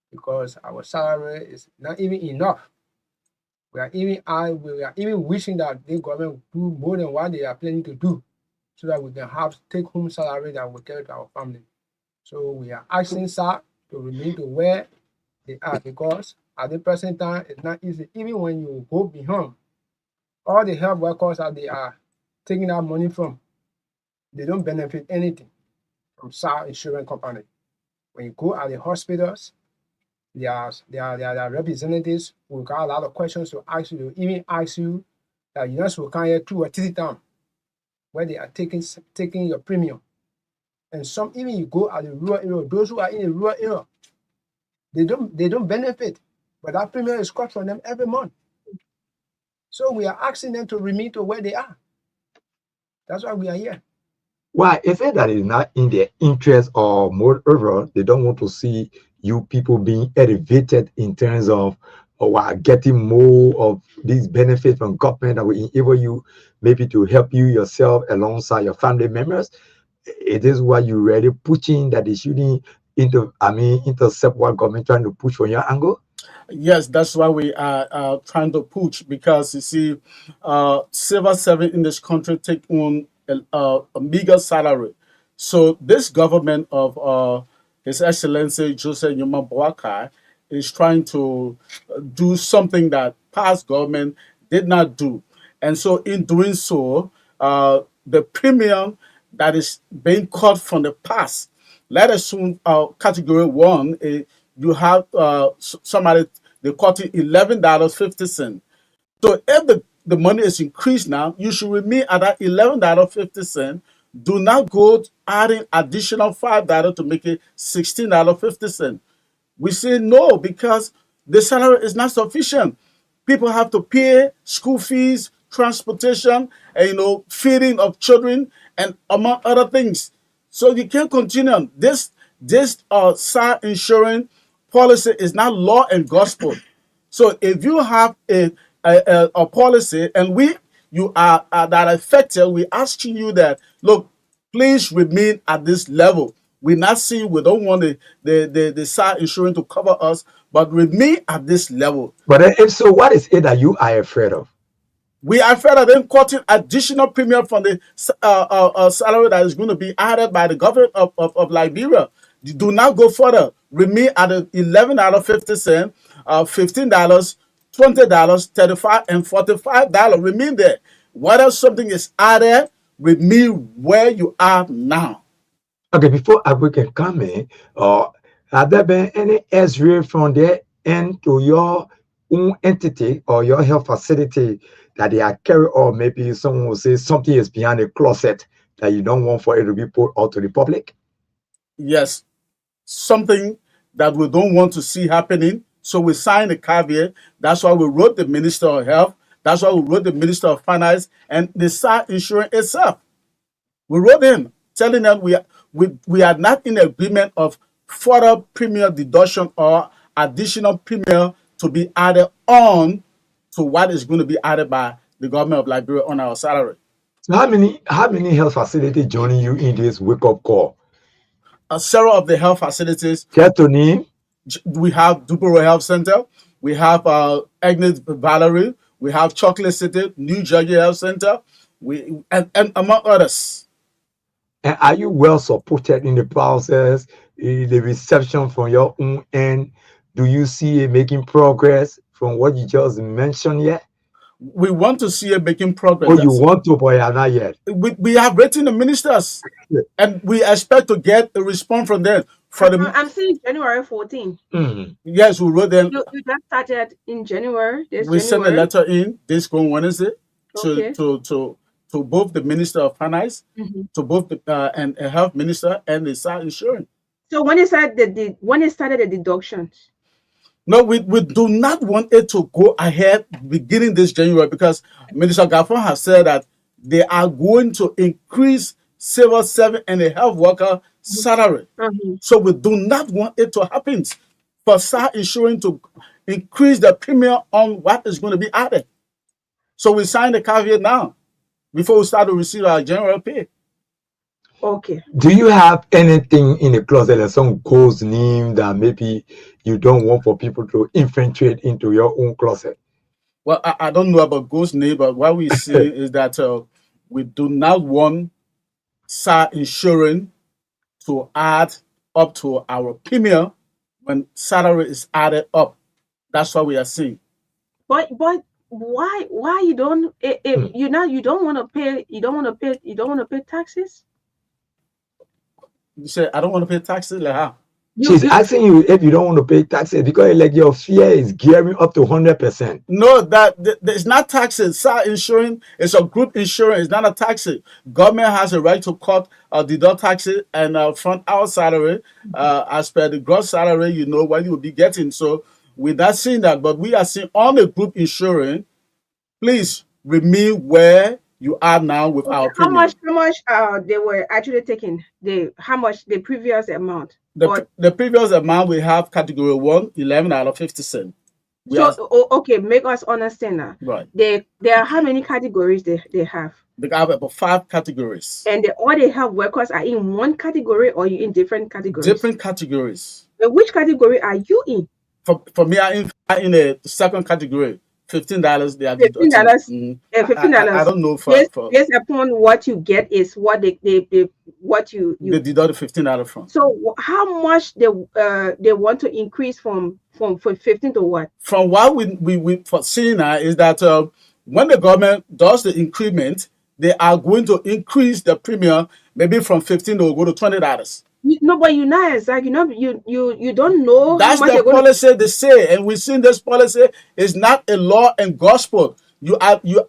because our salary is not even enough. We are even wishing that the government do more than what they are planning to do, so that we can have take-home salary that will carry to our family. So we are asking SAR to remain to where they are, because at the present time it's not easy. Even when you go behind, all the health workers that they are taking that money from, they don't benefit anything from SAR insurance company. When you go at the hospitals, their representatives will got a lot of questions to ask you. They even ask you that you not come here to a titty town where they are taking your premium. And some even you go at the rural area, those who are in the rural area, they don't benefit, but that premium is cut from them every month. So we are asking them to remain to where they are. That's why we are here. Why is it that it's not in their interest, or moreover, they don't want to see you people being elevated in terms of getting more of these benefits from government that will enable you maybe to help you yourself alongside your family members? It is why you really pushing that they shouldn't intercept what government trying to push from your angle? Yes, that's why we are trying to push, because you see, civil servants in this country take on a meager salary. So this government of His Excellency Joseph Numa Boakai is trying to do something that past government did not do. And so in doing so, the premium that is being cut from the past, let us assume category 1, you have somebody, they cut it $11.50. So if the money is increased now, you should remain at that $11.50. Do not go adding additional $5 to make it $16.50. We say no, because the salary is not sufficient. People have to pay school fees, transportation, and feeding of children, and among other things. So you can't continue. This SAR insurance policy is not law and gospel. So if you have a policy and you are that affected, we asking you that, look, please remain at this level. We're not saying we don't want the SAR insurance to cover us, but remain at this level. But if so, what is it that you are afraid of? We are afraid of them cutting additional premium from the salary that is going to be added by the government of Liberia. Do not go further. Remain at the $11.50, $15, $20, $35, and $45. Remain there. Whether something is added, remain where you are now. Okay, before we can come in, have there been any X-ray from their end to your own entity or your health facility that they are carrying, or maybe someone will say something is behind the closet that you don't want for it to be put out to the public? Yes, something that we don't want to see happening. So we signed a caveat. That's why we wrote the Minister of Health. That's why we wrote the Minister of Finance and the SAR insurance itself. We wrote in telling them we are not in agreement of further premium deduction or additional premium to be added on to what is going to be added by the government of Liberia on our salary. So how many health facilities joining you in this wake-up call? Several of the health facilities. Care to name? We have Duburo Health Center. We have Agnes Valerie. We have Chocolate City, New Jersey Health Center. And among others. And are you well supported in the process, the reception from your own end? Do you see it making progress from what you just mentioned yet? We want to see it making progress. Oh, you want to, but you're not yet. We have written the ministers, and we expect to get a response from them. I'm saying January 14. Yes, we wrote them. You just started in January. We sent a letter in this going Wednesday Okay. to both the Minister of Finance, to both the and health minister and the SAR insurance. So when it started the deductions. No, we do not want it to go ahead beginning this January, because Minister Gaffron has said that they are going to increase civil servant and the health worker salary. So we do not want it to happen for SAR insurance to increase the premium on what is going to be added. So we signed the caveat now before we start to receive our general pay. Okay. Do you have anything in the closet, like some ghost name that maybe you don't want for people to infiltrate into your own closet? Well, I don't know about ghost name, but what we see is that we do not want SAR insurance to add up to our premium when salary is added up. That's what we are seeing. But why you don't if you don't want to pay taxes? You say I don't want to pay taxes, like how? She's asking you if you don't want to pay taxes because like your fear is gearing up to 100%. No, it's not taxes. SAR insurance is a group insurance. It's not a tax. Government has a right to cut or deduct taxes and front our salary as per the gross salary. You know what you will be getting. So we're not seeing that, but we are seeing on the group insurance. Please remain where you are now with our premium. How much they were actually taking the previous amount? The previous amount we have category 1, $11.50. Okay, make us understand that. Right. There are how many categories they have? They have about 5 categories. And all they have workers are in one category or you in different categories? Different categories. Which category are you in? For me, I'm in the second category. $15. They are $15. $15. I don't know based upon what you get is what they what you they deduct $15 from. So how much they want to increase from 15 to what? From what we foresee now is that when the government does the increment, they are going to increase the premium maybe from $15 to go to $20. No, but you know, exactly. You don't know. That's the policy they say, and we've seen this policy is not a law and gospel.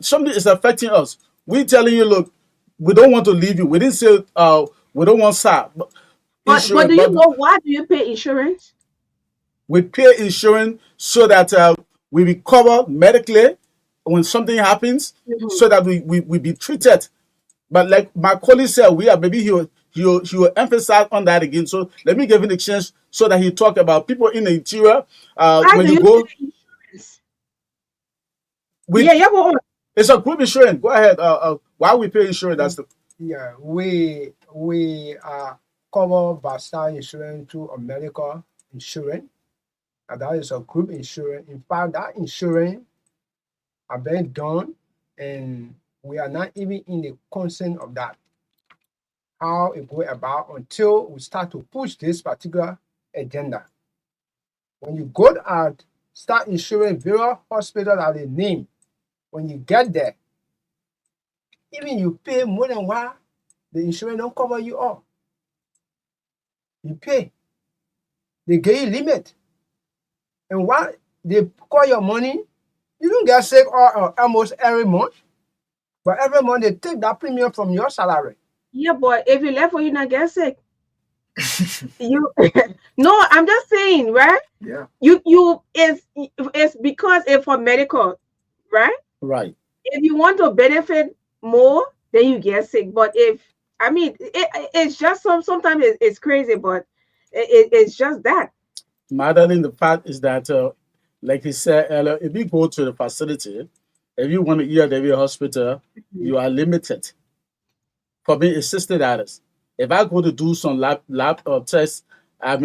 Something is affecting us. We're telling you, look, we don't want to leave you. We didn't say we don't want SAR. But do you know why do you pay insurance? We pay insurance so that we be covered medically when something happens, so that we be treated. But like my colleague said, maybe he will emphasize on that again. So let me give him the chance so that he talk about people in the interior. When you go, go on. It's a group insurance. Go ahead. Why we pay insurance? We are covered by SAR insurance through America Insurance, and that is a group insurance. In fact, that insurance are being done, and we are not even in the concern of that. How it go about until we start to push this particular agenda. When you go at SAR insurance, various hospitals are the name. When you get there, even you pay more than what the insurance don't cover you all. You pay. They give you limit. And what they call your money, you don't get sick almost every month. But every month they take that premium from your salary. Yeah, but if you left for you not get sick. No, I'm just saying, right? Yeah. It's because it's for medical, right? Right. If you want to benefit more, then you get sick. But it's just sometimes it's crazy, but it's just that. Madeline, the fact is that, like he said earlier, if you go to the facility, if you want to eat at every hospital, you are limited. For me, it's $60. If I go to do some lab tests, that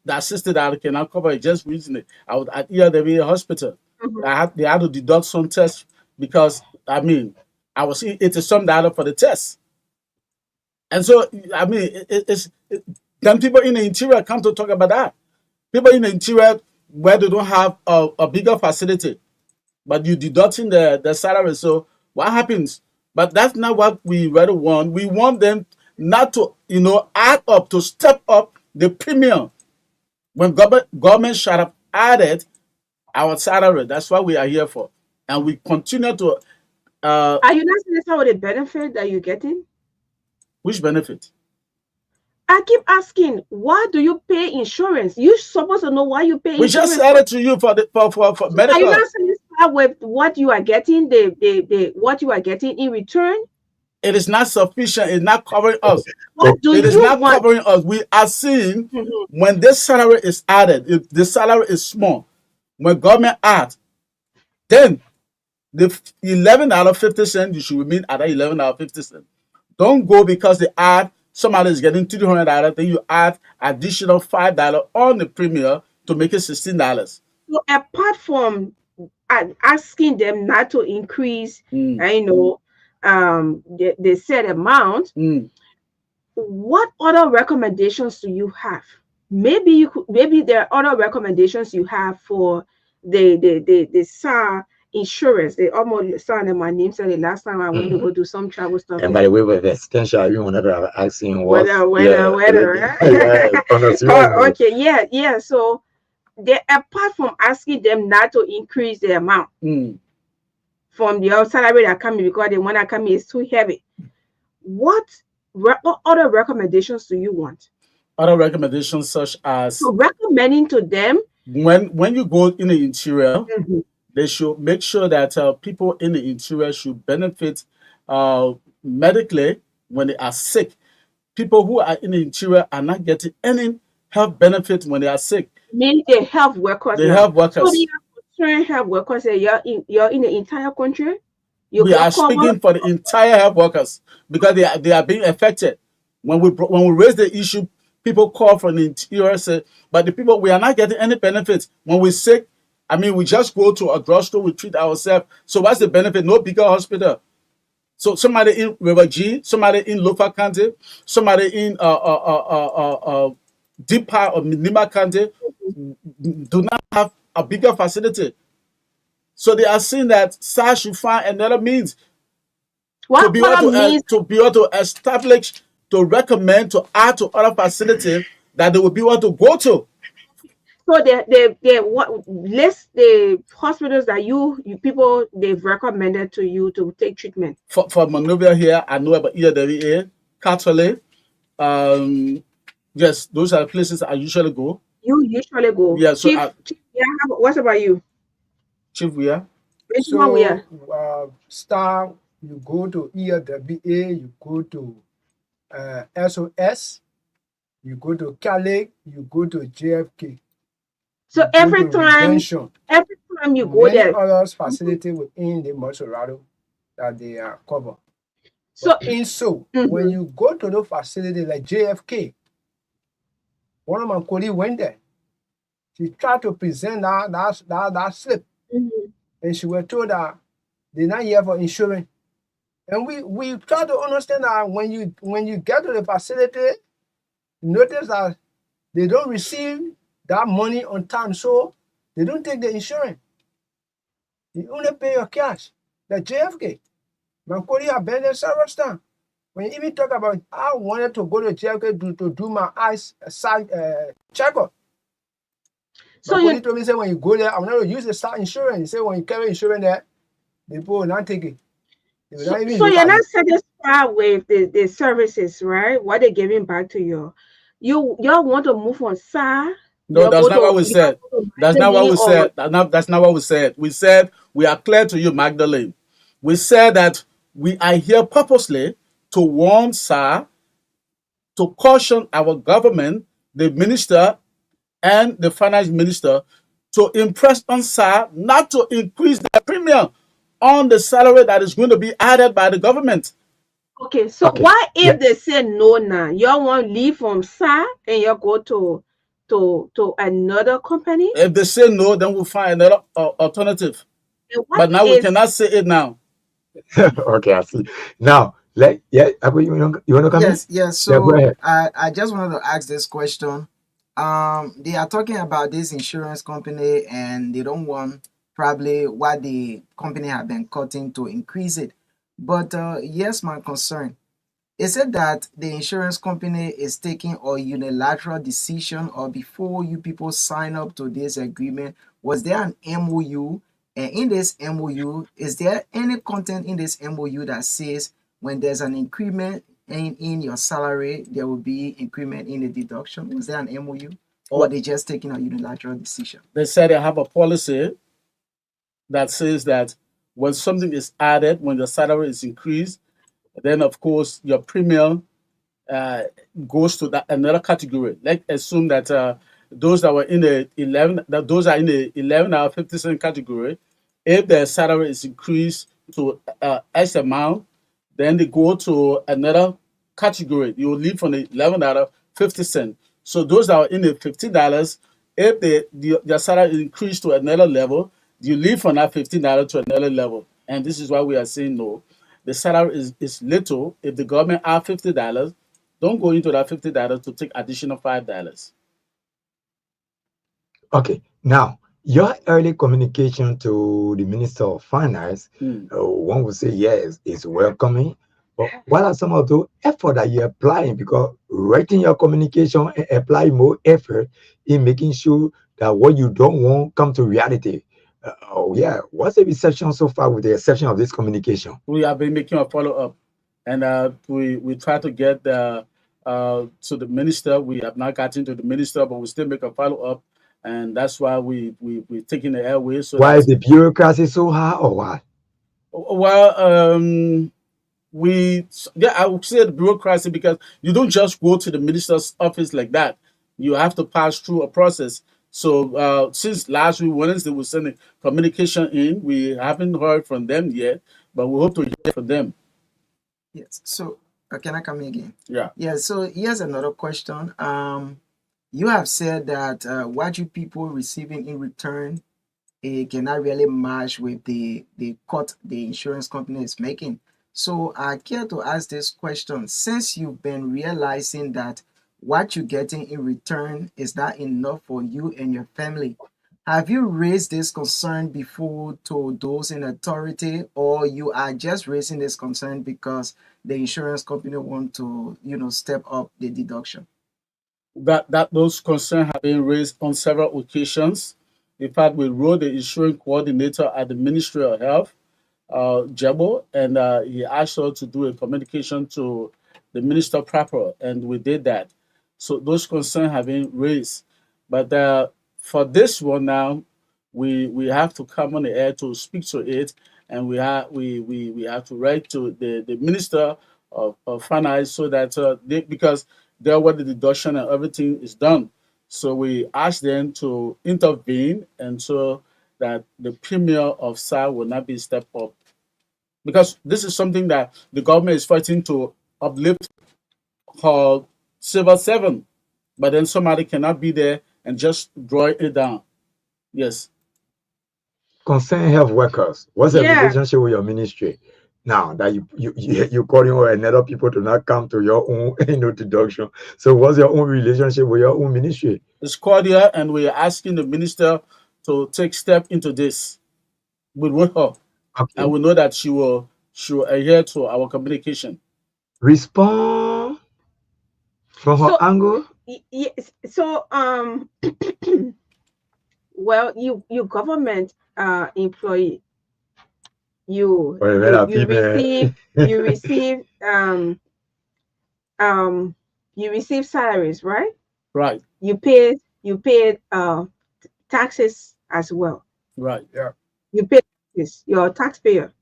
$60 cannot cover it just recently. I'd eat at every hospital. They had to deduct some tests because I was $80 for the test. And so, I mean, then people in the interior come to talk about that. People in the interior where they don't have a bigger facility, but you deducting the salary. So what happens? But that's not what we really want. We want them not to, add up, to step up the premium. When government should have added our salary. That's what we are here for. And we continue to... Are you not satisfied with the benefit that you're getting? Which benefit? I keep asking, why do you pay insurance? You're supposed to know why you pay We insurance. just said it to you for medical. Are you not satisfied with what you are getting, what you are getting in return? It is not sufficient. It's not covering us. What do It is you not want? covering us. We are seeing when this salary is added, if the salary is small, when government adds, then the $11.50, you should remain at that $11.50. Don't go because they add, somebody is getting $300, then you add additional $5 on the premium to make it $16. So apart from asking them not to increase, the set amount, what other recommendations do you have? Maybe there are other recommendations you have for the SAR insurance. They almost sounded my name. So the last time I went to go do some travel stuff. And by the way, with the extension, you whenever I'm asking what whether. Okay, yeah. So apart from asking them not to increase the amount from the salary that coming because the one that coming is too heavy, what other recommendations do you want? Other recommendations such as recommending to them when you go in the interior, they should make sure that people in the interior should benefit medically when they are sick. People who are in the interior are not getting any health benefit when they are sick. Meaning the health workers. The health workers. So the health workers, you're in the entire country. We are speaking for the entire health workers because they are being affected. When we raise the issue, people call from the interior, say, but the people, we are not getting any benefits. When we're sick, I mean, we just go to a drugstore, we treat ourselves. So what's the benefit? No bigger hospital. So somebody in River G, somebody in Lofa County, somebody in deep part of Nima County do not have a bigger facility. So they are saying that SARS should find another means to be able to establish, to recommend, to add to other facilities that they will be able to go to. So list the hospitals that you people they've recommended to you to take treatment. For Monrovia here, I know about EWA, Catholic. Yes, those are the places I usually go. You usually go. Yeah. So Chief, what about you? Chief, where? Star, you go to EWA, you go to SOS, you go to Cali, you go to JFK. So every time you go there, other facility within the Monserrado that they are covered. So when you go to the facility like JFK, one of my colleagues went there. She tried to present that slip, and she was told that they're not here for insurance. And we try to understand that when you get to the facility, notice that they don't receive that money on time, so they don't take the insurance. You only pay your cash. The JFK. Mancoli have been there several times. When you even talk about, I wanted to go to JFK to do my eyes checkup. So you told me, say, when you go there, I'm not going to use the SAR insurance. He said, when you carry insurance there, people will not take it. So you're not satisfied with the services, right? What they're giving back to you. Y'all want to move on SAR? No, that's not what we said. That's not what we said. That's not what we said. We said we are clear to you, Magdalene. We said that we are here purposely to warn SAR, to caution our government, the minister and the finance minister, to impress on SAR not to increase the premium on the salary that is going to be added by the government. Okay, so why if they say no now, y'all want to leave from SAR and y'all go to another company? If they say no, then we'll find another alternative. But now we cannot say it now. Okay, I see. Now, Abu, you want to come in? Yes, yes. Yeah, go So ahead. I just wanted to ask this question. They are talking about this insurance company and they don't want probably what the company have been cutting to increase it. But yes, my concern is it that the insurance company is taking a unilateral decision, or before you people sign up to this agreement, was there an MOU? And in this MOU, is there any content in this MOU that says when there's an increment in your salary, there will be increment in the deduction? Was there an MOU? Or Well, they just taking a unilateral decision? they said they have a policy that says that when something is added, when the salary is increased, then of course your premium uh, goes to that another category. Let's assume that those that were in the 11, that those are in the 11 hour 50 cent category. If their salary is increased to X amount, then they go to another category. You will leave from the 11 50 cent. So those that are in the $15, if their salary is increased to another level, you leave from that $15 to another level. And this is why we are saying no. The salary is little. If the government have $50, don't go into that $50 to take additional $5. Okay. Now, your early communication to the Minister of Finance, Hmm. one would say yes, is welcoming. But what are some of the effort that you're applying? Because writing your communication and apply more effort in making sure that what you don't want come to reality. Yeah. What's the reception so far with the exception of this communication? We have been making a follow up, and we try to get to the minister. We have not gotten to the minister, but we still make a follow up, and that's why we taking the airways so Why that is the bureaucracy so high or what? well we yeah, I would say the bureaucracy, because you don't just go to the minister's office like that. You have to pass through a process. So since last week Wednesday we sent a communication in, we haven't heard from them yet, but we hope to hear from them. Yes. So can I come in again? Yeah. Yeah. So here's another question. You have said that what you people receiving in return, it cannot really match with the cut the insurance company is making. So I care to ask this question: since you've been realizing that what you're getting in return is not enough for you and your family, have you raised this concern before to those in authority, or you are just raising this concern because the insurance company want to, step up the deduction? That those concerns have been raised on several occasions. In fact, we wrote the insurance coordinator at the Ministry of Health, Jebo, and he asked us to do a communication to the minister proper, and we did that. So those concerns have been raised, but for this one now, we have to come on the air to speak to it, and we have to write to the minister of finance, so that because they're where the deduction and everything is done. So we ask them to intervene, and so that the premium of SAR will not be stepped up, because this is something that the government is fighting to uplift called Civil 7, but then somebody cannot be there and just draw it down. Yes. Concern health workers. What's the Yeah. relationship with your ministry? Now that you calling on another people to not come to your own deduction. So what's your own relationship with your own ministry? It's cordial, and we're asking the minister to take step into this with her. Okay. And we know that she will adhere to our communication. Respond from her So angle. yes. So well, you government employee, you Or you better you female. receive you receive um you receive salaries, right? Right, You paid taxes as well. right. Yeah, You pay taxes, you're a taxpayer.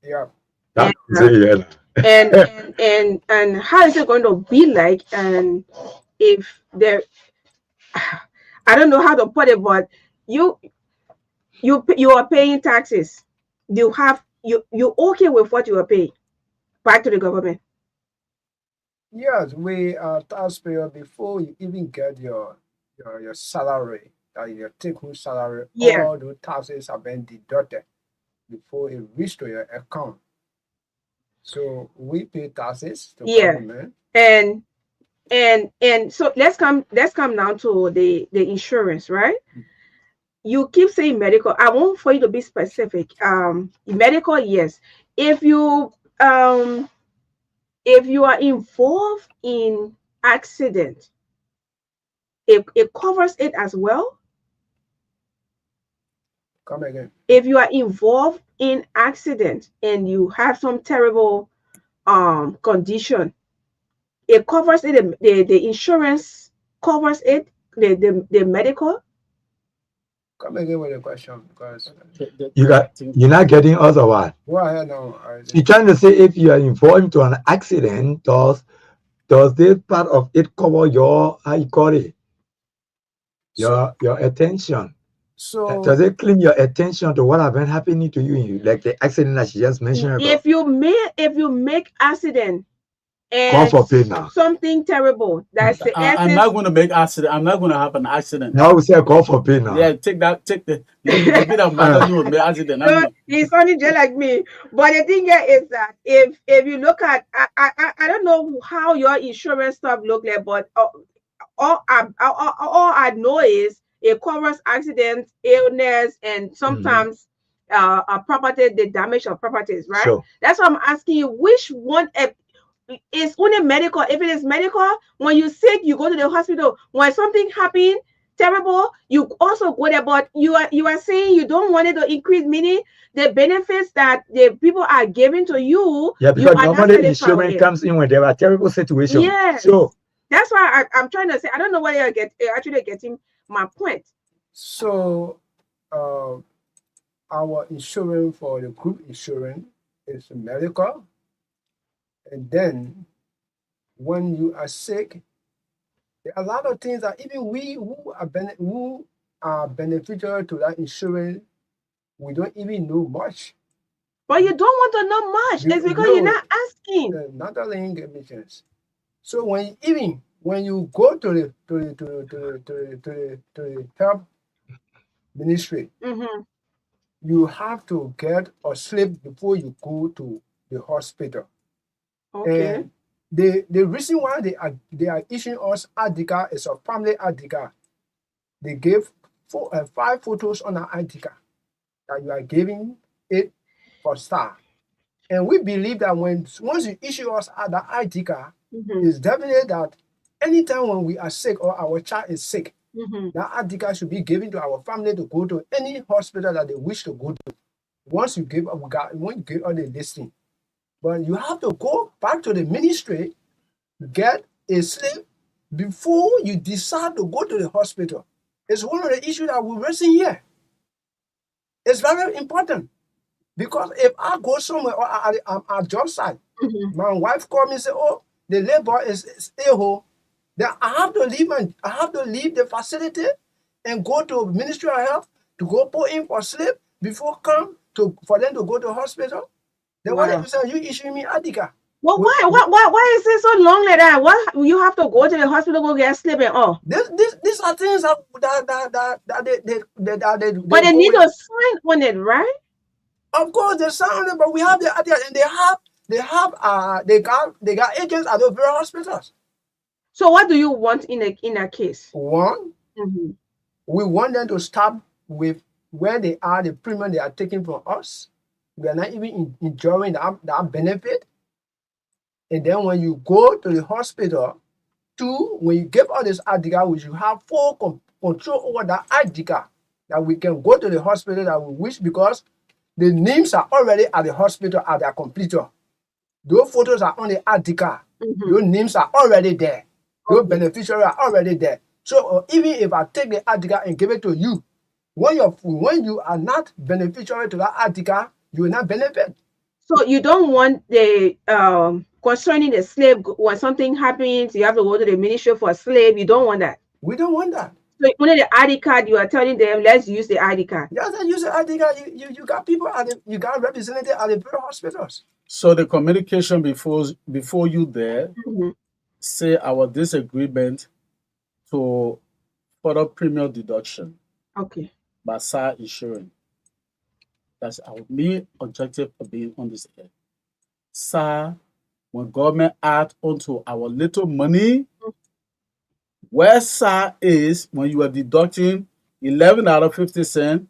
yeah. And That's it, yeah. and how is it going to be like, and if there I don't know how to put it, but you you are paying taxes. You okay with what you are paying back to the government? Yes, we are taxpayer before you even get your salary, your take-home salary. Yeah. All the taxes have been deducted before it reach to your account. So we pay taxes to Yeah. government. And so let's come down to the insurance, right? You keep saying medical. I want for you to be specific. Medical, yes. If you are involved in accident, it covers it as well. Come again. If you are involved in accident and you have some terrible condition, it covers it. The insurance covers it. The medical. Come again with the question because You're not getting us or what? go ahead now. You're trying to say if you are involved into an accident, does this part of it cover your, how you call it, your attention? So Does it claim your attention to what have been happening to you, like the accident that she just mentioned about? If you make accident God and forbid now. something terrible, that's the I'm essence. not going to make accident. I'm not going to have an accident. Now we say God forbid now. Yeah, take the bit of matter you make accident. No, he's only just like me. But the thing here is that if you look at, I don't know how your insurance stuff look like, but all I know is it covers accidents, illness, and sometimes property, the damage of properties, right? Sure. That's why I'm asking you, which one is only medical. If it is medical, when you're sick, you go to the hospital. When something happens terrible, you also go there. But you are saying you don't want it to increase, meaning the benefits that the people are giving to you. Yeah, because you are not normally satisfied with insurance it. comes in when there are terrible situations. Yes. So That's why I'm trying to say, I don't know whether you're actually getting my point. So our insurance for the group insurance is medical, and then when you are sick, there are a lot of things that even we who are beneficial to that insurance, we don't even know much. But you don't want to know much. It's because you're not asking. Not only emissions. So when you go to the health ministry, you have to get a slip before you go to the hospital. Okay. And the reason why they are issuing us ID card is a family ID card. They gave 5 photos on our ID card that you are giving it for staff. And we believe that once you issue us the ID card, it's definitely that anytime when we are sick or our child is sick, that ID card should be given to our family to go to any hospital that they wish to go to. Once you give all the listing. But you have to go back to the ministry, get a slip before you decide to go to the hospital. It's one of the issues that we're raising here. It's very important because if I go somewhere or I'm at job site, my wife called me and said, "Oh, the labor is ill," then I have to leave the facility and go to Ministry of Health to go put in for slip before for them to go to hospital. Then what if you say you issue me ID card? Well, why is it so long like that? Why you have to go to the hospital, go get a slip and all? These are things that But they need to sign on it, right? Of course, they sign on it, but we have the idea, and they got agents at the very hospitals. So what do you want in a case? One, we want them to stop with where they are, the premium they are taking from us. We are not even enjoying that benefit. And then when you go to the hospital, 2, when you give all this ID card, we should have full control over that ID card, that we can go to the hospital that we wish, because the names are already at the hospital at their computer. Those photos are on the ID card. Those names are already there. Those beneficiaries are already there. So even if I take the ID card and give it to you, when you are not beneficiary to that ID card, you will not benefit. So you don't want the concerning the slave, when something happens, you have to go to the ministry for a slave. You don't want that. We don't want that. So only the ID card, you are telling them, let's use the ID card. Yes, use the ID card. You got people you got representatives at the very hospitals. So the communication before you there, say our disagreement to further premium deduction. Okay. By SAR insurance. That's our main objective of being on this air. sir, when government add onto our little money, where sir is when you are deducting $11.50,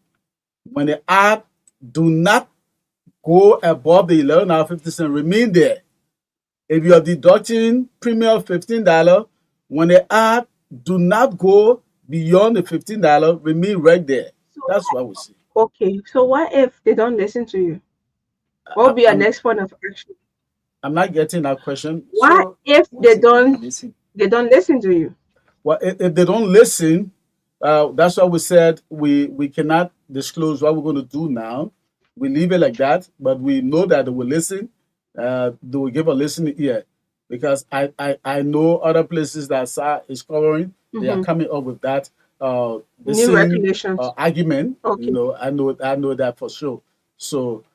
when they add, do not go above the $11.50, remain there. If you are deducting premium $15, when they add, do not go beyond the $15, remain right there. That's what we see. Okay, so what if they don't listen to you? What would be your next point of action? I'm not getting that question. What So, if they don't listen to you? well, if they don't listen, that's why we said we cannot disclose what we're going to do now. We leave it like that, but we know that they will listen. They will give a listening ear, because I know other places that SAR is covering. They are coming up with that the New same regulations. argument. Okay. You know, I know that for sure. So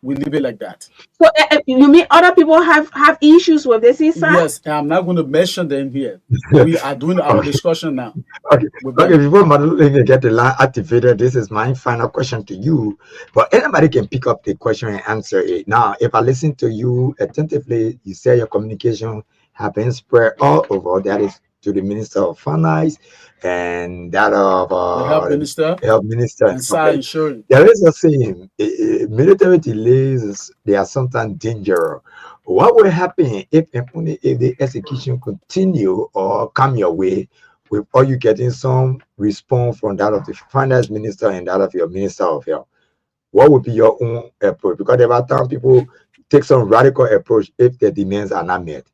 we leave it like that. So you mean other people have issues with this inside? Yes, and I'm not going to mention them here. We are doing our discussion now. Okay, with them. okay. Before Madeleine get the line activated, this is my final question to you. But anybody can pick up the question and answer it. Now, if I listen to you attentively, you say your communication have been spread all over. That is to the Minister of Finance and that of The health minister Health Minister. and SAR Okay. ensuring. There is a saying: military delays, they are sometimes dangerous. What will happen if and only if the execution continue or come your way, with all you getting some response from that of the finance minister and that of your minister of health? What would be your own approach? Because there are times people take some radical approach if their demands are not met.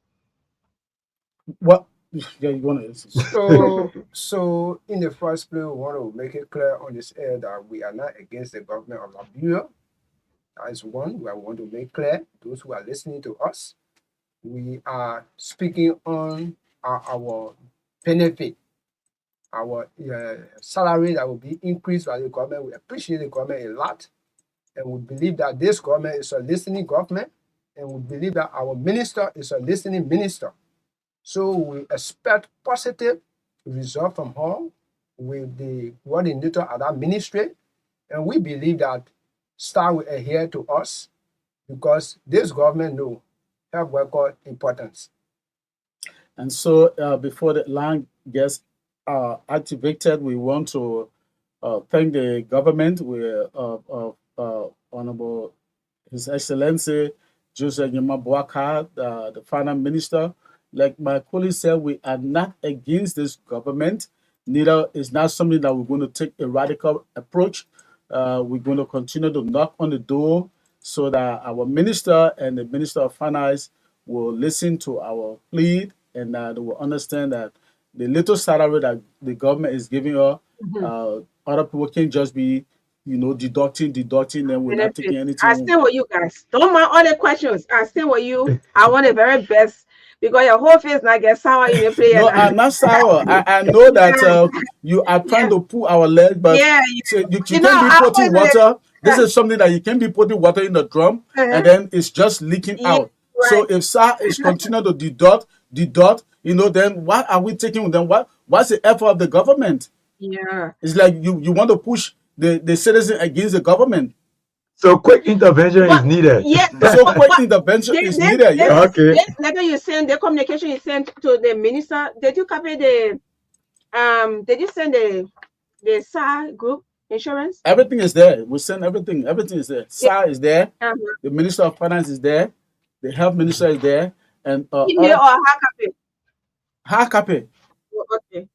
What? Yeah, you want to answer? So in the first place, we want to make it clear on this air that we are not against the government of Liberia. That is one we want to make clear. Those who are listening to us, we are speaking on our benefit, our salary that will be increased by the government. We appreciate the government a lot, and we believe that this government is a listening government, and we believe that our minister is a listening minister. So we expect positive result from her with the coordinator at that ministry, and we believe that STAR will adhere to us because this government knows health worker importance. And so before the line gets activated, we want to thank the government of Honorable His Excellency Joseph Nyema Boakai, the finance minister. Like my colleague said, we are not against this government. Neither is not something that we're going to take a radical approach. We're going to continue to knock on the door so that our minister and the Minister of Finance will listen to our plea, and they will understand that the little salary that the government is giving her, other people can just be, deducting, and we're not taking anything. I stay with you guys. Don't mind all the questions. I stay with you. I want the very best. Because your whole face not get sour in the player. No, I'm not sour. I know that you are trying to pull our leg, but you can't be putting water. This is something that you can be putting water in the drum, and then it's just leaking out. Right. So if SAR is continuing to deduct, then what are we taking? Then what's the effort of the government? Yeah, it's like you want to push the citizen against the government. So quick intervention is needed. Yeah. So quick intervention is needed. Yeah. Okay. Like you send the communication you sent to the minister. Did you copy the did you send the SAR group insurance? Everything is there. We send everything. Everything is there. SAR is there. The Minister of Finance is there. The Health Minister is there. And email or hard copy? Hard copy. Okay.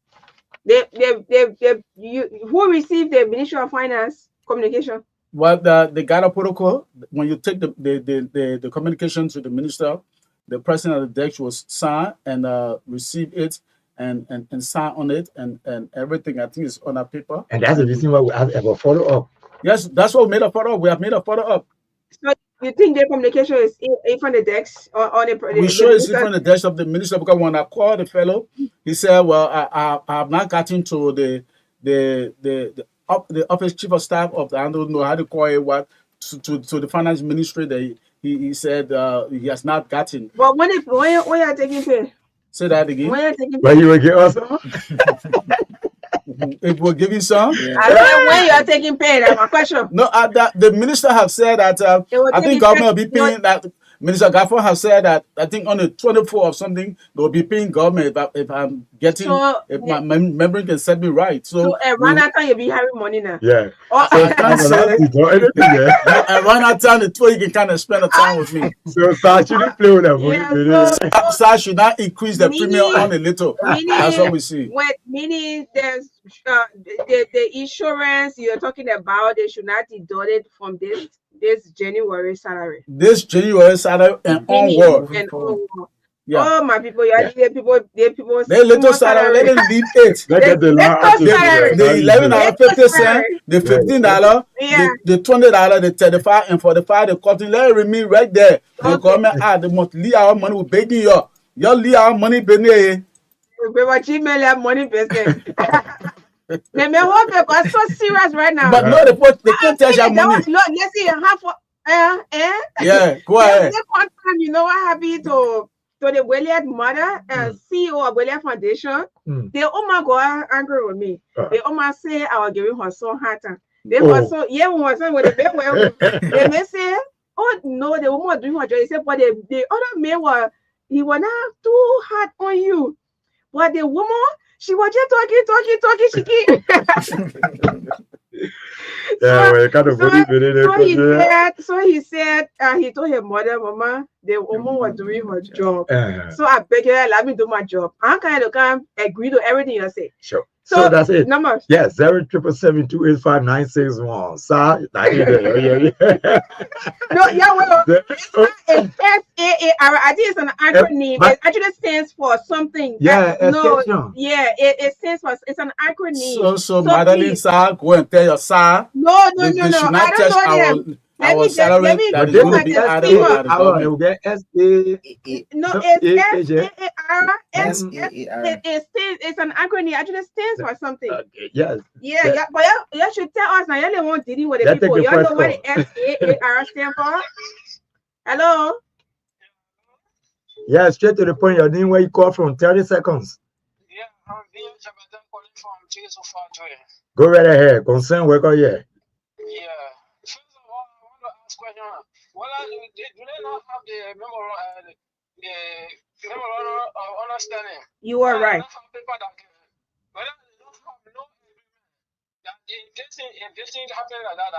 Who received the Ministry of Finance communication? Well, the Ghana protocol, when you take the communication to the minister, the president of the desk will sign and receive it and sign on it and everything. I think is on a paper. And that's the reason why we have a follow up. Yes, that's what we made a follow up. We have made a follow up. So you think the communication is in front of the desk or on the? We sure it's in front of the desk of the minister, because when I called the fellow, he said, "Well, I have not gotten to the office chief of staff of I don't know how to call it, what to the finance ministry that he said he has not gotten." But when you're taking pay? Say that again. When you're taking pay? When you will give us some? If we'll give you some? Yeah. I said when you are taking pay, that's my question. No, the minister have said that I think government will be paying that. Minister Gafford has said that I think on the 24th or something they'll be paying government if I'm getting So, if my memory can set me right. So around that time you'll be having money now. Yeah. Oh, I can't say anything, yeah. around that time the 12 you can kind of spend the time with me. So Sir shouldn't play with that money. Sir should not increase the premium on a little. That's what we see. Meaning there's the insurance you're talking about, they should not deduct it from this January salary. This January salary and onward. Yeah. Oh my people, you are people. They little salary, let them leave it. The 11 50 cents, the $15, the $20, the 35 and 45, the cotton, let it remain right there. The government the must leave our money with begging you. Y'all leave our money beneath. Money business. They may want because so serious right now. But no, they can't tell you money. Let's see half. Yeah, go ahead. One time, you know what happened to the Williard mother, CEO of Williard Foundation. They almost got angry with me. They almost say I was giving her so hard time. They was so with the they may say, oh no, the woman doing her job. They said, but the other man he was not too hard on you. But the woman, she was just talking. So he said, he told her mother, Mama, the woman was doing her job. So I beg her, let me do my job. I kind of can't agree to everything you say. Sure. So that's it. Number. Yes, 07772859611. Sir, No, it's not an SAAR. I think it's an acronym. It actually stands for something. Yeah, no, yeah, it stands for. It's an acronym. So Madeline, sir, go and tell your sir. No. I don't know that. Our salary that is going to be added by the government. No, it's SAAR. It's an acronym. Actually stands for something. Yes. Yeah, but you should tell us now. You don't want dealing with the people. You know what the SAAR stands for? Hello. Yeah, straight to the point. Your name, where you call from? 30 seconds. Yeah, I'm being Jabadan calling from Jesus Factory. Go right ahead. Concern worker here. Yeah. Question. Well, do they not have the memorandum of understanding? You are right. If this thing happens like that,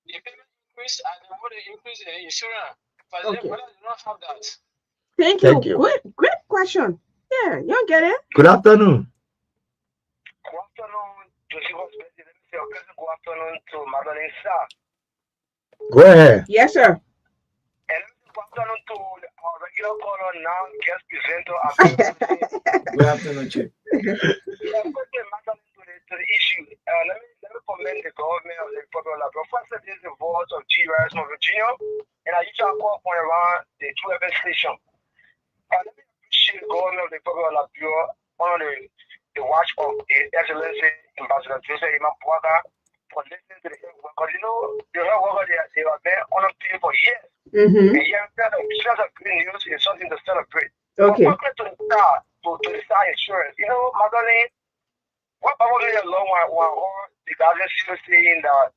the payment increase and they want to increase the insurance. But they do not have that. Thank you. Great question. Yeah, you get it. Good afternoon. Good afternoon to good afternoon to Madeline Sir. Go ahead. Yes, sir. And good afternoon to our regular caller now, guest presenter. Good afternoon, Chief. To the issue, let me commend the government of the Republic of Liberia. First, this is the voice of G. Rice from Virginia, and I usually call point around the 2 station. Let me appreciate the government of the Republic of Liberia on the watch of His Excellency Ambassador Joseph Imam Bouaka for listening to the health workers. You know, the health workers, they were there unpaid for years. And yeah, that's a good news. It's something to celebrate. Okay. To the star insurance. You know, Madeline, what probably alone while the guardian still saying that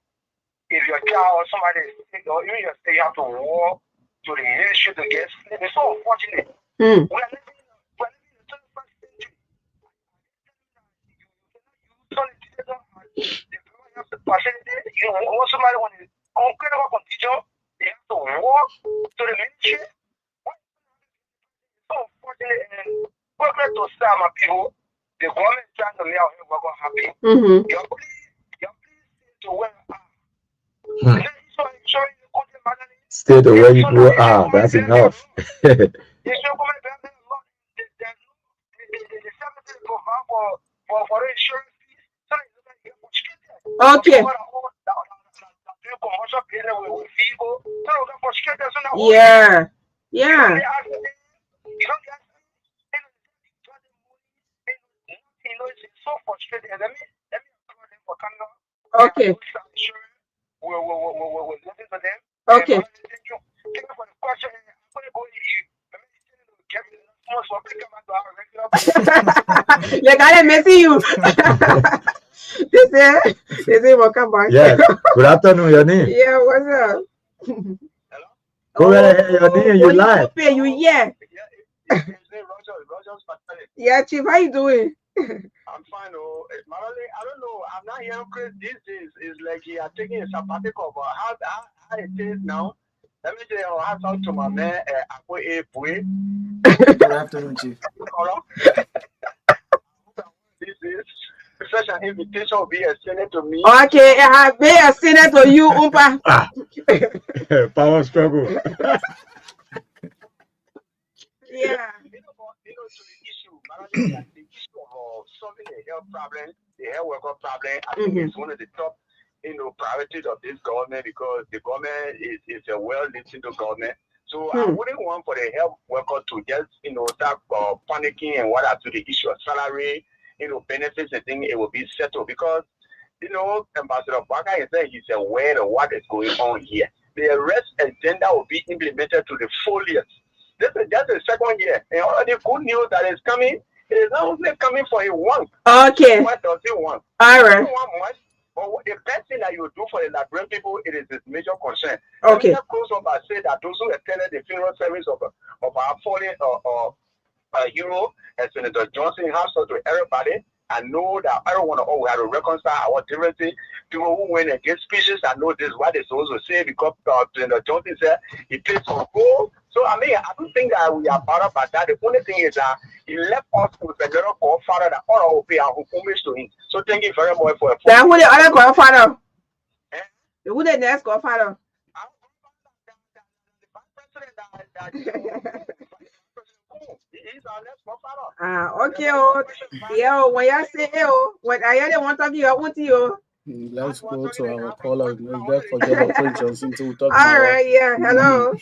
if your child or somebody is sick or even your state, you have to walk to the ministry to get sleep. It's so unfortunate. We're living in the 21st century. You know, somebody want to incredible condition, they have to walk to the ministry. So unfortunate and welcome to some people. The government is trying to make our work happy. Your please to where stay the way you are. That's enough. Okay. Yeah. Yeah. Okay. Okay. You gotta miss you. They say welcome back. Yeah. Good afternoon, your name. Yeah, what's up? Go ahead, your name, you lie. Pay you, yeah. His name Rogers Patali. Yeah, Chief, how you doing? I'm fine. Oh, Marley, I don't know. I'm not hearing Chris these days. It's like he are taking a sabbatical, but how it is now. Let me tell you, I talked to my man, Akwe Epwe. Good afternoon, Chief. This is such an invitation will be extended to me. Okay, I have been extended to you, Umpa. Power struggle. Yeah. To the issue, the issue of solving the health problem, the health worker problem, I think it's one of the top, priorities of this government, because the government is a well-listened to government. So I wouldn't want for the health worker to just, start panicking and what have to the issue of salary, benefits and things, it will be settled because, Ambassador Baka is saying he's aware of what is going on here. The rest agenda will be implemented to the fullest. This is just the second year, and already good news that is coming. It is not only coming for a one. Okay. What does he want? All right. He doesn't want much, but the best thing that you do for the Liberian people, it is his major concern. Okay. Let me close up by saying that those who attended the funeral service of our fallen hero, as Senator Johnson, has to everybody. I know that everyone we have to reconcile our differences. People who went against speeches, I know this is what they're supposed to say because Senator Johnson said he plays for goal. So I mean, I don't think that we are bothered by that. The only thing is that he left us with a little godfather that all will pay our homage to him. So thank you very much for that. Who the other godfather? Who the next godfather? Okay, yeah, when you say, when I hear they want to be, I want you. Let's go to our caller. Let's forget about Prince Johnson to talk. All right, yeah, hello.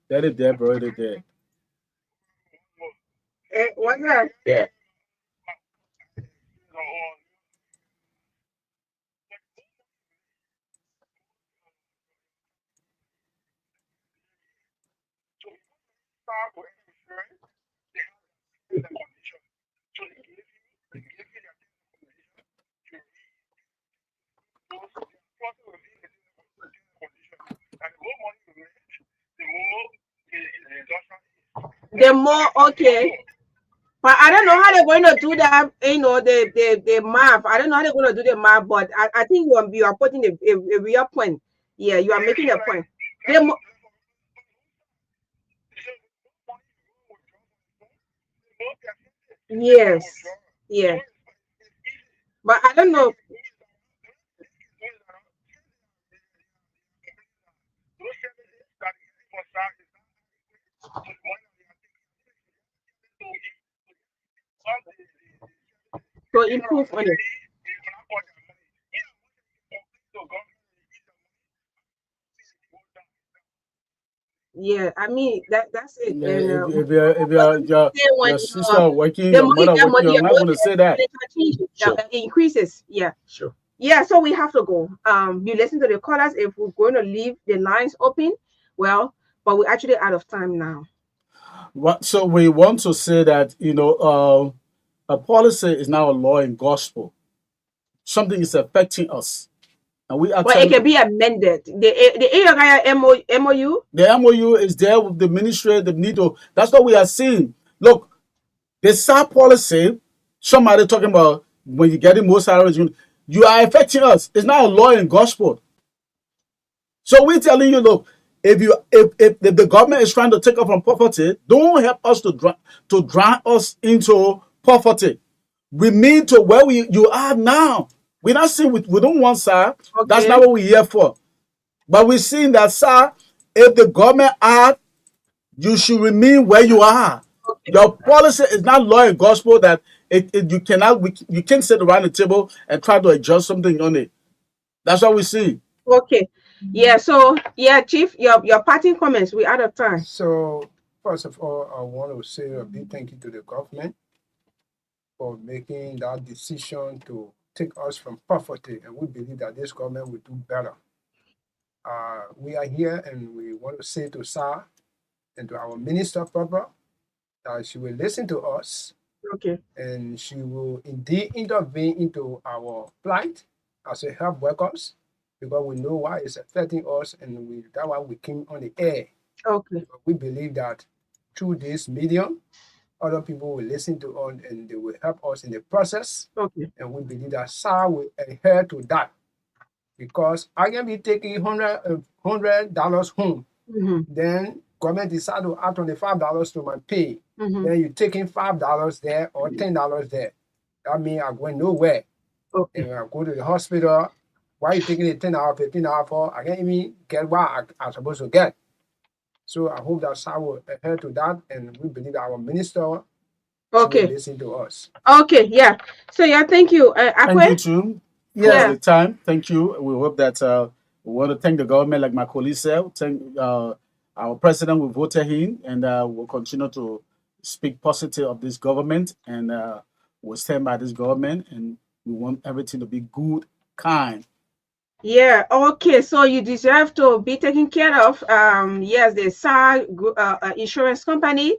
That is there, bro. That there. What's that? Yeah. The more okay, but I don't know how they're going to do that. The math. I don't know how they're going to do the math, but I think you are putting a real point. Yeah, you are making a point. Yes, yeah, but I don't know. To improve on it. Yeah, I mean that's it. Yeah, And, if your sister working, your mother working, I'm not going to say that. It increases. Yeah. Sure. Yeah, so we have to go. You listen to the callers. If we're going to leave the lines open, well, but we're actually out of time now. So we want to say that a policy is now a law in gospel. Something is affecting us, and we are. But it can be amended. The MOU. The MOU is there with the ministry. The need to. That's what we are seeing. Look, the SAR policy. Somebody talking about when you're getting more salaries, you are affecting us. It's not a law in gospel. So we're telling you, look, if the government is trying to take us from poverty, don't help us to drown us into poverty. We mean to where you are now. We're not saying we don't want SAR. Okay. That's not what we're here for. But we're seeing that SAR, if the government are, you should remain where you are. Okay. Your policy is not law and gospel that you can't sit around the table and try to adjust something on it. That's what we see. Okay. Yeah, so yeah, Chief, your parting comments, we're out of time. So first of all, I want to say a big thank you to the government for making that decision to take us from poverty, and we believe that this government will do better. We are here and we want to say to SAR and to our Minister Barbara that she will listen to us. Okay. And she will indeed intervene into our plight as a health workers, because we know why it's affecting us, and that's why we came on the air. Okay. We believe that through this medium, other people will listen to us and they will help us in the process. Okay. And we believe that SAR will adhere to that. Because I can be taking $100 home. Then government decide to add $25 to my pay. Then you're taking $5 there or $10 there. That means I'm going nowhere. Okay. And I go to the hospital. Why are you taking it 10 hours, 15 hours for? I can't even get what I'm supposed to get. So I hope that SAR will adhere to that, and we believe that our minister will listen to us. Okay, yeah. So yeah, thank you. Thank you too. Yes, the time. Thank you. We hope that we want to thank the government, like my colleague said. Thank our president. We voted him, and we'll continue to speak positive of this government, and we'll stand by this government, and we want everything to be good, kind. Yeah, okay, so you deserve to be taken care of. Yes, the SAR insurance company,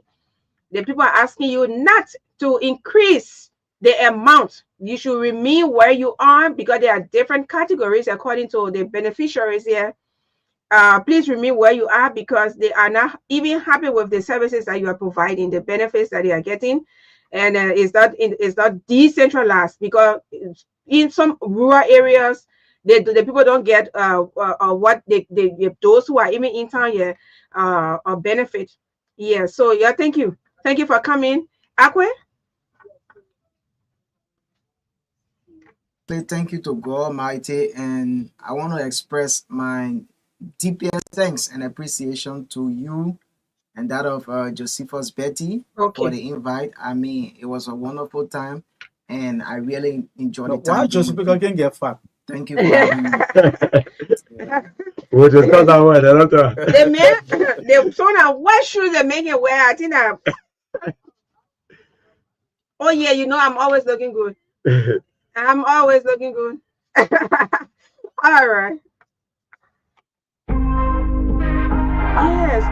the people are asking you not to increase the amount. You should remain where you are because there are different categories according to the beneficiaries here. Please remain where you are because they are not even happy with the services that you are providing, the benefits that they are getting, and it's not decentralized because in some rural areas, the people don't get what those who are even in town here benefit. Yeah. So yeah, thank you for coming, Akwe. Thank you to God Almighty, and I want to express my deepest thanks and appreciation to you and that of Josephus Betty for the invite. I mean, it was a wonderful time, and I really enjoyed the time. Why Josephus can get fat? Thank you for having me. We'll discuss that one another. The son of what shoes they make it wear? I think that. Oh yeah, you know I'm always looking good. I'm always looking good. All right. Yes.